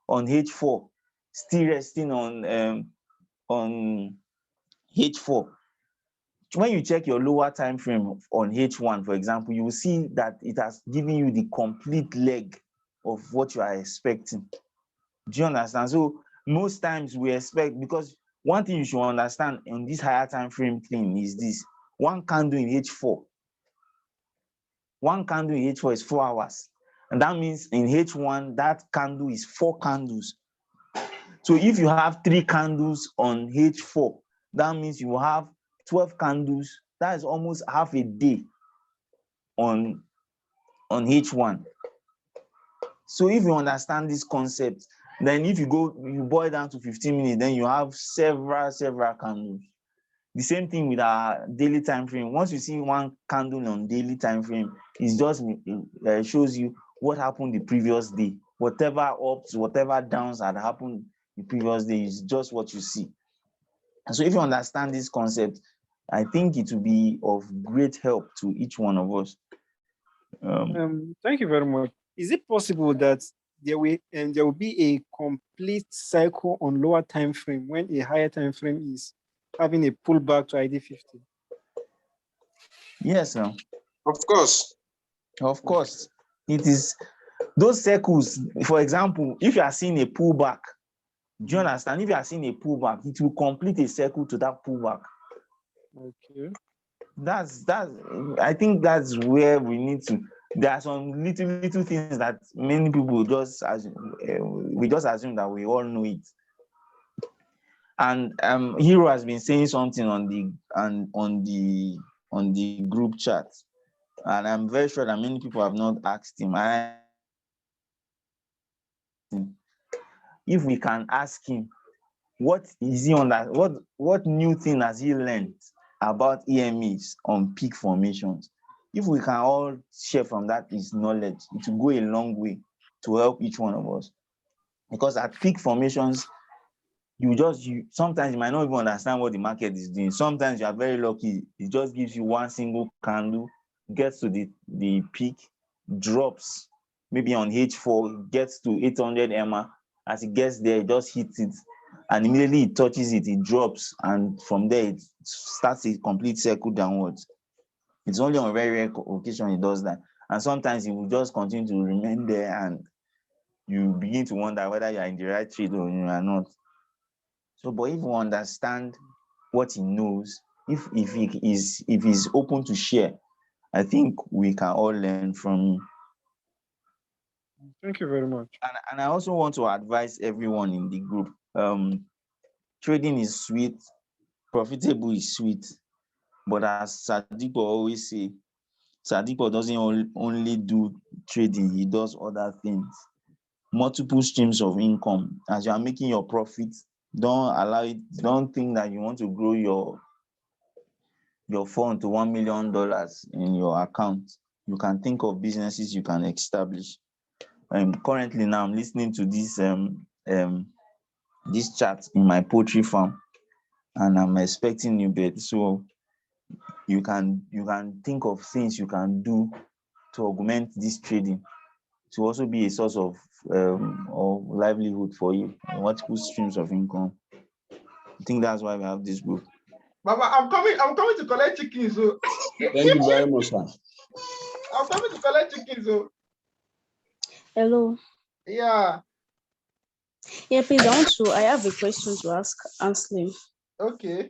H4, still resting on H4, when you check your lower time frame on H1, for example, you will see that it has given you the complete leg of what you are expecting. Do you understand? So most times we expect, because one thing you should understand in this higher time frame thing is this: one candle in H4. One candle in H4 is 4 hours. And that means in H1, that candle is 4 candles. So if you have 3 candles on H4, that means you will have 12 candles. That is almost half a day on H1. So if you understand this concept, then if you boil down to 15 minutes, then you have several candles. The same thing with our daily time frame. Once you see one candle on daily time frame, it just shows you what happened the previous day. Whatever ups, whatever downs had happened the previous day is just what you see. And so if you understand this concept, I think it will be of great help to each one of us. Thank you very much. Is it possible that there will be a complete cycle on lower time frame when a higher time frame is having a pullback to ID50? Yes, sir. Of course. Of course. It is those circles. For example, if you are seeing a pullback, do you understand? If you are seeing a pullback, it will complete a circle to that pullback. Okay. I think that's where we need to. There are some little things that many people just assume that we all know it. And Hero has been saying something on the group chat, and I'm very sure that many people have not asked him. If we can ask him, what is he on that? What new thing has he learned about EMAs on peak formations? If we can all share from that his knowledge, it will go a long way to help each one of us. Because at peak formations, sometimes you might not even understand what the market is doing. Sometimes you are very lucky. It just gives you one single candle, gets to the peak, drops, maybe on H4, gets to 800 EMA. As it gets there, it just hits it. And immediately it touches it, it drops. And from there, it starts a complete circle downwards. It's only on very rare occasion it does that. And sometimes it will just continue to remain there, and you begin to wonder whether you are in the right trade or you are not. So, but if you understand what he knows, if he's open to share, I think we can all learn from him. Thank you very much. And I also want to advise everyone in the group. Trading is sweet, profitable is sweet, but as Sadipo always say, Sadipo doesn't only do trading, he does other things. Multiple streams of income. As you are making your profit, don't think that you want to grow your fund to $1 million in your account. You can think of businesses you can establish. Currently now I'm listening to this chat in my poultry farm, and I'm expecting new beds. So you can think of things you can do to augment this trading, to also be a source of livelihood for you, multiple streams of income. I think that's why we have this group. Baba, I'm coming to collect chickens. So. Thank you very much, sir. I'm coming to collect chickens. So. Hello. Yeah. Yeah, please, I have a question to ask Anslem. Okay.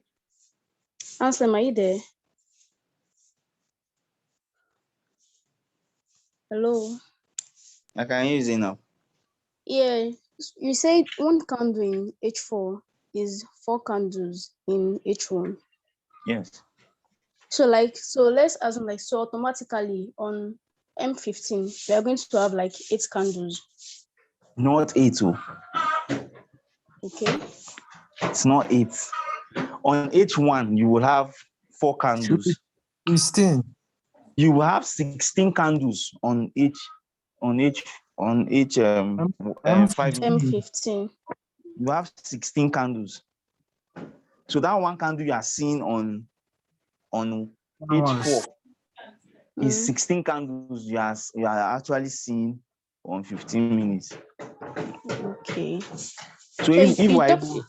Anslem, are you there? Hello. I can use it now. Yeah, you said one candle in H4 is 4 candles in H1. Yes. So let's assume so automatically on M15 we are going to have 8 candles. Not 8. Okay. It's not 8. On H1 you will have 4 candles. 16. You will have 16 candles on M15. You have 16 candles. So that one candle you are seeing on H4 is 16 candles you are actually seeing on 15 minutes. Okay. So if we're able,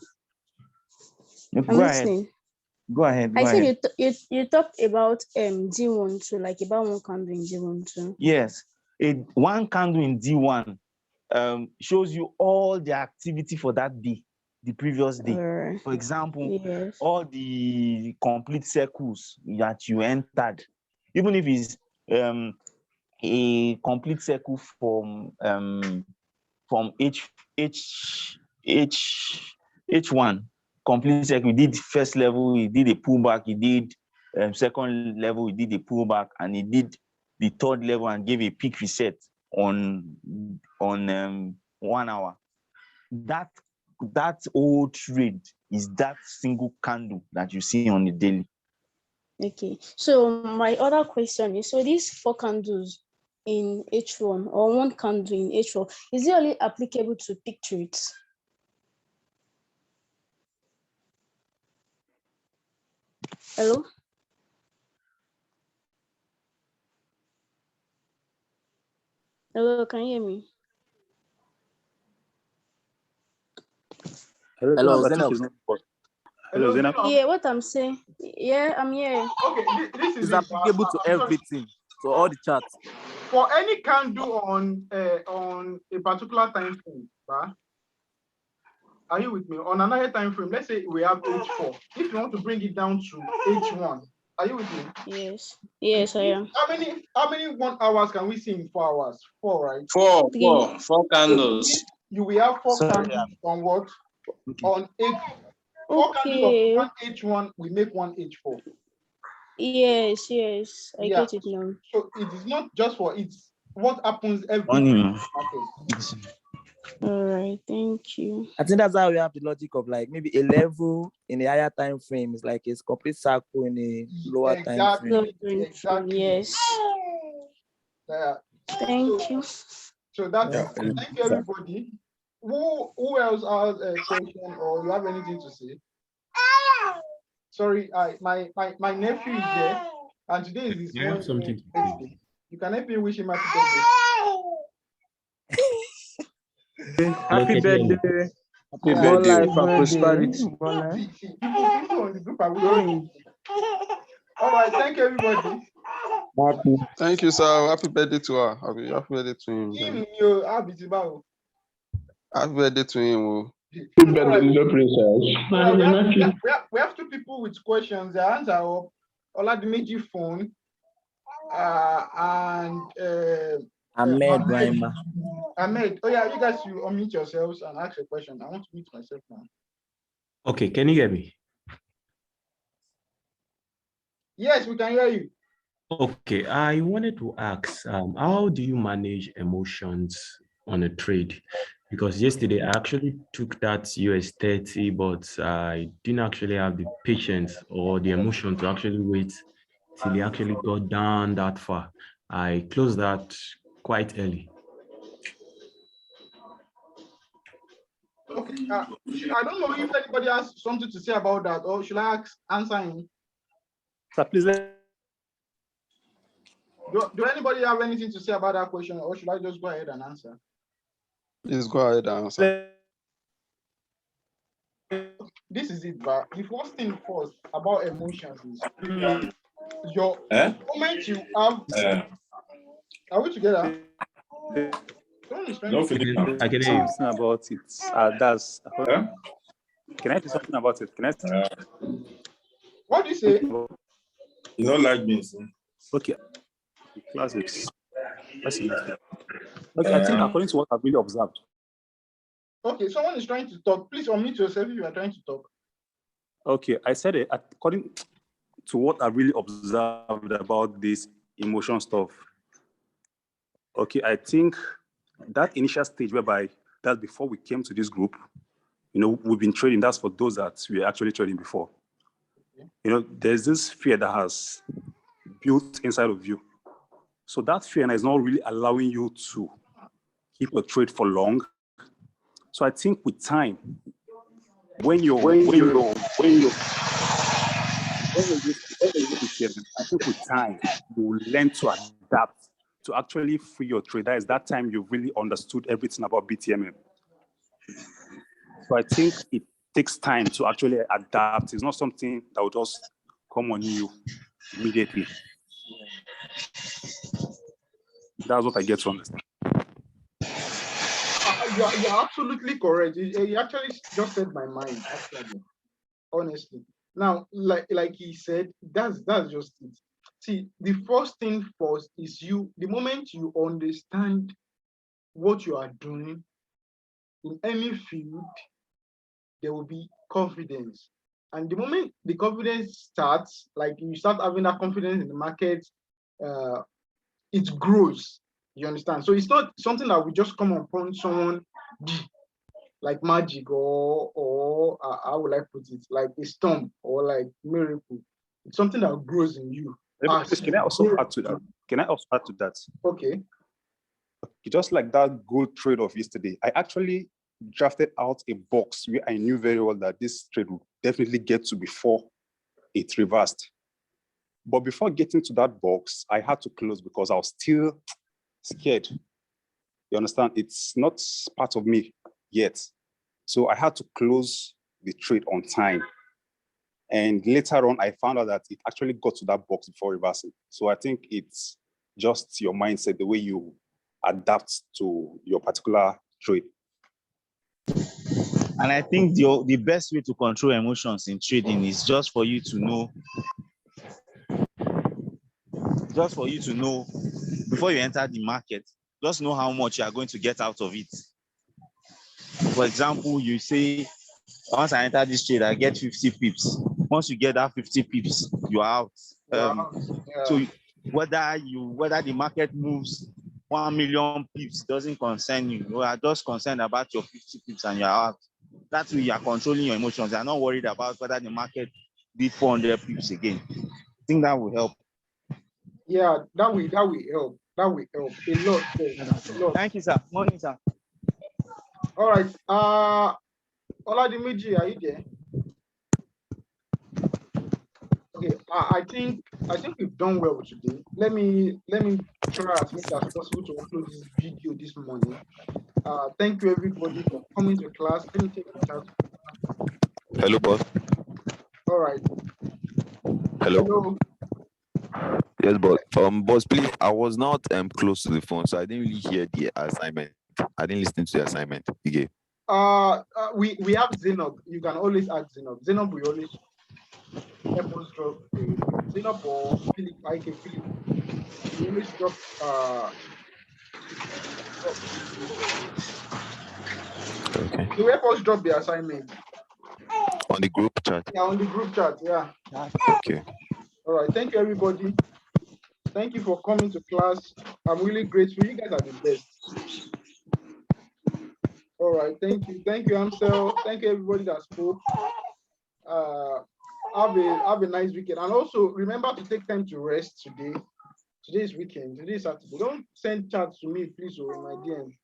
go ahead. Go ahead. I said you talked about D1 too, like about one candle in D1 too. Yes, one candle in D1 shows you all the activity for that day, the previous day. For example, all the complete circles that you entered, even if it's a complete circle from H1 complete circle. He did first level, he did a pullback, he did second level, he did a pullback, and he did the third level and gave a peak reset on 1 hour. That whole trade is that single candle that you see on the daily. Okay, so my other question is, so these 4 candles in H1 or one candle in H4, is it only applicable to peak trades? Hello? Hello, can you hear me? Hello, I think Zainab. it's not. Hello, Zainab. Yeah, what I'm saying. Yeah, I'm here. Okay, this is It's applicable to everything, to all the charts. For any candle on a particular time frame, right? Are you with me? On another time frame, let's say we have H4. If you want to bring it down to H1, are you with me? Yes. Yes, I am. How many 1 hours can we see in 4 hours? 4, right? Four candles. You will have 4 candles on what? On H. 4 candles of 1 H1, we make 1 H4. Yes, I get it now. So it is not just for it's what happens every day. All right, thank you. I think that's how we have the logic of like maybe a level in a higher time frame is like a complete circle in a lower time frame. Exactly. Yes. Thank you. So that's thank you, everybody. Who else has a question or you have anything to say? Sorry, my nephew is there, and today is his birthday. You can help me wish him happy birthday. Happy birthday. Happy More birthday. life and prosperity. People on the group are wishing. All right, thank you, everybody. Thank you, sir. Happy birthday to her. Happy birthday to him. Happy birthday to him. We have 2 people with questions. Their hands are up. Oladimiji phone. And Ahmed Brahima. Ahmed. Oh yeah, you guys you unmute yourselves and ask a question. I want to mute myself now. Okay, can you hear me? Yes, we can hear you. Okay, I wanted to ask, how do you manage emotions on a trade? Because yesterday I actually took that US 30, but I didn't actually have the patience or the emotion to actually wait till it actually got down that far. I closed that quite early. Okay, I don't know if anybody has something to say about that, or should I answer him? So please do anybody have anything to say about that question, or should I just go ahead and answer? Please go ahead and answer. This is it, but the first thing first about emotions is your moment you have. Are we together? I can hear you. Something about it. That's. Can I say something about it? Can I? What do you say? You don't like me. Okay. Classics. Okay, I think according to what I've really observed. Okay, someone is trying to talk. Please unmute yourself if you are trying to talk. Okay, I said it according to what I really observed about this emotion stuff. Okay, I think that initial stage whereby that before we came to this group, we've been trading. That's for those that we are actually trading before. There's this fear that has built inside of you. So that fear is not really allowing you to keep a trade for long. So I think with time, when you I think with time, you will learn to adapt to actually free your trade. That is that time you really understood everything about BTMM. So I think takes time to actually adapt. It's not something that will just come on you immediately. That's what I get to understand. You're absolutely correct. You actually just said my mind, actually, honestly. Now, like he said, that's just it. See, the first thing first is the moment you understand what you are doing in any field, there will be confidence. And the moment the confidence starts, like you start having that confidence in the market, it grows. You understand? So it's not something that we just come upon someone like magic or how would I put it, like a storm or like miracle. It's something that grows in you. Can I also add to that? Okay. Just like that gold trade of yesterday, I actually drafted out a box where I knew very well that this trade would definitely get to before it reversed. But before getting to that box, I had to close because I was still scared. You understand? It's not part of me yet. So I had to close the trade on time. And later on, I found out that it actually got to that box before reversing. So I think it's just your mindset, the way you adapt to your particular trade. And I think the best way to control emotions in trading is just for you to know before you enter the market, just know how much you are going to get out of it. For example, you say, once I enter this trade, I get 50 pips. Once you get that 50 pips, you are out. So whether the market moves 1 million pips doesn't concern you. You are just concerned about your 50 pips and you are out. That's way you are controlling your emotions. You are not worried about whether the market did 400 pips again. I think that will help. Yeah, that will help. That will help a lot. A lot. Thank you, sir. Morning, sir. All right. Oladimiji, are you there? Okay. I think we've done well today. Let me try as much as possible to upload this video this morning. Thank you everybody for coming to class. Let me take the chat. Hello, boss. All right. Hello. Yes, boss, please. I was not close to the phone, so I didn't really hear the assignment. I didn't listen to the assignment you gave. We have Zenob. You can always ask Zenob. Zenob will always help us drop Zenob or Philip. Philip. We always drop Okay. You help us drop the assignment on the group chat. Yeah, on the group chat. Yeah. Okay. All right. Thank you, everybody. Thank you for coming to class. I'm really grateful. You guys are the best. All right. Thank you. Thank you, Ansel. Thank you, everybody that spoke. Have a nice weekend. And also remember to take time to rest today. Today is weekend. Today is Saturday. Don't send chats to me, please, or in my DM.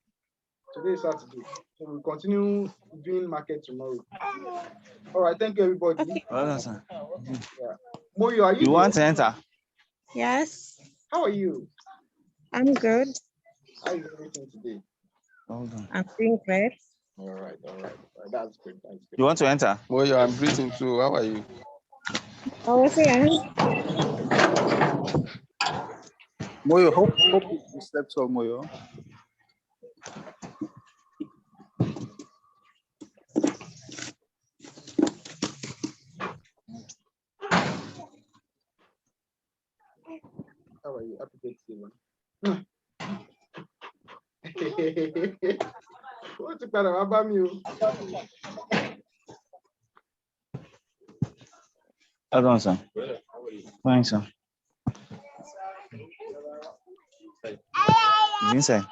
Today is Saturday. So we'll continue doing market tomorrow. All right. Thank you, everybody. Okay. Yeah. Moyo, are you there? Want to enter? Yes. How are you? I'm good. How is everything today? Hold on. I'm doing great. All right. That's good. You want to enter? Moyo, I'm breathing too. How are you? Oh, Moyo, hope you slept well, Moyo. How are you? Happy birthday, man. What's the matter about you? Hold on, sir. Thanks, sir. Inside.